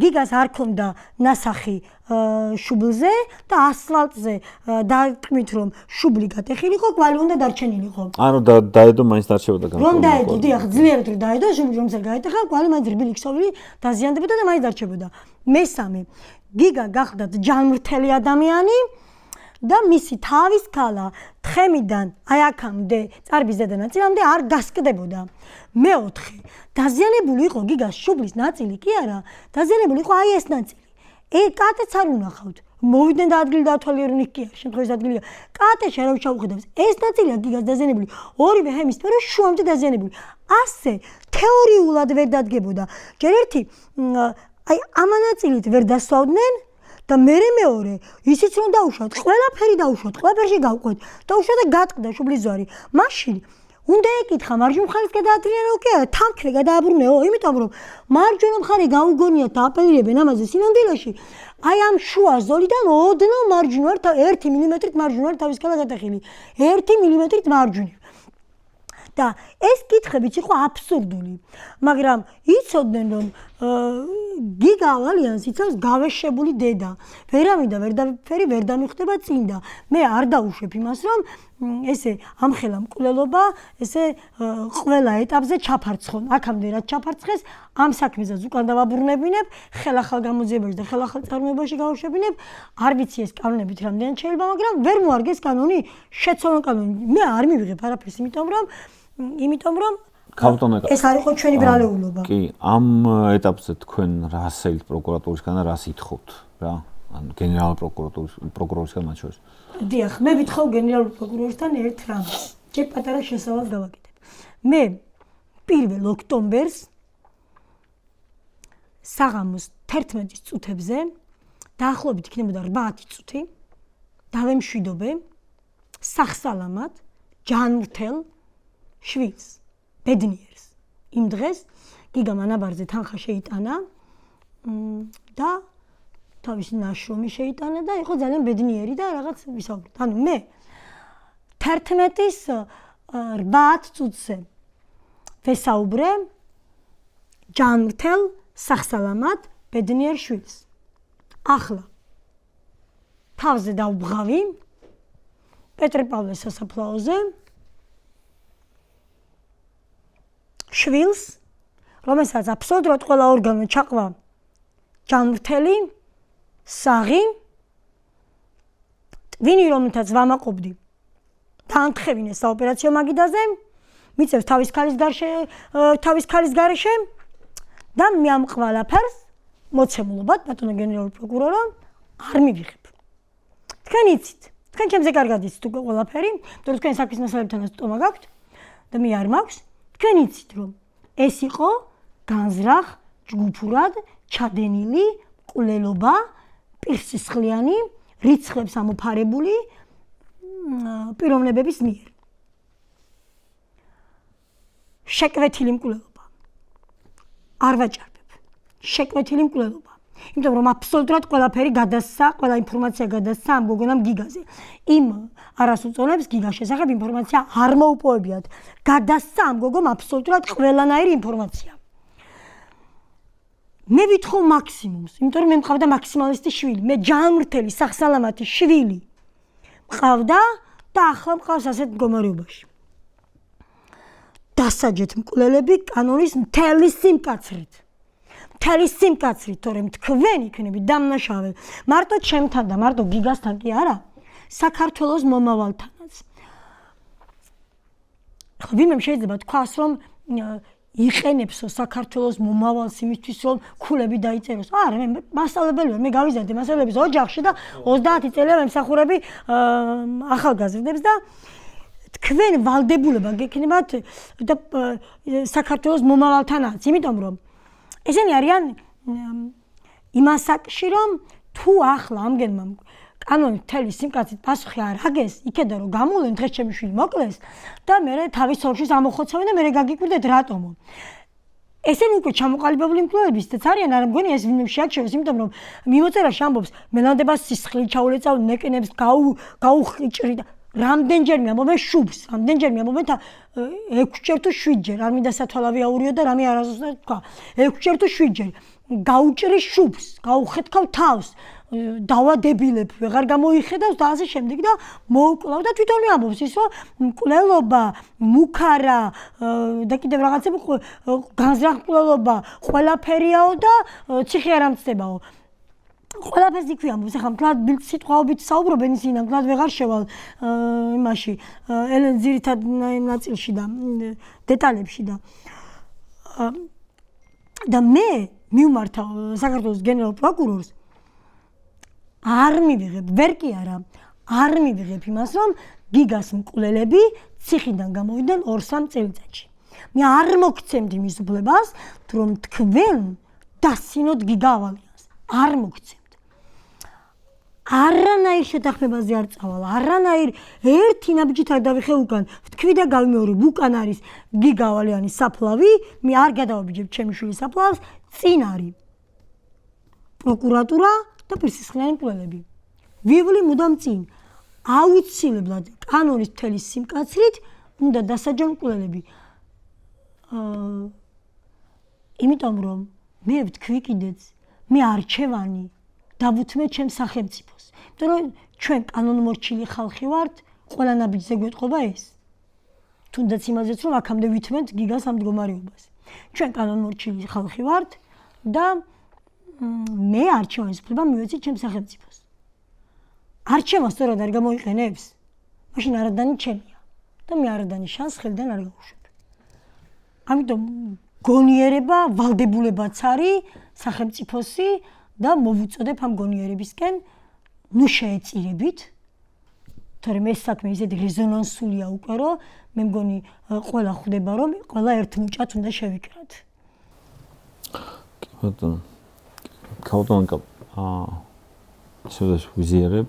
გიგას არ ქონდა ნასახი შუბლზე და ასფალტზე დაგმით რომ შუბლი გატეხილიყო, კვალი უნდა დარჩენილიყო. ანუ დაედო მაინც დარჩებოდა განსხვავებული. რომ დაედო, დიახ, ძლიერ რომ დაედო, შუბლი რომ ზე გაეტეხა, კვალი მაინც რბილი ქსოვილი დაზიანდებოდა და მაინც დარჩებოდა. მესამე, გიგა გახდათ ჯანმრთელი ადამიანი და მისი თავის ქალა თხემიდან აი აქამდე წარბის ზედა ნაწილამდე არ გასკდებოდა. მეოთხე, დაზიანებული იყო გიგას შუბლის ნაწილი კი არა, დაზიანებული იყო აი ეს ნაწილი. კატეც არ უნახავთ. მოვიდნენ და ადგილი დაათვალიერონ იქ კი არა, შემთხვევის ადგილია. კატეში არავის ჩაუხედავს. ეს ნაწილია გიგას დაზიანებული, ორივე ჰემისფერო შუამდე დაზიანებული. ასე თეორიულად ვერ დადგებოდა. ჯერ ერთი აი ამ ნაწილით ვერ დასვავდნენ და მეორე ისიც რომ დაუშვათ, ყველაფერი დაუშვათ, ყველაფერში გავყვეთ. დაუშვათ და გატყდა შუბლის ზვარი. მაშინ უნდა ეკითხა მარჯვენა მხარეს გადაადრიანო კი არა, თანქრე გადააბრუნეო, იმიტომ რომ მარჯვენა მხარე გაუგონიათ და აპელირებენ ამაზე სინამდვილეში. აი ამ შუა ზოლიდან ოდნავ მარჯვნივ 1 მილიმეტრით მარჯვნივ თავის ქალა გატეხილი. 1 მილიმეტრით მარჯვნივ. და ეს კითხებიც იყო აბსურდული. მაგრამ იცოდნენ რომ გიგა ავალიანს იცავს გავეშებული დედა. ვერავინ და ვერდაფერი ვერ დამიხდება წინდა. მე არ დაუშვებ იმას რომ ესე ამხელა მკვლელობა ესე ყველა ეტაპზე ჩაფარცხონ. აქამდე რაც ჩაფარცხეს, ამ საქმესაც უკან დავაბრუნებინებ, ხელახალ გამოძიებაში და ხელახალ წარმოებაში გავუშვებინებ. არ ვიცი ეს კანონებით რამდენად შეიძლება, მაგრამ ვერ მოარგეს კანონი, შეცვალა კანონი. მე არ მივიღებ არაფერს, იმიტომ რომ ეს არ იყო ჩვენი ბრალეულობა. კი, ამ ეტაპზე თქვენ რა სეით პროკურატურისგან და რას ითხოვთ რა? ანუ გენერალურ პროკურორისგან მათ შორის. დიახ, მე ვითხოვ გენერალურ პროკურორისგან ერთ რამს. ჯერ პატარა შესავალს გავაკეთებ. მე 1 ოქტომბერს საღამოს 11 წუთებზე დაახლოებით იქნებოდა 8 წუთი დავემშვიდობე სახსალამად ჯანმრთელ შვილს, ბედნიერს. იმ დღეს გიგა მანაბარზე თანხა შეიტანა და თავისი ნაშრომი შეიტანა და იყო ძალიან ბედნიერი და რაღაც ვისაუბრეთ. ანუ მე 11-ის 8 წუთზე ვესაუბრე ჯანმრთელ, სახსალამად, ბედნიერ შვილს. ახლა თავზე დავბღავი პეტრე-პავლეს სასაფლაოზე შვილს, რომელსაც აბსოლუტურად ყველა ორგანო ჩაყვა ჯანმრთელი, საღი, ტვინი რომელთაც ვამაყობდი დაანთხევინეს საოპერაციო მაგიდაზე, მიწევს თავის ქალის გარეშე და მე ამ ყველაფერს მოცემულობად ბატონო გენერალური პროკურორო არ მივიღებ. თქვენ იცით, თქვენ ჩემზე კარგად იცით უკვე ყველაფერი, იმიტომ რომ თქვენ საქმის მასალებთანაც სტომა გაქვთ და მე არ მაქვს. თქვენ იცით რომ ეს იყო განზრახ, ჯგუფურად ჩადენილი მკვლელობა, პირსისხლიანი, რიცხვებს ამოფარებული პიროვნებების მიერ. შეკვეთილი მკვლელობა. არ ვაჭარბებ. შეკვეთილი მკვლელობა. იმიტომ რომ აბსოლუტურად ყველაფერი გადასცა, ყველა ინფორმაცია გადასცა ამ გოგონამ გიგაზე. იმ არასუწონებს გიგას შესახებ ინფორმაცია არ მოუპოვებიათ. გადასცა ამ გოგომ აბსოლუტურად ყველანაირი ინფორმაცია. მე ვითხოვ მაქსიმუმს, იმიტომ რომ მე მყავდა მაქსიმალისტი შვილი, მე ჯანმრთელი, სახსალამათი შვილი მყავდა და ახლა მყავს ასეთ მდგომარეობაში. დასაჯეთ მკვლელები კანონის მთელი სიმკაცრით. თორემ თქვენ იქნებით დამნაშავე მარტო ჩემთან და მარტო გიგასთან კი არა, საქართველოს მომავალთანაც. ვინმე შეიძლება თქვას, რომ იყენებსო საქართველოს მომავალს იმისთვის რომ ქულები დაიწეროს. არა, მე მასწავლებელი ვარ, მე გავიზარდე მასწავლებლების ოჯახში და 30 წელია მემსახურები ახალგაზრდებს და თქვენ ვალდებულება გექნებათ და საქართველოს მომავალთანაც, იმიტომ რომ ესენი არიან იმასაკში რომ თუ ახლა ამგენმა კანონის მთელი სიმკაცით პასუხი არ აგეს, იქედა რომ გამოვიდნენ დღეს ჩემი შვილი მოკლეს და მე თავის სორშის ამოხოცავენ და მე გაგიკვირდეთ რატომო. ესენი უკვე ჩამოყალიბებული მკვლელებისთაც არიან, არა მგონი ეს ვინმე შეარჩევს, იმიტომ რომ მიმოწერაში ამბობს მელანდება სისხლი ჩაულეწავ ნეკნებს გაუხიჭრი და რამდენჯერმე ამბობენ შუბს, რამდენჯერმე ამბობენ 6ჯერ თუ 7ჯერ, არ მინდა სათვალავი აურიო და რამე არასოდეს თქვა. 6ჯერ თუ 7ჯერ გაუჭრი შუბს, გაუხეთქავ თავს. დავადებილებ, ვეღარ გამოიხედავს და ასე შემდეგ და მოუკლავ და თვითონვე ამბობს ის რომ მკვლელობა, მუქარა და კიდევ რაღაცები განზრახ-მკვლელობა ყველაფერიაო და ციხე არ ამცდებაო. ყველაფერს იქვე ამბობს, ახლა მკლავ სიტყვაობით საუბრობენ ისინი, მკლავ ვეღარ შევალ იმაში ძირითად ნაწილში და დეტალებში და მე მივმართავ საქართველოს გენერალ პროკურორს არ მივიღებ, ვერ კი არა, არ მივიღებ იმას, რომ გიგას მკვლელები ციხიდან გამოვიდნენ 2-3 წელიწადში. მე არ მოგცემთ იმის უფლებას, რომ თქვენ დასცინოთ გიგა ავალიანს. არ მოგცემთ. არანაირ შეთანხმებაზე არ წავალ, არანაირ ერთი ნაბიჯით არ დავიხე უკან. ვთქვი და გავიმეორებ, უკან არის გიგა ავალიანის საფლავი, მე არ გადავაბიჯებ ჩემი შვილის საფლავს, წინ არის პროკურატურა და პირსისხლიანი მკვლელები. ვივლი მუდამ წინ. აუცილებლად კანონის მთელი სიმკაცრით უნდა დასაჯონ მკვლელები. იმიტომ რომ მე ვთქვი კიდეც, მე არჩევანი დავუთმე ჩემს სახელმწიფოს. იმიტომ რომ ჩვენ კანონმორჩილი ხალხი ვართ, ყველა ნაბიჯზე გვეტყობა ეს. თუნდაც იმაზეც რომ აქამდე ვითმენთ გიგას ამ მდგომარეობას. ჩვენ კანონმორჩილი ხალხი ვართ და მე არჩევანის უფლება მივეცი ჩემს სახელმწიფოს. არჩევა სწორად არ გამოიყენებს, მაშინ არადანი ჩემია და მე არადანი შანს ხელიდან არ გავუშვებ. ამიტომ გონიერება, ვალდებულებაც არის სახელმწიფოსი და მოვუწოდებ ამ გონიერებისკენ, ნუ შეეწირებით, თორემ ეს საქმე ისეთი რეზონანსულია უკვე, რომ მე მგონი ყველა ხვდება, რომ ყველა ერთ მუჭად უნდა შევიკრათ. კი ბატონო. ქაუტონკა შევეს ვიზიარებ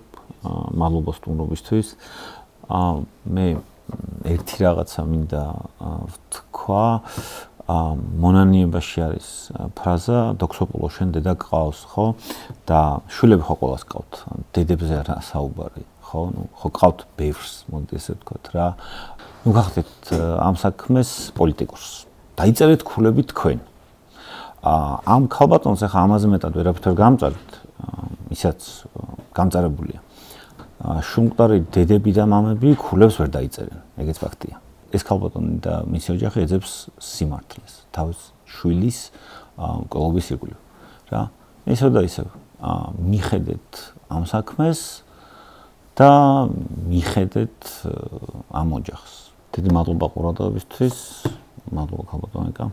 მადლობა სტუმრობისთვის. მე ერთი რაღაცა მინდა ვთქვა, მონანიებაში არის ფრაზა დოქსოპოლო შენ დედა გყავს, ხო? და შვილები ხო ყველას გყავთ, დედებზე არა საუბარი, ხო? ნუ ხო გყავთ ბევრს, მოდი ესე ვთქვათ რა. ნუ გახდეთ ამ საქმეს პოლიტიკურს. დაიწერეთ ქულები თქვენ. ამ ქალბატონს ახლა ამაზე მეტად ვერაფერ გამწარით, ისაც გამწარებულია. შუმკვდარი დედები და მამები ქულებს ვერ დაიწერენ, ეგეც ფაქტია. ეს ქალბატონი და მისი ოჯახი ეძებს სიმართლეს, თავის შვილის მკვლელობის ირგვლივ. რა, ისევ და ისევ მიხედეთ ამ საქმეს და მიხედეთ ამ ოჯახს. დიდი მადლობა ყურადღებისთვის, მადლობა ქალბატონიკა.